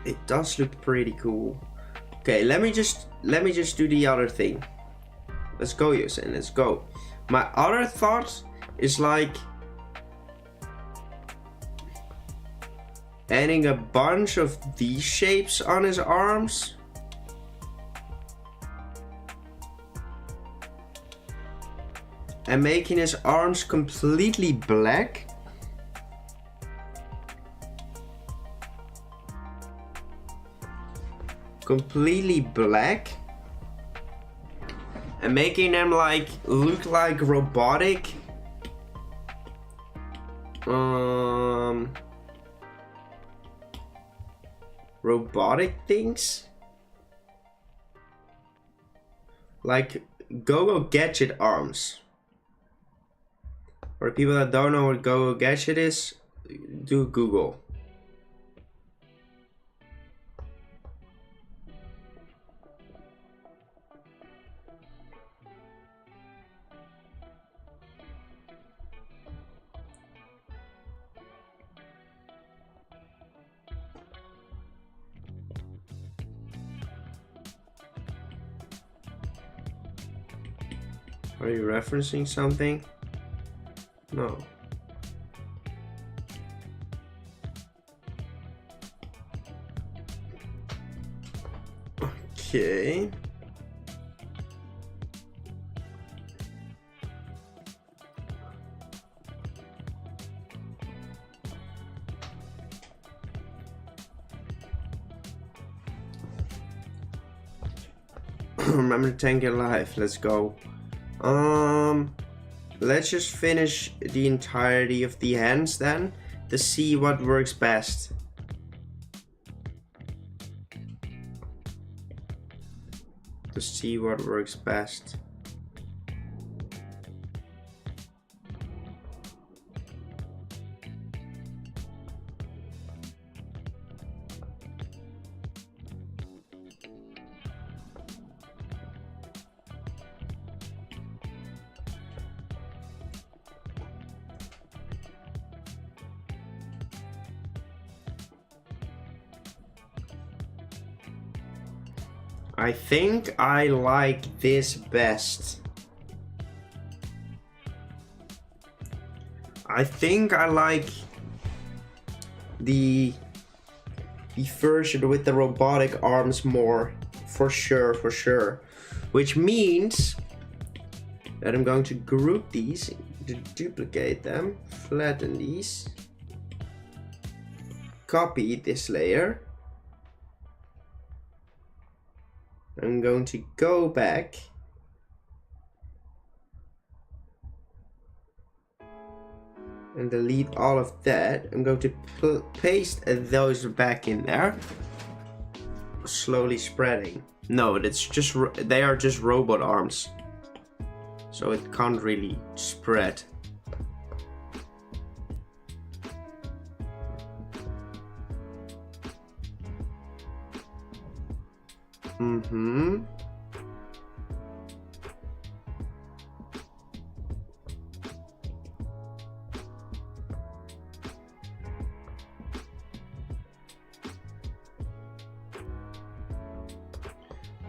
It does look pretty cool. Okay, let me just do the other thing. Let's go, Yusin, let's go. My other thought is like adding a bunch of these shapes on his arms. And making his arms completely black. Completely black. And making them like look like robotic. Robotic things. Like Go-Go Gadget arms. For people that don't know what Go-Go Gadget is, do Google. Are you referencing something? No. Okay. Remember to tank your life. Let's go. Let's just finish the entirety of the hands then to see what works best. To see what works best. I think I like this best. I think I like the version with the robotic arms more, for sure. Which means that I'm going to group these, to duplicate them, flatten these, copy this layer. I'm going to go back and delete all of that. I'm going to paste those back in there. Slowly spreading. No, it's just they are just robot arms, so it can't really spread.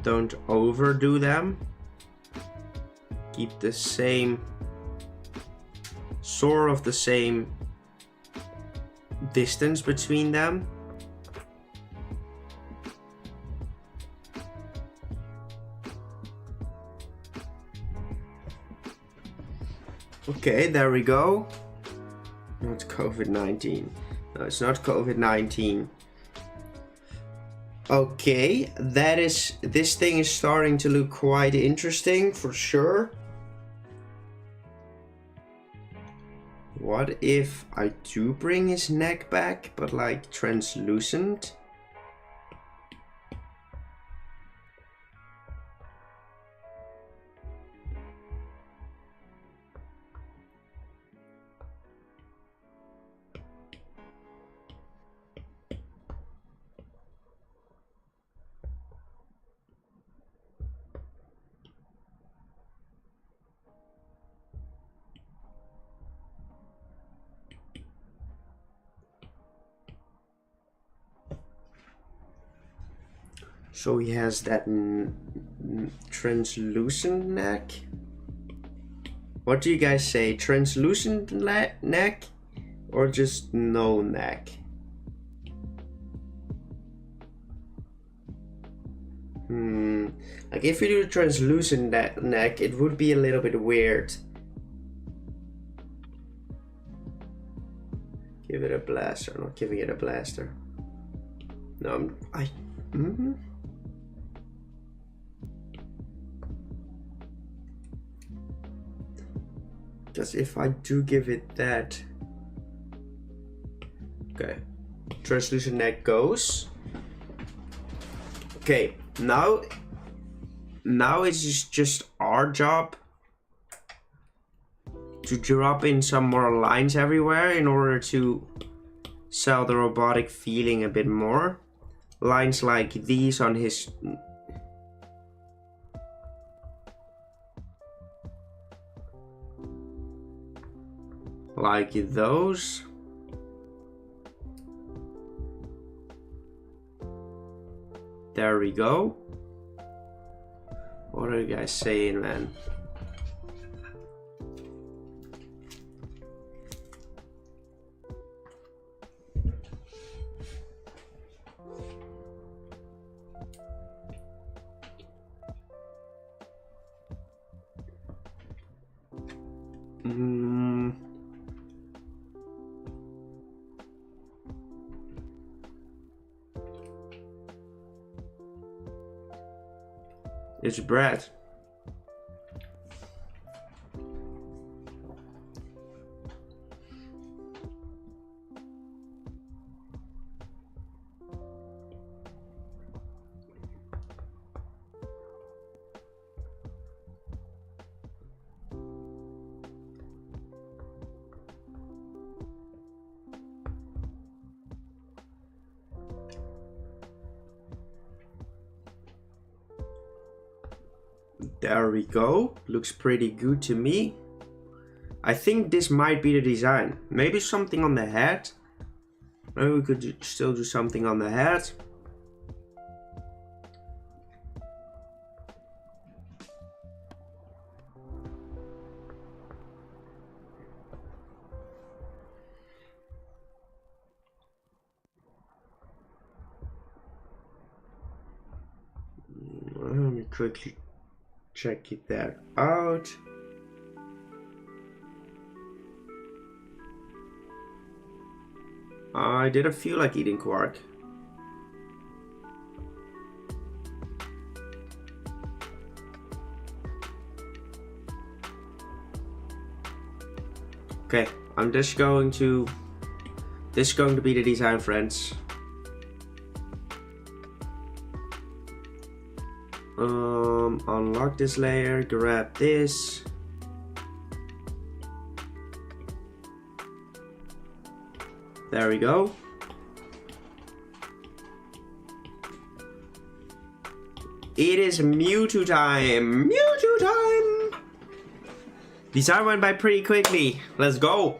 Don't overdo them. Keep the same, sort of the same distance between them. Okay, there we go. Not COVID-19. No, it's not COVID-19. Okay, this thing is starting to look quite interesting for sure. What if I do bring his neck back, but like translucent? So he has that translucent neck. What do you guys say? Translucent neck or just no neck? Like if you do translucent neck, it would be a little bit weird. Give it a blaster. Not giving it a blaster. No, Because if I do give it that, okay, translucent neck goes. Okay, now it's just our job to drop in some more lines everywhere in order to sell the robotic feeling a bit more. Lines like these on his like those. There we go. What are you guys saying, man? It's bread. There we go. Looks pretty good to me. I think this might be the design. Maybe something on the head. Maybe we could still do something on the head. Let me quickly check that out. I didn't feel like eating quark. Okay, I'm just going to... This is going to be the design, friends. Unlock this layer, grab this. There we go. It is Mewtwo time! Mewtwo time! Design went by pretty quickly. Let's go!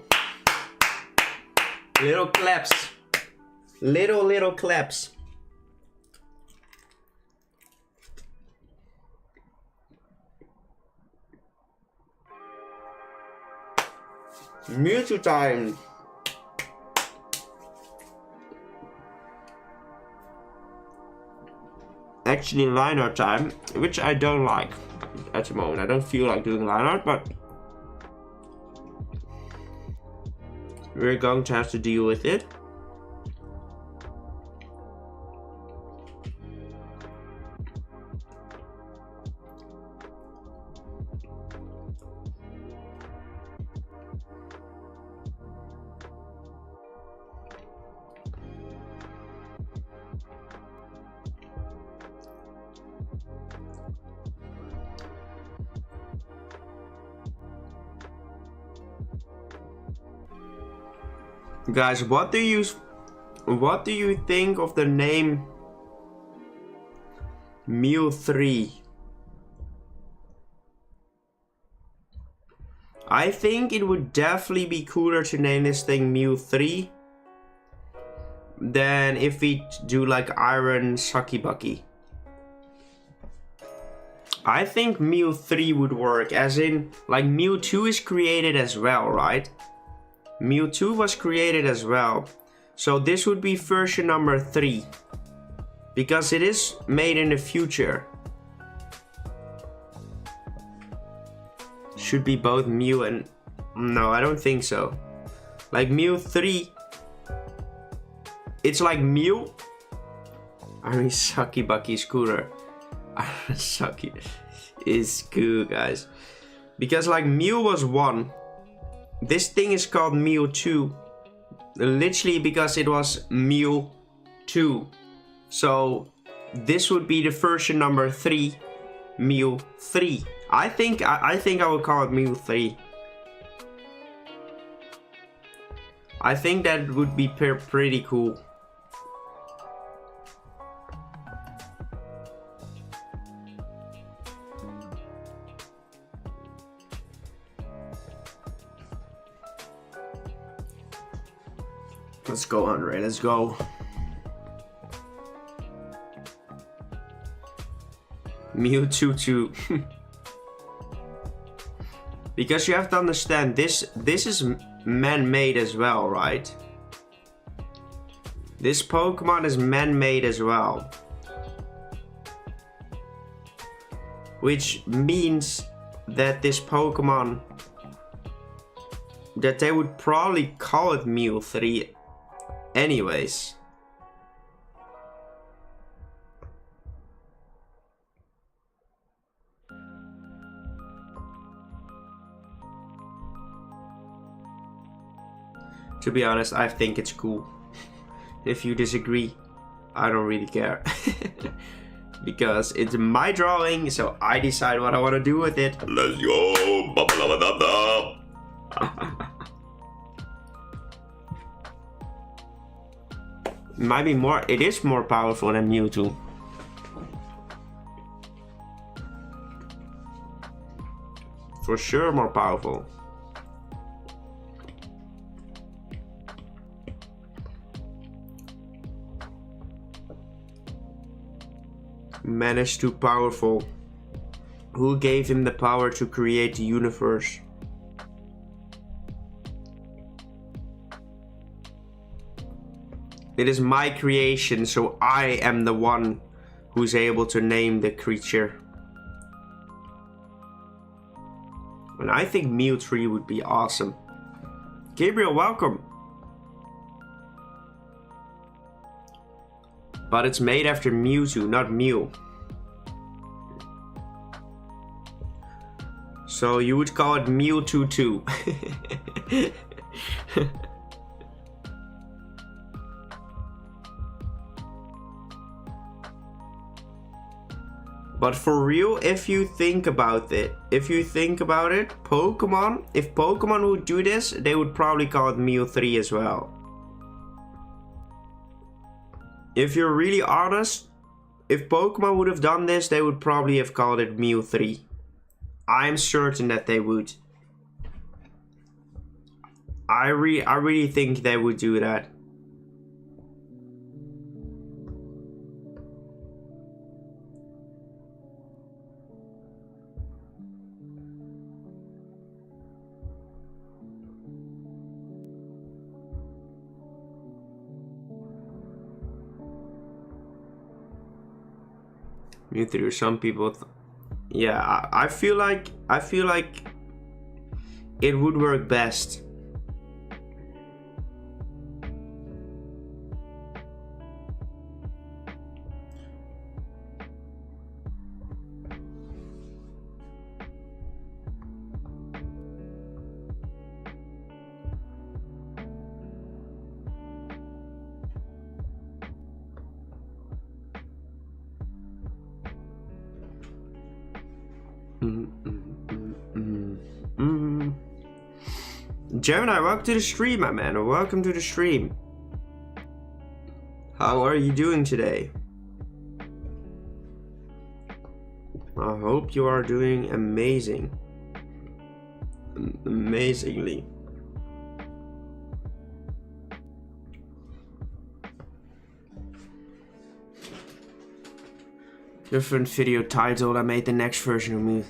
Little claps. Little claps. Mewtwo time! Actually line art time, which I don't like at the moment. I don't feel like doing line art, but we're going to have to deal with it. Guys, what do you think of the name Mewthree? I think it would definitely be cooler to name this thing Mewthree than if we do like Iron Sucky Bucky. I think Mewtwo would work, as in, like, Mewtwo is created as well, right? Mewtwo was created as well. So this would be version number 3. Because it is made in the future. Should be both Mew and... No, I don't think so. Like Mewtwo, it's like Mew. I mean, Sucky Bucky Scooter. Sucky is cool, guys. Because like Mew was 1. This thing is called Mewtwo. Literally because it was Mewtwo. So this would be the version number 3. Mewtwo. I think I would call it Mewtwo. I think that would be pretty cool. Let's go, Andre, let's go. Mewtwo. Because you have to understand, this is man-made as well, right? This Pokemon is man-made as well. Which means that this Pokemon, that they would probably call it Mewtwo anyways. To be honest, I think it's cool. If you disagree, I don't really care. Because it's my drawing, so I decide what I want to do with it. Let's go! Might be more, it is more powerful than Mewtwo. For sure more powerful. Man is too powerful. Who gave him the power to create the universe? It is my creation, so I am the one who's able to name the creature. And I think Mewtwo would be awesome. Gabriel, welcome. But it's made after Mewtwo, not Mew. So you would call it Mewtwo 2. But for real, if you think about it, Pokemon, if Pokemon would do this, they would probably call it Mewtwo as well. If you're really honest, if Pokemon would have done this, they would probably have called it Mewtwo. I'm certain that they would. I really think they would do that. Mewtwo, some people, yeah, I feel like it would work best. Gemini, welcome to the stream, my man. Welcome to the stream. How are you doing today? I hope you are doing amazing. Amazingly. Different video title. I made the next version of me.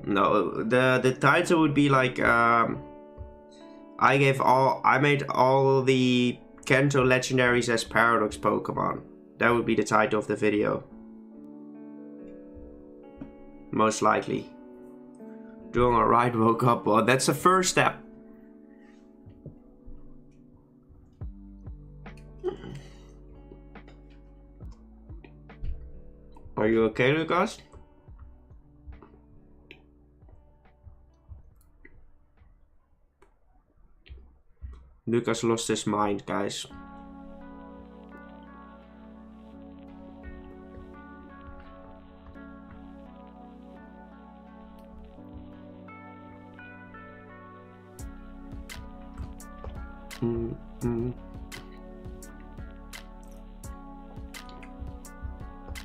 No, the title would be like I made all the Kanto Legendaries as Paradox Pokemon. That would be the title of the video. Most likely. Doing alright, woke up. Well, that's the first step. Are you okay, Lucas? Lucas lost his mind, guys.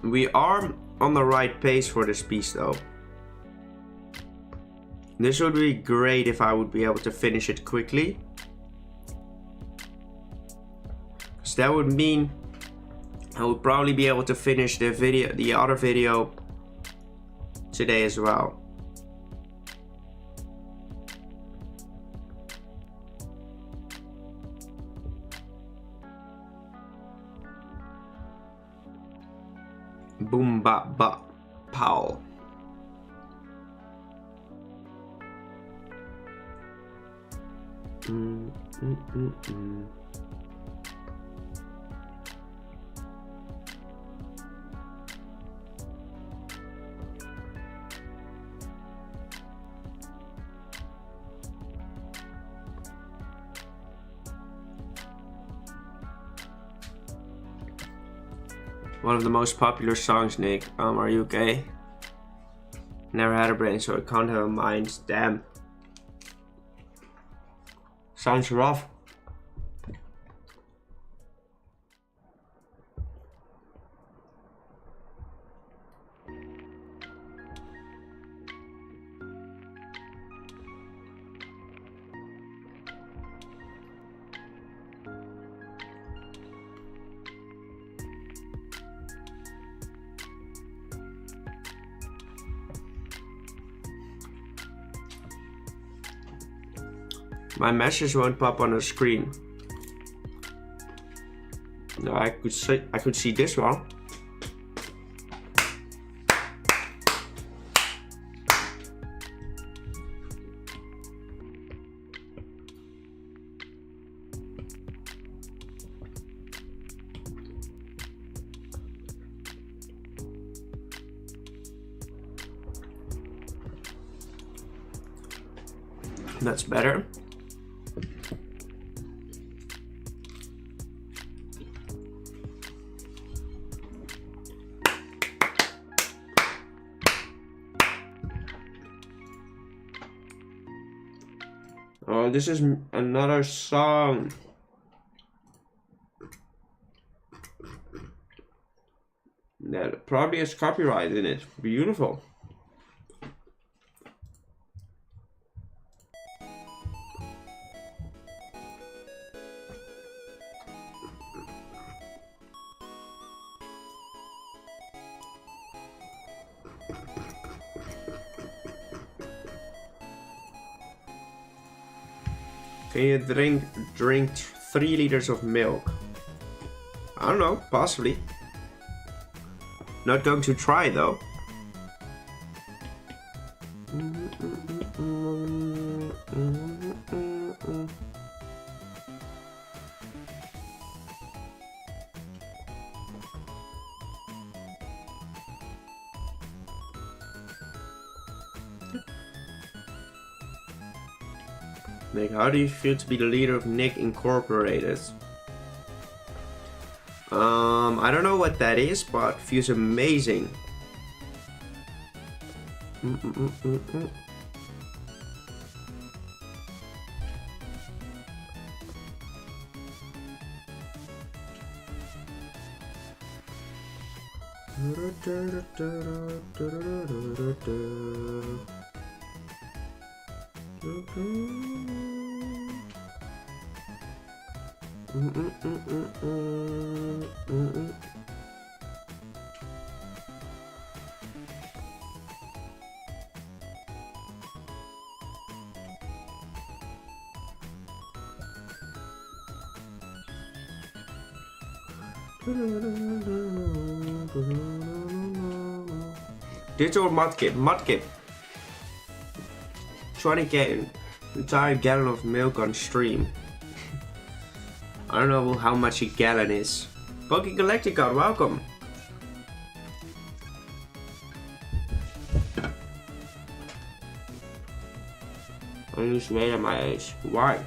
We are on the right pace for this piece though. This would be great if I would be able to finish it quickly. Because that would mean I would probably be able to finish the other video today as well. Boom ba ba pow. One of the most popular songs, Nick. Are you okay? Never had a brain, so I can't have a mind. Damn. Sounds rough. My message won't pop on the screen. No, I could see this one. That's better. Oh, this is another song. That probably has copyright in it. Beautiful. Can you drink 3 liters of milk? I don't know, possibly. Not going to try though. Nick, how do you feel to be the leader of Nick Incorporated? I don't know what that is, but feels amazing. This or Mudkip? Mudkip. 20k, entire gallon of milk on stream. I don't know how much a gallon is. Pokegalactica, welcome. Only made at my age. Why?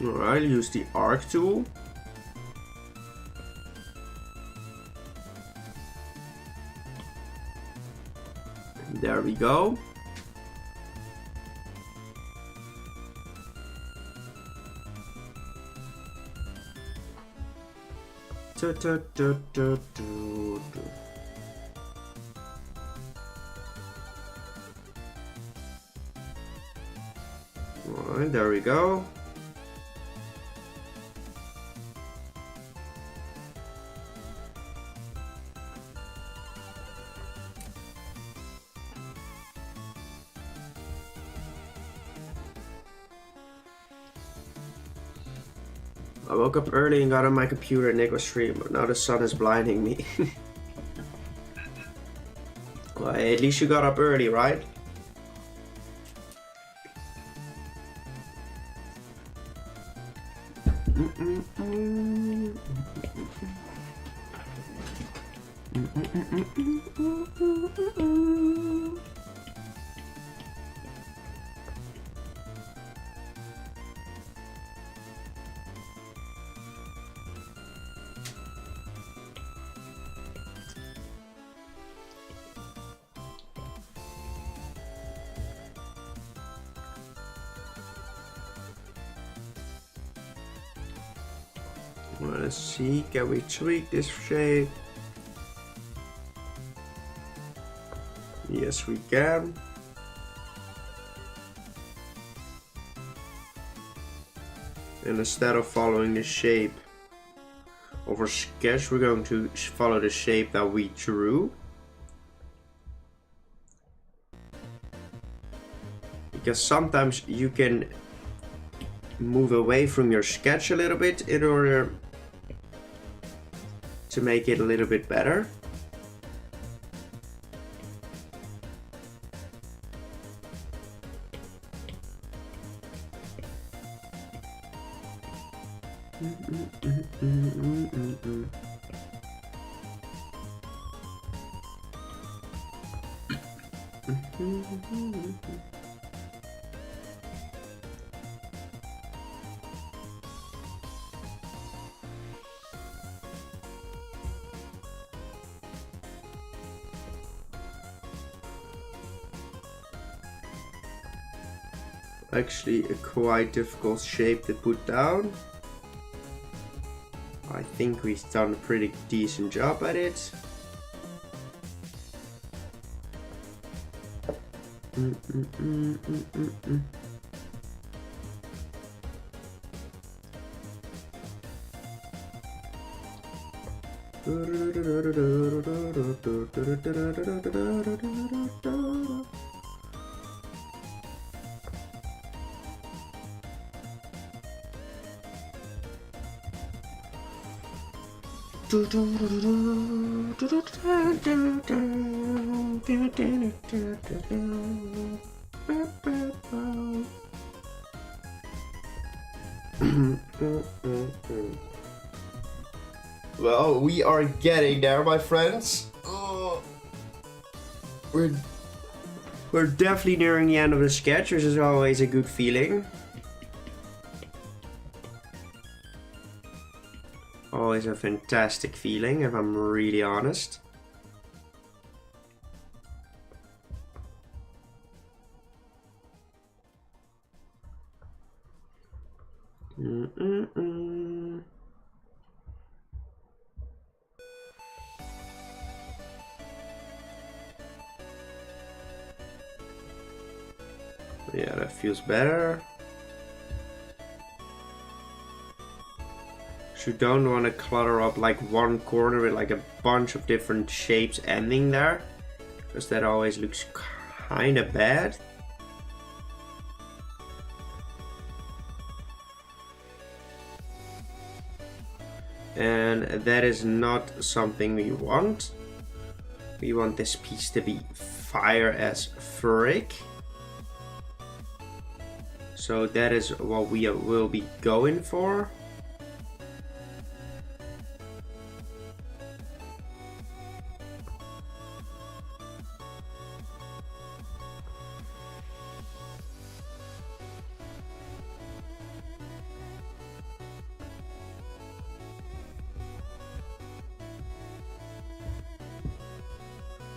Alright, use the arc tool. There we go. Alright, there we go. I woke up early and got on my computer and Nick was streaming, but now the sun is blinding me. Well, hey, at least you got up early, right? Well, let's see, can we tweak this shape? Yes, we can. And instead of following the shape of our sketch, we're going to follow the shape that we drew. Because sometimes you can move away from your sketch a little bit in order to make it a little bit better. Actually a quite difficult shape to put down. I think we've done a pretty decent job at it. Well, we are getting there, my friends. We're definitely nearing the end of the sketch, which is always a good feeling. Always a fantastic feeling, if I'm really honest. Yeah, that feels better. So you don't want to clutter up like one corner with like a bunch of different shapes ending there, because that always looks kind of bad. And that is not something we want. We want this piece to be fire as frick. So that is what we will be going for.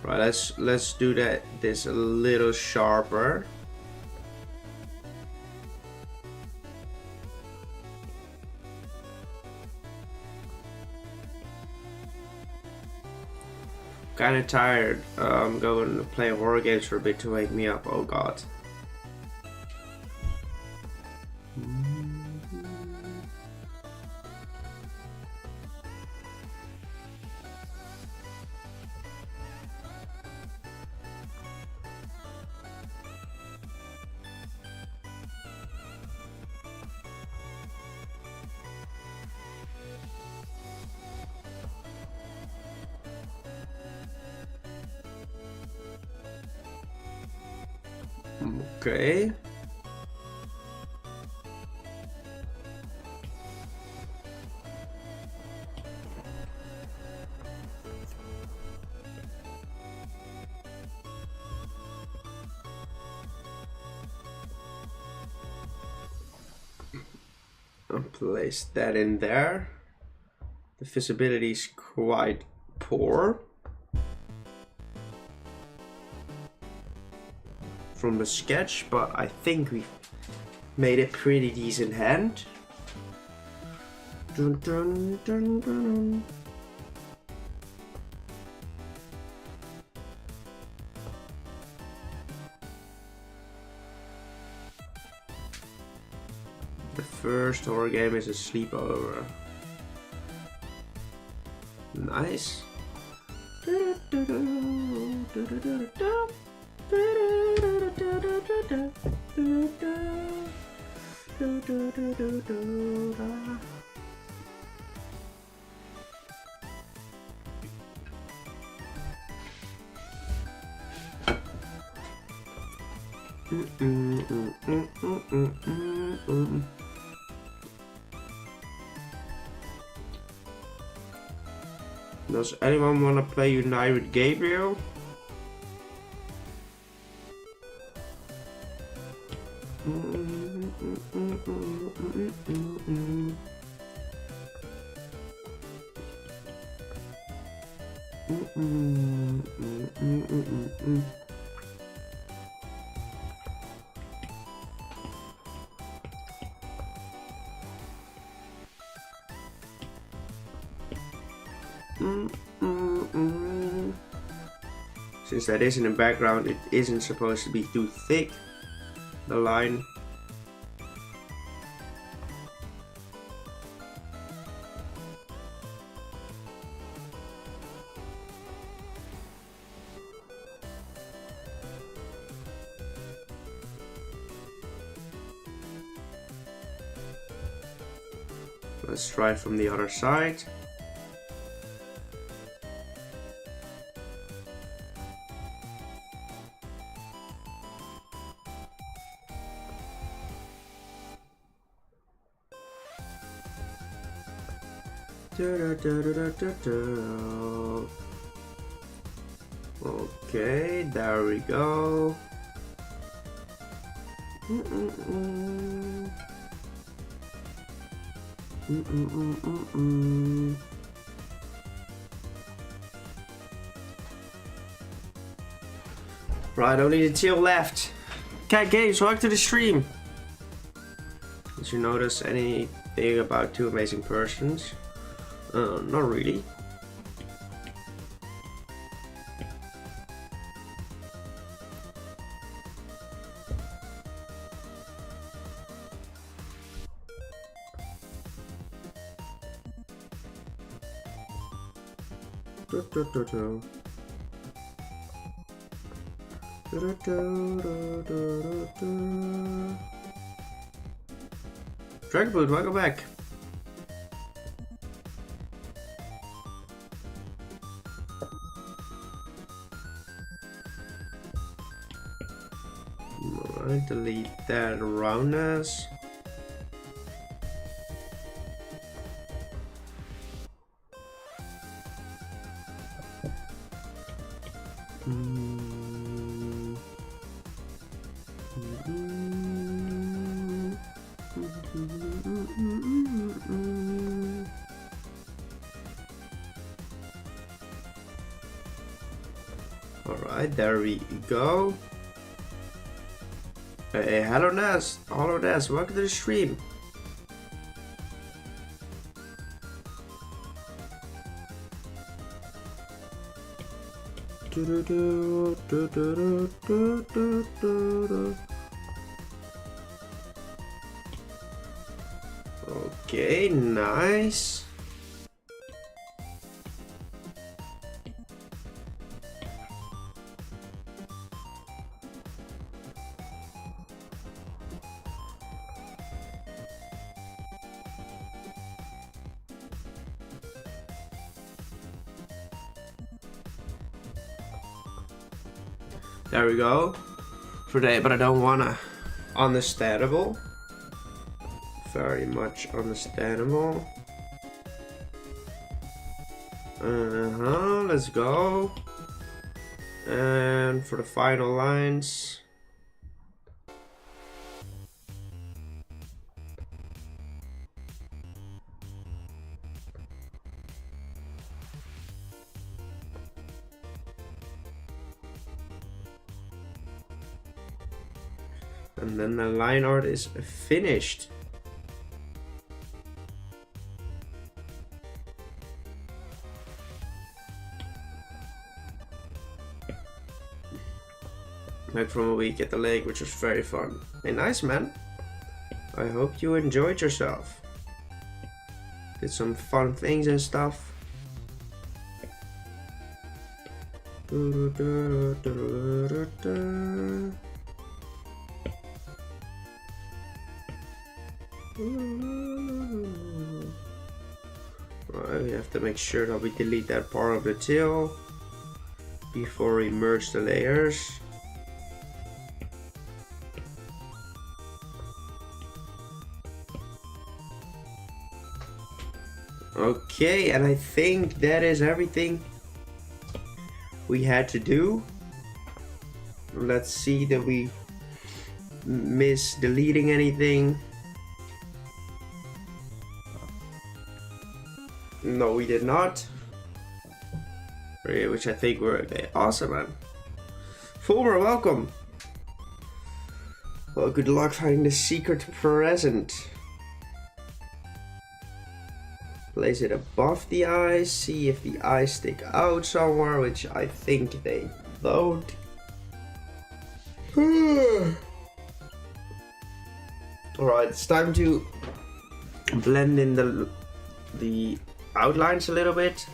Right, let's do this a little sharper. Kind of tired. I'm going to play horror games for a bit to wake me up. Oh god. Okay. I'll place that in there. The visibility is quite poor from the sketch, but I think we've made a pretty decent hand. Dun, dun, dun, dun. The first horror game is a sleepover. Nice. Does anyone want to play Unite with Gabriel? Since that is in the background, it isn't supposed to be too thick, the line. Let's try it from the other side. Okay, there we go. Right, only the tail left. Cat Games, welcome to the stream. Did you notice anything about two amazing persons? Not really. Dragonboot, welcome back. Alright, delete that around us. Alright, there we go. Hey, hello Naz, welcome to the stream. Okay, nice. There we go. For that, but I don't wanna. Understandable. Very much understandable. Let's go. And for the final lines. And then the line art is finished. Back from a week at the lake, which was very fun. Hey, nice man. I hope you enjoyed yourself. Did some fun things and stuff. Right, we have to make sure that we delete that part of the tail before we merge the layers. Okay, and I think that is everything we had to do. Let's see that we miss deleting anything. No, we did not. Which I think we're okay. Awesome, man. Fulmer, welcome. Well, good luck finding the secret present. Place it above the eyes. See if the eyes stick out somewhere, which I think they don't. Alright, it's time to blend in the outlines a little bit.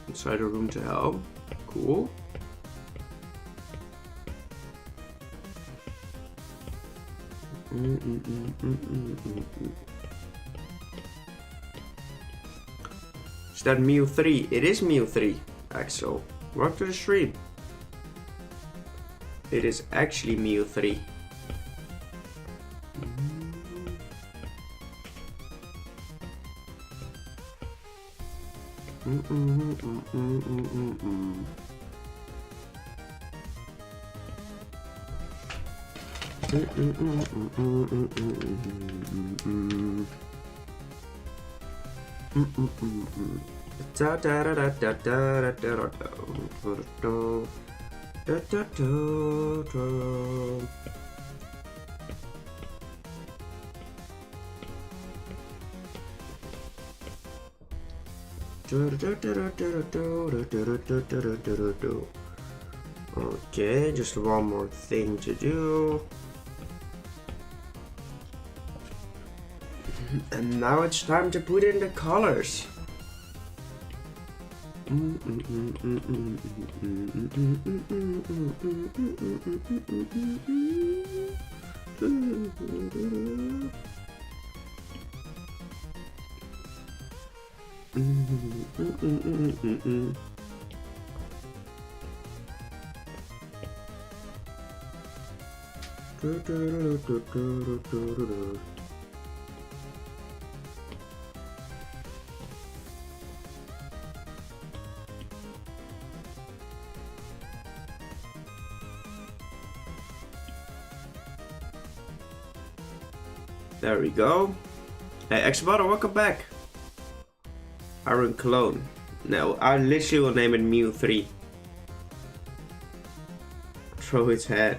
Inside a room to help. Cool. Is that Mewthree? It is Mewthree, Axel. Welcome to the stream. It is actually Mewthree. Okay, just one more thing to do. And now it's time to put in the colors. There we go. Hey, Xbotter, welcome back. Iron Clone. No, I literally will name it Mewthree. Throw its head.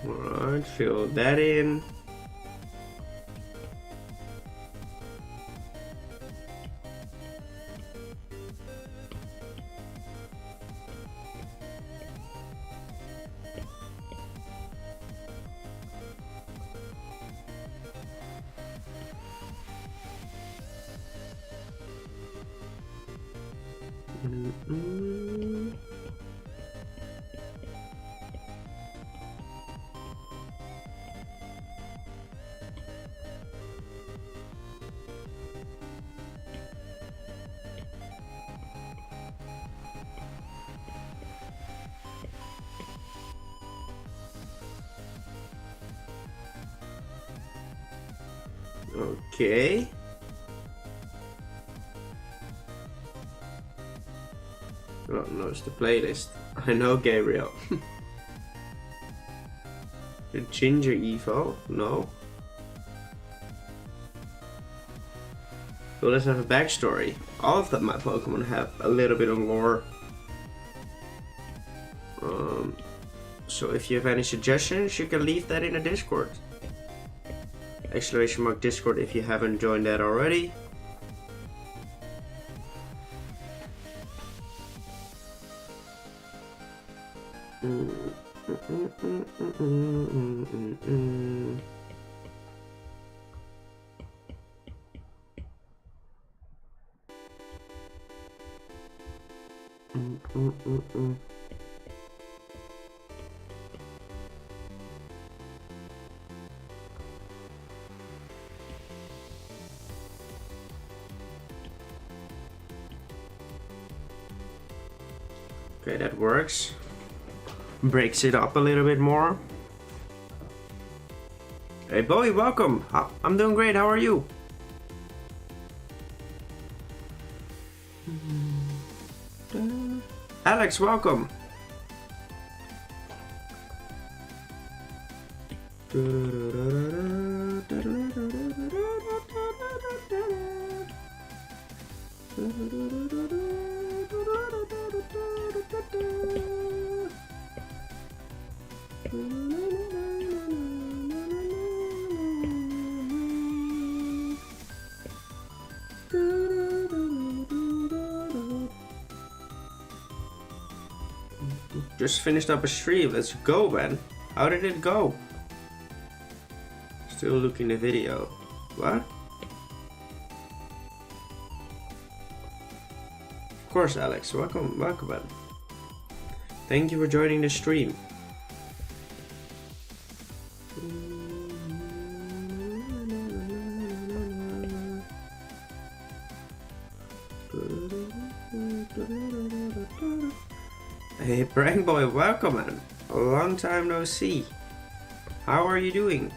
Alright, fill that in. Okay. Oh no, it's the playlist. I know, Gabriel. The Ginger Evo? No. Well, let's have a backstory. All of my Pokemon have a little bit of lore. So if you have any suggestions, you can leave that in the Discord. ! Discord if you haven't joined that already. Okay, that works. Breaks it up a little bit more. Hey Bowie, welcome. I'm doing great, how are you? Alex, welcome. Just finished up a stream. Let's go, man. How did it go? Still looking the video. What? course, Alex. Welcome, man. Thank you for joining the stream. Hey, Prank Boy, welcome, man. A long time no see. How are you doing?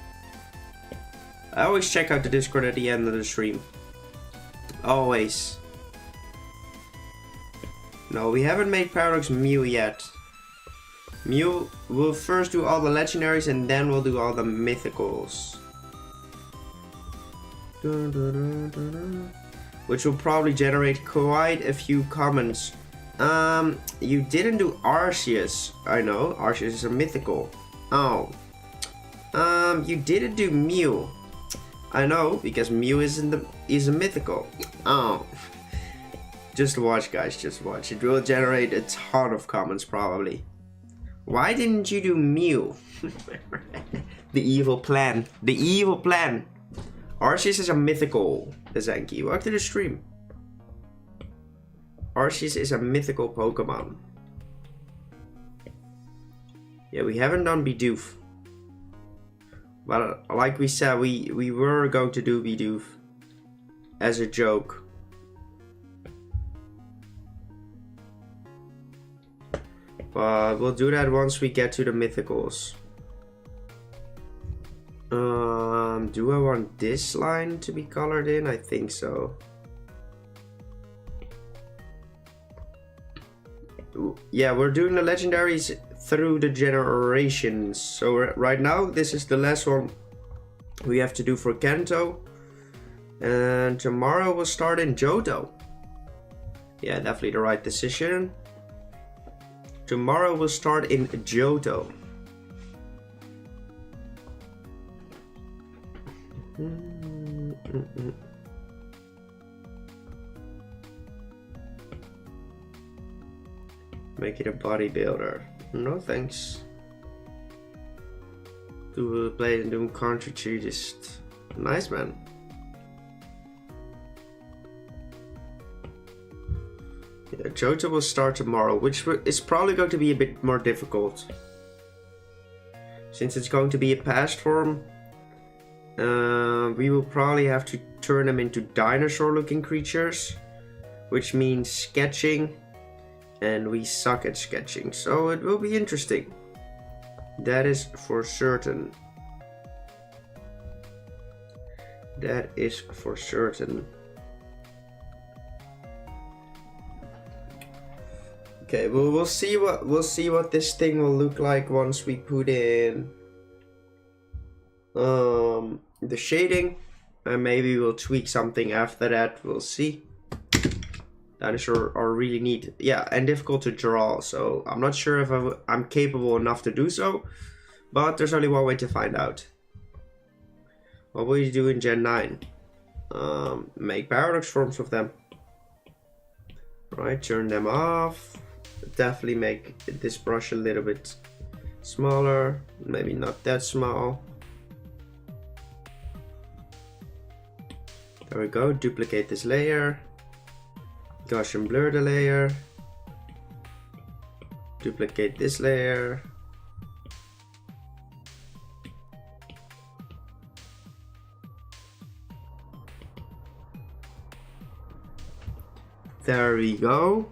I always check out the Discord at the end of the stream. Always. No, we haven't made Paradox Mew yet. Mew, we'll first do all the legendaries and then we'll do all the mythicals. Which will probably generate quite a few comments. You didn't do Arceus. I know, Arceus is a mythical. Oh. You didn't do Mew. I know, because Mew is a mythical. Oh. Just watch, guys, just watch. It will generate a ton of comments, probably. Why didn't you do Mew? The evil plan. The evil plan. Arceus is a mythical. Zanky, welcome to the stream. Arceus is a mythical Pokemon. Yeah, we haven't done Bidoof. But like we said, we were going to do Bidoof as a joke. But we'll do that once we get to the mythicals. Do I want this line to be colored in? I think so. Yeah, we're doing the legendaries through the generations. So right now, this is the last one we have to do for Kanto. And tomorrow we'll start in Johto. Yeah, definitely the right decision. Tomorrow we'll start in Johto. Make it a bodybuilder. No thanks. Do play and do contributist. Nice, man. Yeah, Johto will start tomorrow, which is probably going to be a bit more difficult. Since it's going to be a past form, we will probably have to turn them into dinosaur-looking creatures, which means sketching, and we suck at sketching, so it will be interesting. That is for certain. That is for certain. Okay, well, we'll see what this thing will look like once we put in the shading, and maybe we'll tweak something after that. We'll see. Dinosaurs are really neat, yeah, and difficult to draw, so I'm not sure if I'm capable enough to do so, but there's only one way to find out. What will you do in Gen 9? Make paradox forms of them. Right, turn them off. Definitely make this brush a little bit smaller, maybe not that small. There we go, duplicate this layer. Gaussian blur the layer. Duplicate this layer. There we go.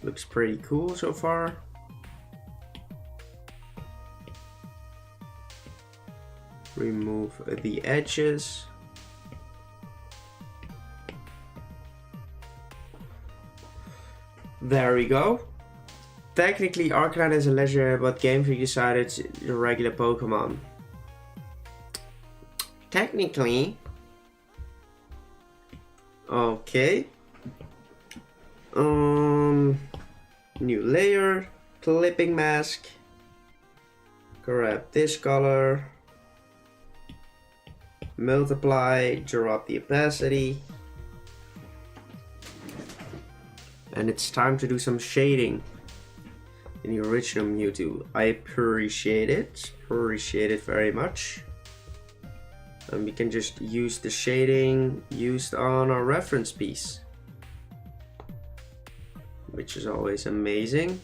Looks pretty cool so far. Remove the edges. There we go. Technically, Arcanine is a legendary, but Game Freak decided it's a regular Pokemon. Technically. Okay. New layer, clipping mask. Grab this color. Multiply, drop the opacity. And it's time to do some shading in the original Mewtwo. I appreciate it very much. And we can just use the shading used on our reference piece. which is always amazing.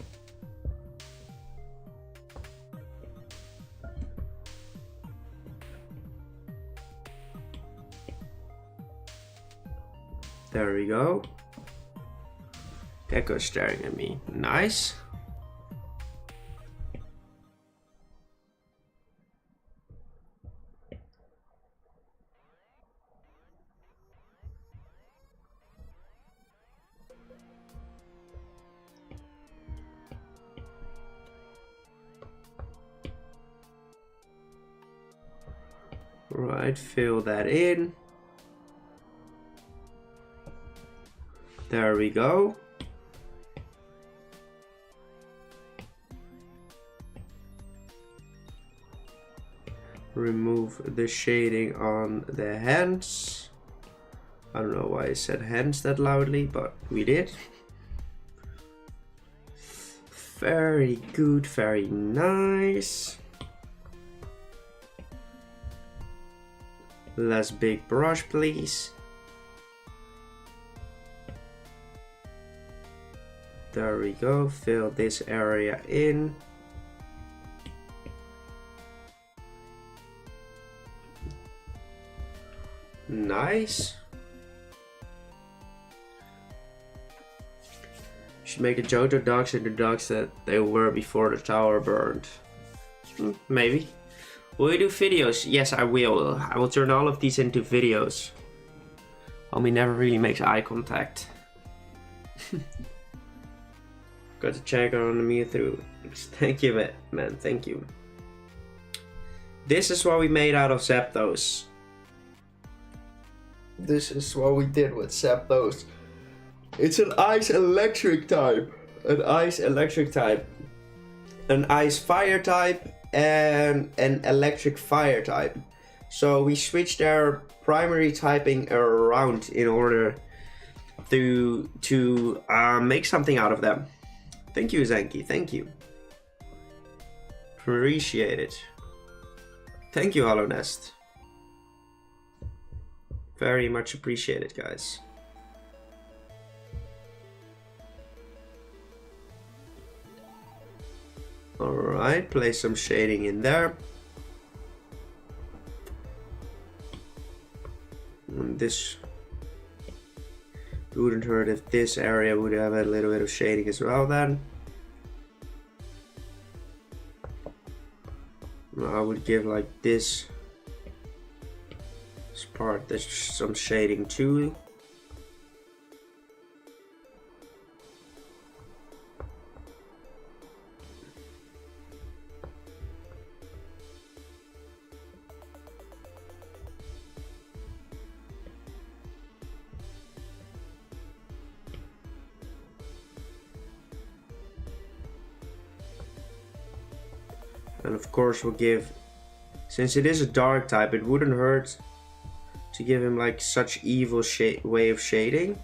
There we go. Gecko staring at me. Nice. Right, fill that in. There we go. Remove the shading on the hands. I don't know why I said hands that loudly, but we did. Very good, very nice. Less big brush, please. There we go, fill this area in. Nice. Should make the Johto dogs into dogs that they were before the tower burned. Maybe. Will you do videos? Yes, I will. I will turn all of these into videos. Homie never really makes eye contact. Got to check on the Mewtwo. Thank you, man. Thank you. This is what we made out of Zapdos. This is what we did with Zapdos. It's an ice electric type. An ice electric type. An ice fire type. And an electric fire type. So we switched their primary typing around in order to make something out of them. Thank you, Zenki. Thank you. Appreciate it. Thank you, Hollow Nest. Very much appreciated, guys. Alright, place some shading in there. And this wouldn't hurt if this area would have a little bit of shading as well then. I would give like this part, there's some shading too. And of course we'll give, since it is a dark type, it wouldn't hurt to give him like such evil way of shading.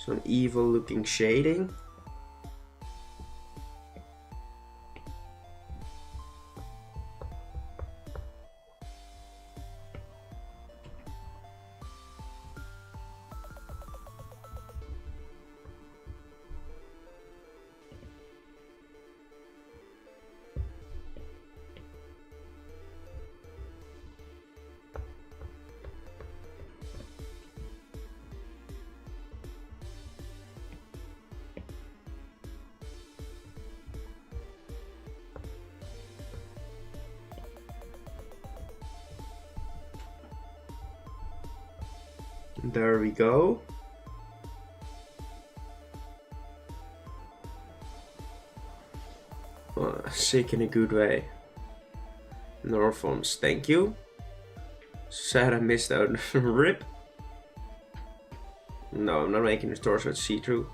So an evil looking shading. There we go. Oh, sick in a good way. Norforms, thank you. Sad I missed out. Rip. No, I'm not making the torso see-through.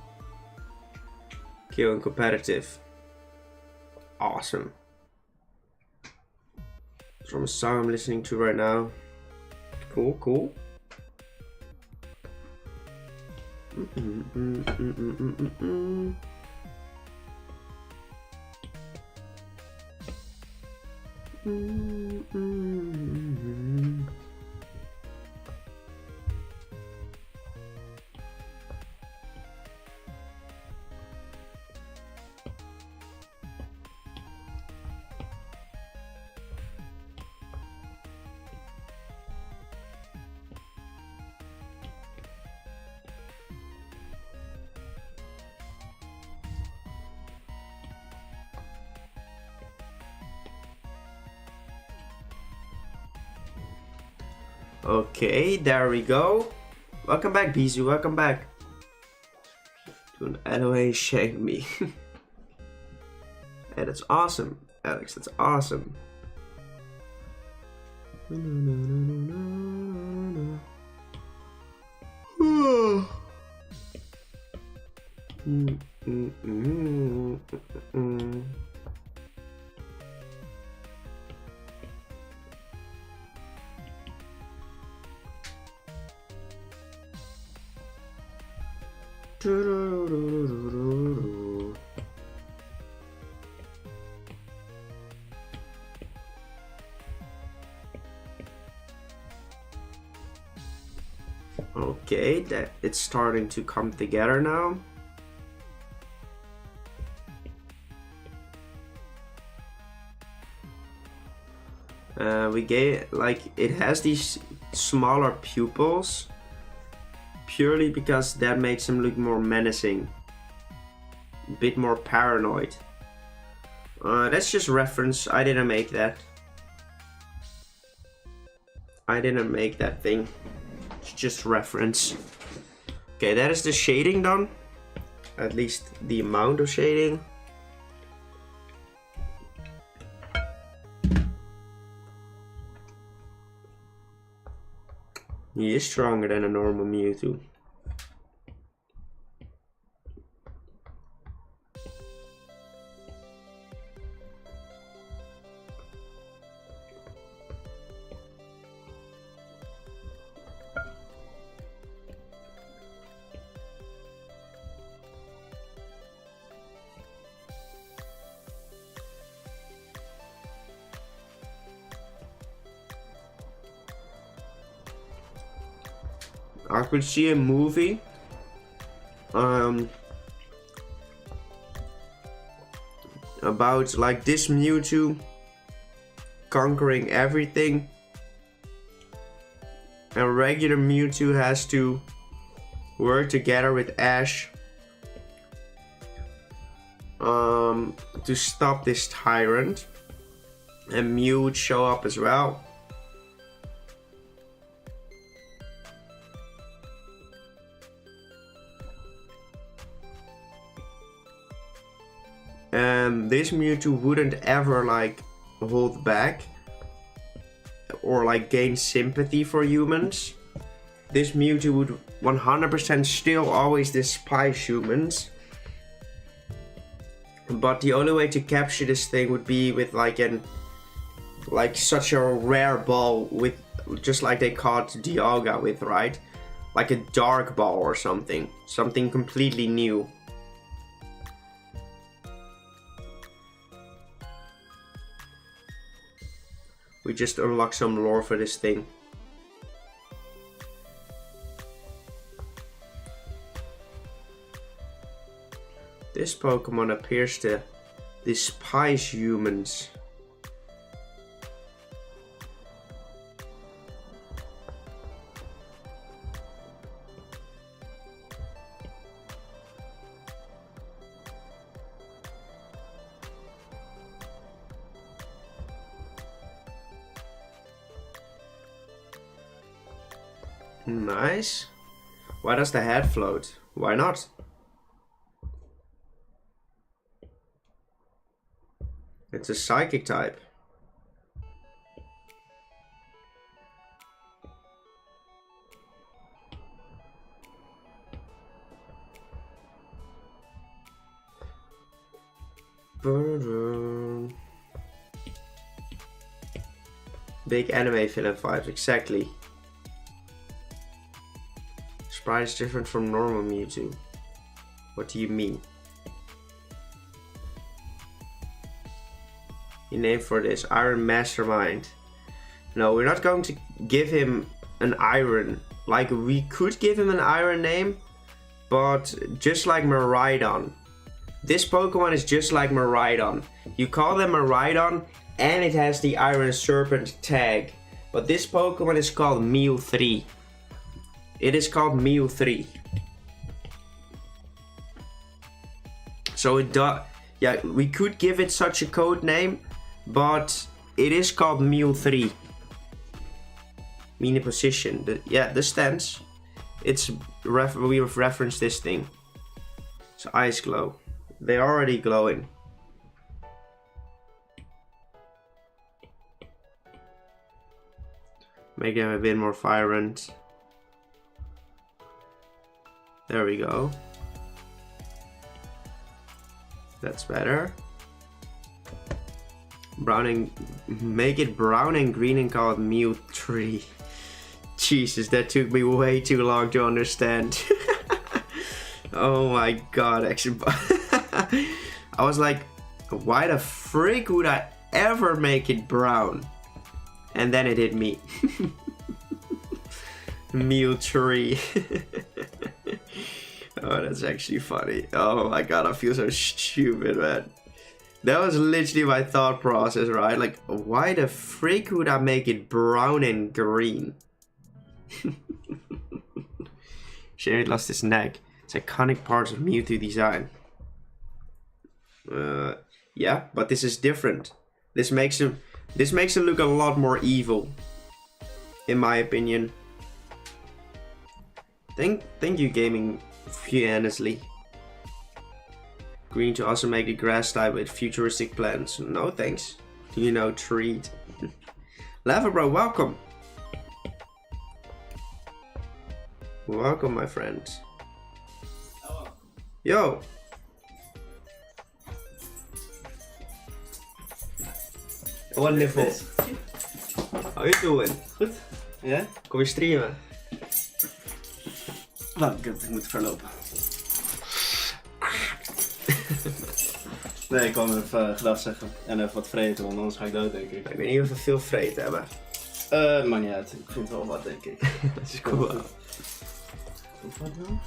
Kill and competitive. Awesome. It's from a song I'm listening to right now. Cool, cool. Okay, there we go. Welcome back, Bizu. Welcome back. Don't anyway shame me. Hey, that's awesome, Alex. That's awesome. Okay, that it's starting to come together now. We get like it has these smaller pupils purely because that makes him look more menacing, a bit more paranoid. That's just reference. I didn't make that. I didn't make that thing. It's just reference. Okay, that is the shading done. At least the amount of shading. He is stronger than a normal Mewtwo. I could see a movie about like this Mewtwo conquering everything, and regular Mewtwo has to work together with Ash to stop this tyrant, and Mew would show up as well. And this Mewtwo wouldn't ever like hold back or like gain sympathy for humans. This Mewtwo would 100% still always despise humans. But the only way to capture this thing would be with like such a rare ball, with just like they caught Dialga with, right? Like a dark ball or something. Something completely new. We just unlock some lore for this thing. This Pokemon appears to despise humans. Nice. Why does the head float? Why not? It's a psychic type. Big anime villain vibes, exactly. Sprite is different from normal Mewtwo. What do you mean? The name for this, Iron Mastermind. No, we're not going to give him an iron. Like, we could give him an iron name, but just like Miraidon. This Pokemon is just like Miraidon. You call them Miraidon and it has the Iron Serpent tag. But this Pokemon is called Mewthree. It is called Mewthree. So it does, yeah, we could give it such a code name, but it is called Mewthree. mean the position. The stance. We have referenced this thing. So eyes glow. They're already glowing. Make them a bit more vibrant. There we go. That's better. Make it brown and green and call it Mewtwo. Jesus, that took me way too long to understand. Oh my god, actually. I was like, why the frick would I ever make it brown? And then it hit me. Mewtwo. Oh, that's actually funny. Oh my god, I feel so stupid, man. That was literally my thought process, right? Like, why the frick would I make it brown and green? Shiny lost his neck. It's iconic parts of Mewtwo design. Yeah, but this is different. This makes him look a lot more evil, in my opinion. Thank you, gaming honestly. Green to also make the grass type with futuristic plants. No thanks. You know, treat. Lava bro, welcome. Welcome, my friend. Yo. Wonderful. How you doing? Goed. Ja? Kom je streamen? Nou, ik moet verlopen. Nee, ik kwam even gedag zeggen en even wat vreten, want anders ga ik dood, denk ik. Ik weet niet of we veel vreten hebben. Maakt niet uit. Ik vind wel wat, denk ik. Dat is cool. Hoe vaak dan?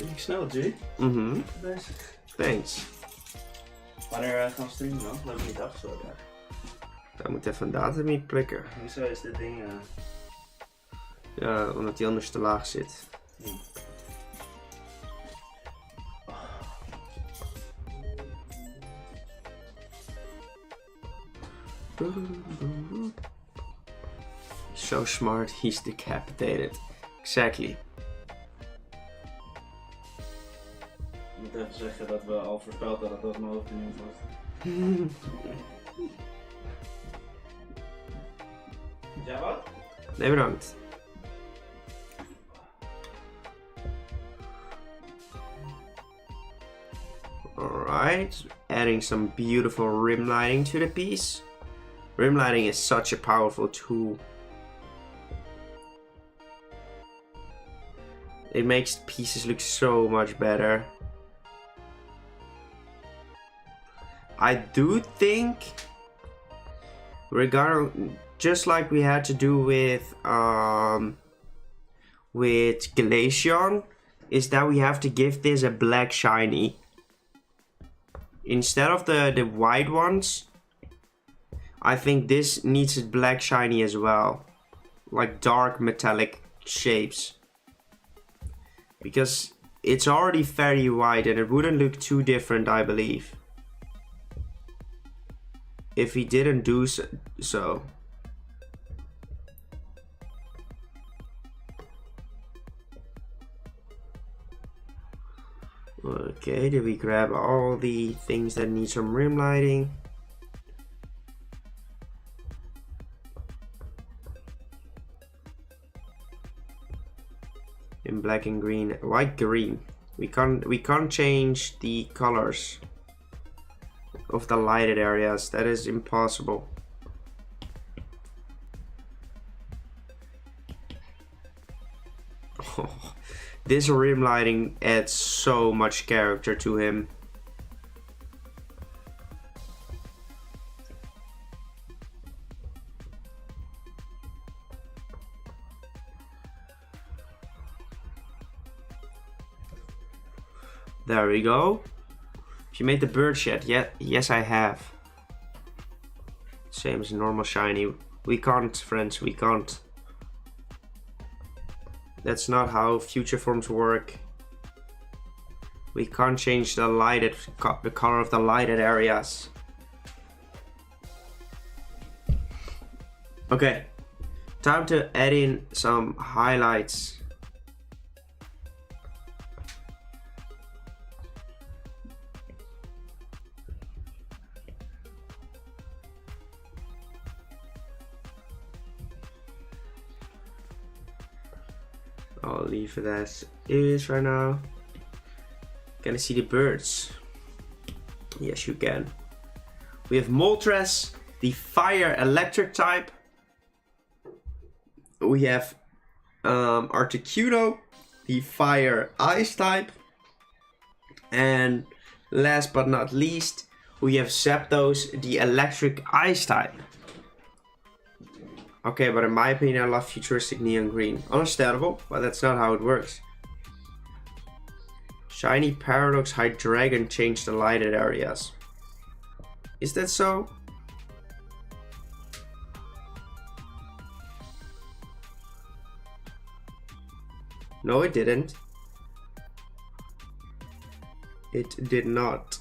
Ga snel, G. Bezig. Thanks. Wanneer gaan we streamen dan? Dat heb ik niet afgesloten. Daar moet even een datum in prikken. Hoezo is dit ding... Ja, omdat die anders te laag zit. So smart, he's decapitated. Exactly. Ik moet even zeggen dat we al voorspeld hadden dat mijn hoofd nu was. Ja, wat? Nee, bedankt. Alright, adding some beautiful rim lighting to the piece. Rim lighting is such a powerful tool. It makes pieces look so much better. I do think, just like we had to do with Glaceon, is that we have to give this a black shiny. Instead of the white ones, I think this needs a black shiny as well. Like dark metallic shapes. Because it's already very white and it wouldn't look too different, I believe, if he didn't do so. Okay, did we grab all the things that need some rim lighting? In black and green, white, green. We can't change the colors of the lighted areas. That is impossible. Oh, this rim lighting adds so much character to him. There we go. Have you made the bird shed? Yeah, yes I have. Same as normal shiny. We can't, friends, we can't. That's not how future forms work. We can't change the color of the lighted areas. Okay. Time to add in some highlights. I'll leave it as is right now. Can I see the birds? Yes, you can. We have Moltres, the fire electric type. We have Articuno, the fire ice type. And last but not least, we have Zapdos, the electric ice type. Okay, but in my opinion, I love futuristic neon green. Understandable, but that's not how it works. Shiny Paradox Hydreigon changed the lighted areas. Is that so? No, it didn't. It did not.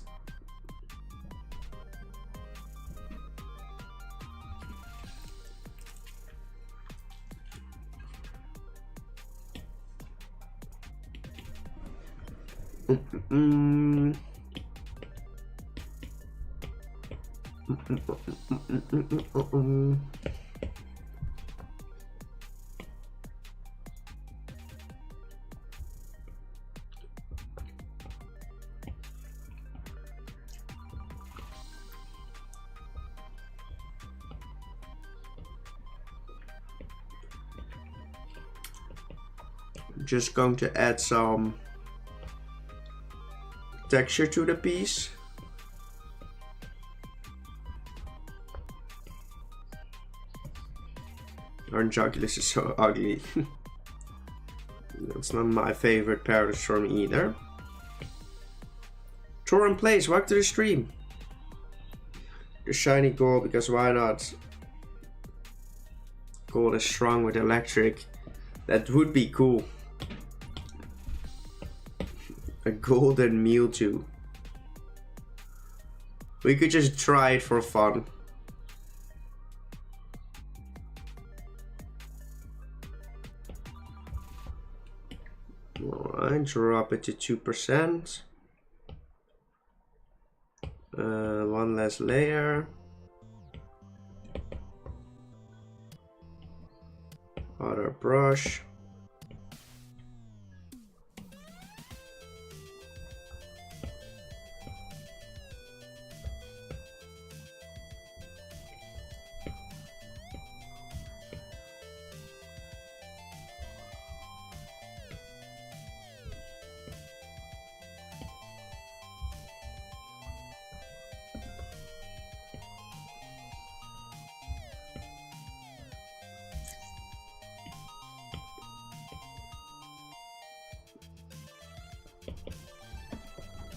Just going to add some texture to the piece. Arnjoculus is so ugly. That's not my favorite Paradox Storm either. Torin plays, welcome to the stream. The shiny gold, because why not? Gold is strong with electric. That would be cool. A golden Mewtwo. We could just try it for fun. Alright, drop it to 2%. One less layer. Other brush.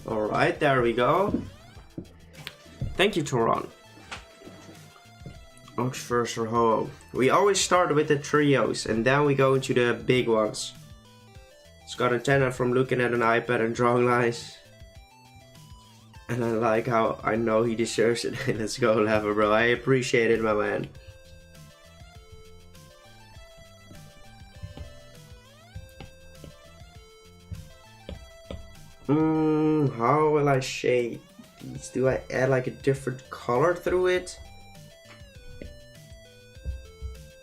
Alright, there we go. Thank you, Toron. Ox first or Ho. We always start with the trios and then we go into the big ones. Scott and Tanner from looking at an iPad and drawing lines. And I like how I know he deserves it. Let's go, Lava, bro. I appreciate it, my man. How will I shade these? Do I add like a different color through it?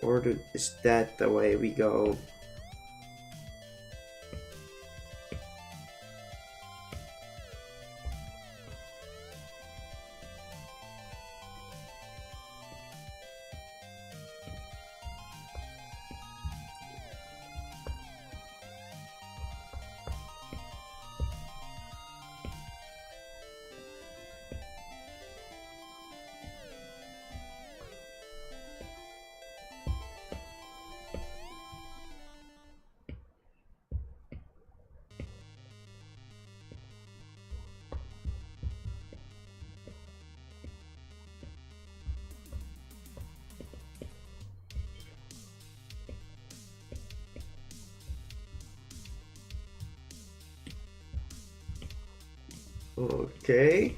Or is that the way we go? Okay.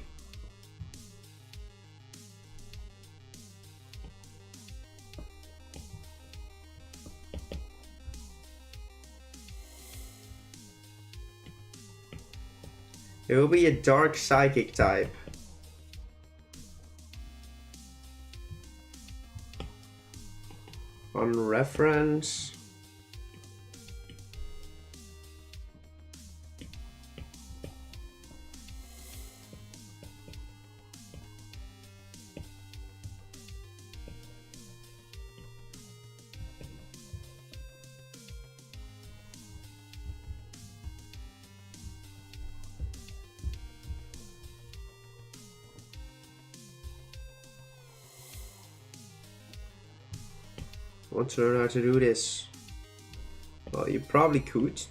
It will be a dark psychic type. On reference. Want to learn how to do this? Well, you probably could.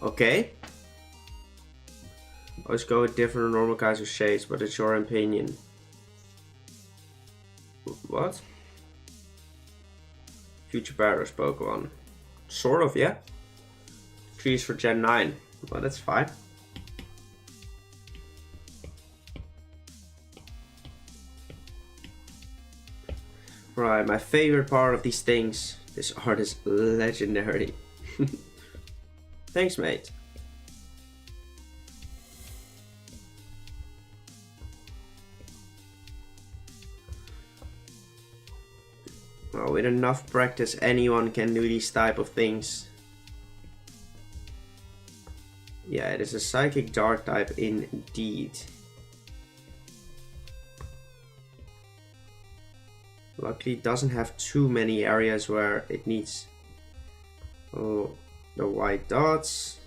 Okay. Let's go with different normal kinds of shades, but it's your opinion. What? Future Paradox Pokemon. Sort of, yeah. Trees for Gen 9. Well, that's fine. Right, my favorite part of these things. This art is legendary. Thanks, mate. Well, with enough practice, anyone can do these type of things. Yeah, it is a Psychic Dark type indeed. Luckily, it doesn't have too many areas where it needs the white dots.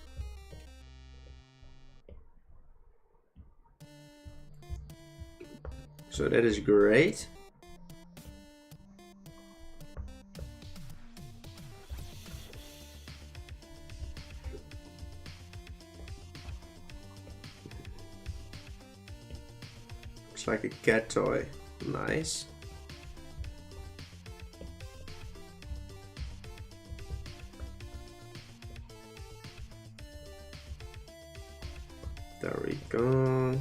So that is great. Looks like a cat toy. Nice. There we go.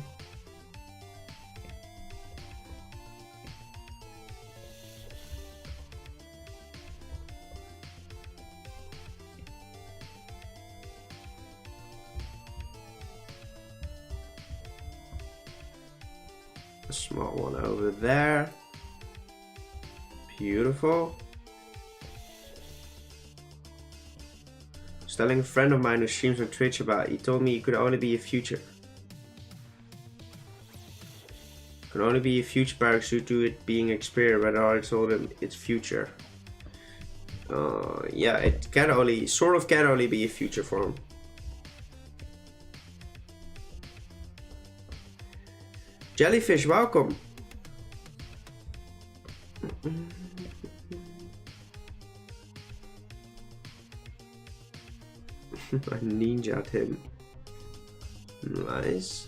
A small one over there. Beautiful. I was telling a friend of mine who streams on Twitch about it. He told me it could only be a future. Can only be a future Paradox due to it being expired, but I told him it's future. Yeah, it can only, sort of can only be a future form. Jellyfish, welcome. I ninja'd him. Nice.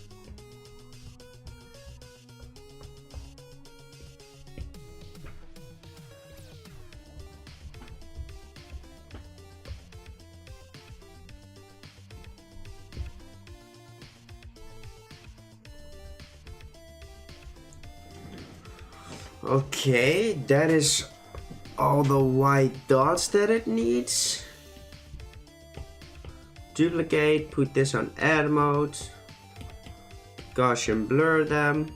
Okay, that is all the white dots that it needs. Duplicate, put this on add mode. Gaussian blur them.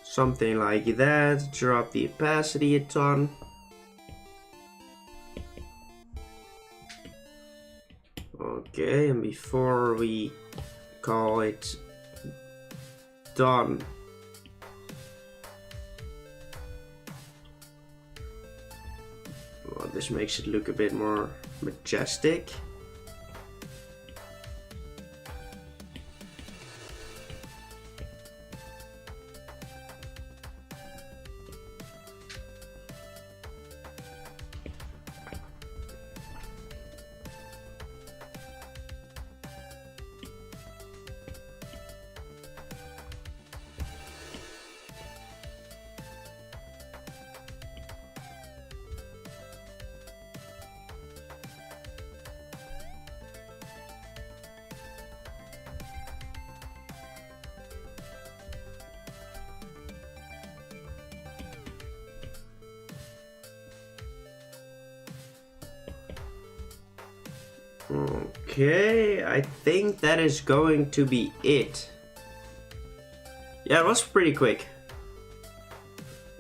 Something like that. Drop the opacity a ton. Okay, and before we call it done, well, this makes it look a bit more majestic. Okay, I think that is going to be it. Yeah, it was pretty quick.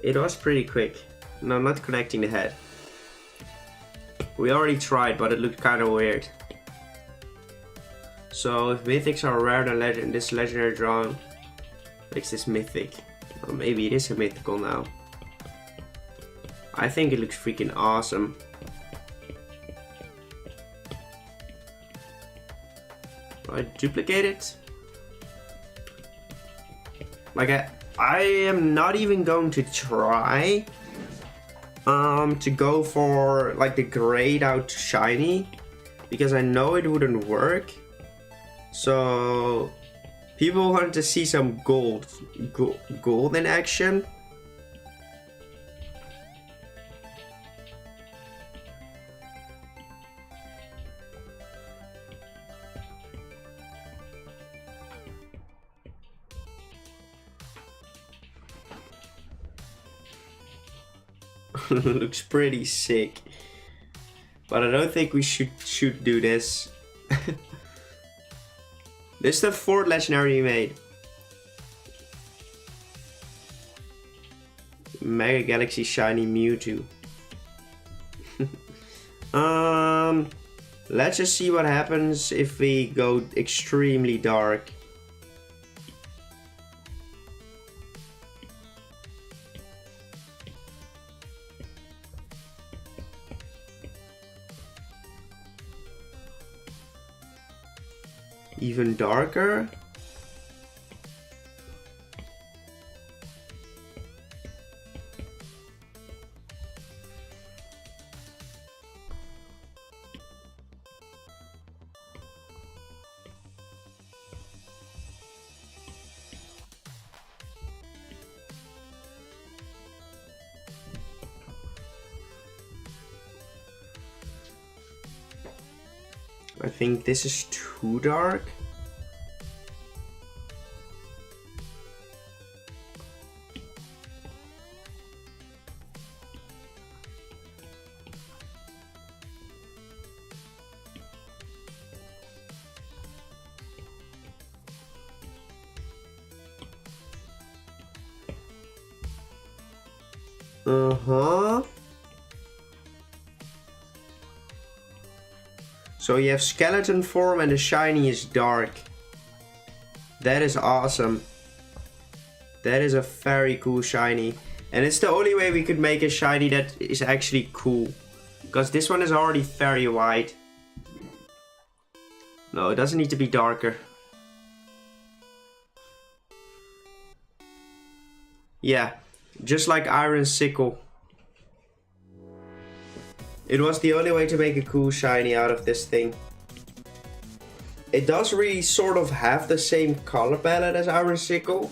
It was pretty quick. No, not connecting the head. We already tried, but it looked kind of weird. So if mythics are rare, then this legendary drawing makes this mythic. Or maybe it is a mythical now. I think it looks freaking awesome. I duplicate it. Like I am not even going to try to go for like the grayed out shiny, because I know it wouldn't work. So people wanted to see some gold in action. Looks pretty sick, but I don't think we should do this. This is the 4th legendary we made. Mega Galaxy Shiny Mewtwo. Let's just see what happens if we go extremely dark. Even darker? I think this is too dark. So you have skeleton form and the shiny is dark. That is awesome. That is a very cool shiny. And it's the only way we could make a shiny that is actually cool. Because this one is already very white. No, it doesn't need to be darker. Yeah, just like Iron Sickle. It was the only way to make a cool shiny out of this thing. It does really sort of have the same color palette as Iron Sickle,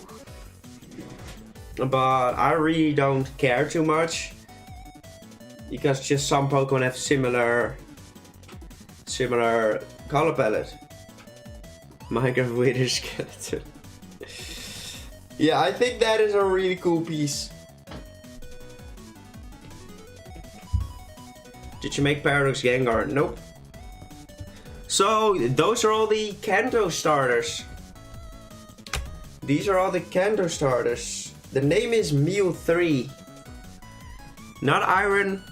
but I really don't care too much, because just some Pokemon have similar color palette. Minecraft Wither Skeleton. Yeah, I think that is a really cool piece. Did you make Paradox Gengar? Nope. So, those are all the Kanto starters. These are all the Kanto starters. The name is Mewthree. Not Iron,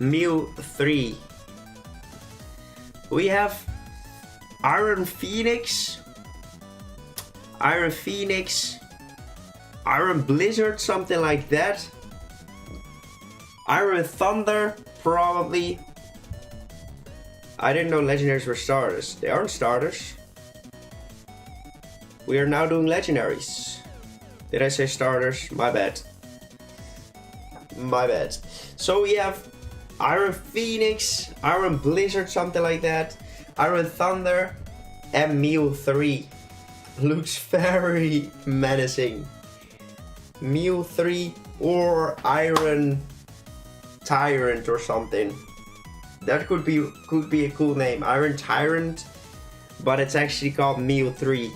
Mewthree. We have Iron Phoenix, Iron Blizzard, something like that. Iron Thunder, probably. I didn't know legendaries were starters. They aren't starters. We are now doing legendaries. Did I say starters? My bad. My bad. So we have Iron Phoenix, Iron Blizzard, something like that. Iron Thunder, and Mewthree. Looks very menacing. Mewthree or Iron Tyrant or something. That could be a cool name. Iron Tyrant, but it's actually called Mewthree.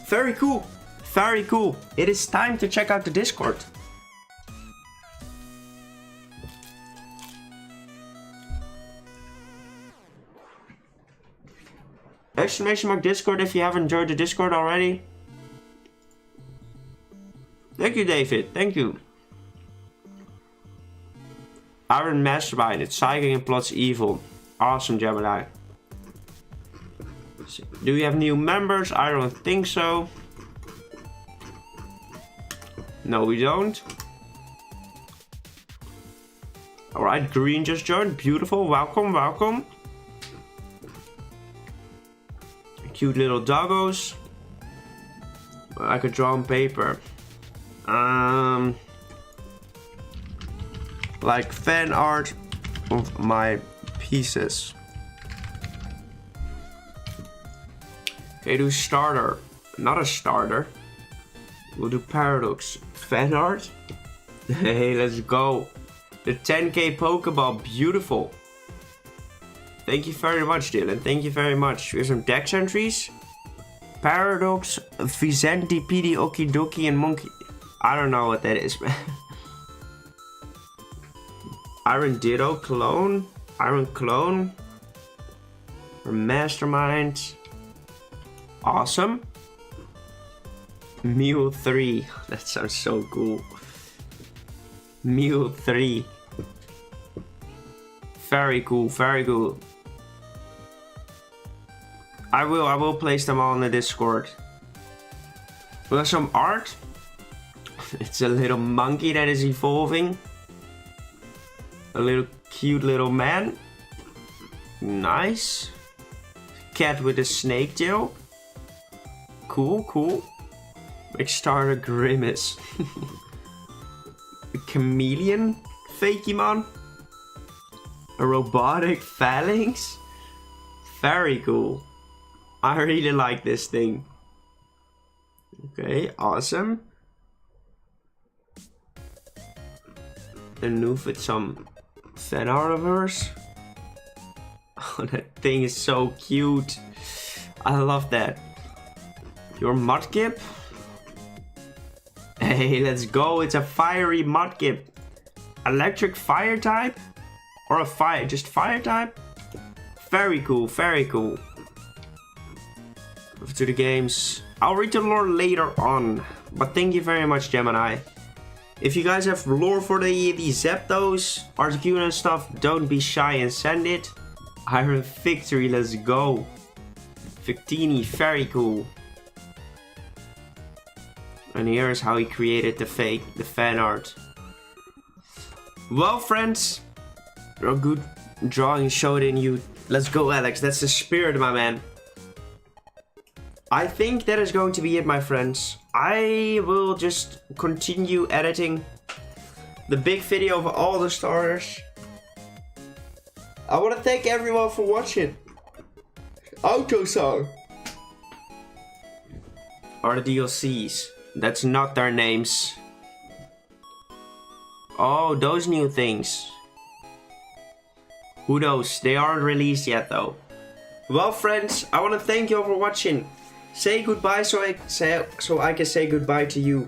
Very cool. Very cool. It is time to check out the Discord. exclamation mark Discord if you haven't joined the Discord already. Thank you, David. Thank you. Iron Mastermind. It's psychic and plots evil. Awesome, Gemini. Do we have new members? I don't think so. No, we don't. Alright, Green just joined. Beautiful. Welcome, welcome. Cute little doggos. I could draw on paper. Like fan art of my pieces. Okay, do starter. Not a starter. We'll do paradox. Fan art. Hey, let's go. The 10k Pokeball. Beautiful. Thank you very much, Dylan. Thank you very much. We have some dex entries. Paradox, Vicenti, PD, Okidoki, and Monkey. I don't know what that is, man. Iron Ditto, Clone. Iron Clone. Mastermind. Awesome. Mewtwo. That sounds so cool. Mewtwo. Very cool, very cool. I will place them all in the Discord. We have some art. It's a little monkey that is evolving. A little cute little man. Nice. Cat with a snake tail. Cool, cool. Big starter Grimace. A chameleon Fakemon. A robotic phalanx. Very cool. I really like this thing. Okay, awesome. And move with some fan art of hers. Oh, that thing is so cute. I love that. Your Mudkip. Hey, let's go. It's a fiery Mudkip. Electric fire type? Or a fire, just fire type? Very cool, very cool. Over to the games. I'll read the lore later on. But thank you very much, Gemini. If you guys have lore for the Zapdos, Articuno and stuff, don't be shy and send it. Iron Victory, let's go. Victini, very cool. And here's how he created the fan art. Well, friends, a good drawing showed in you. Let's go, Alex. That's the spirit, my man. I think that is going to be it, my friends. I will just continue editing the big video of all the starters. I want to thank everyone for watching. Auto song. Are the DLCs. That's not their names. Oh, those new things. Who knows? They aren't released yet though. Well, friends, I want to thank you all for watching. Say goodbye so I can say goodbye to you.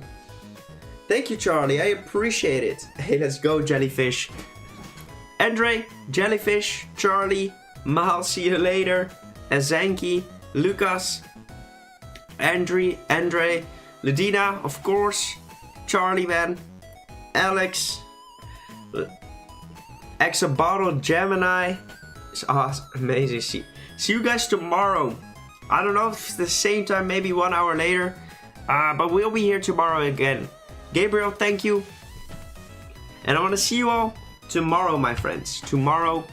Thank you, Charlie. I appreciate it. Hey, let's go, Jellyfish. Andre, Jellyfish, Charlie, Mahal, see you later. Azanki, Lucas, Andre, Ladina, of course. Charlie, man. Alex. Exabottle, Gemini. It's awesome. Amazing. See you guys tomorrow. I don't know if it's the same time, maybe 1 hour later. But we'll be here tomorrow again. Gabriel, thank you. And I want to see you all tomorrow, my friends. Tomorrow.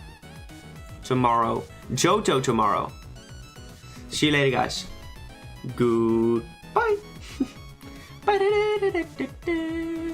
Johto tomorrow. See you later, guys. Goodbye. Bye.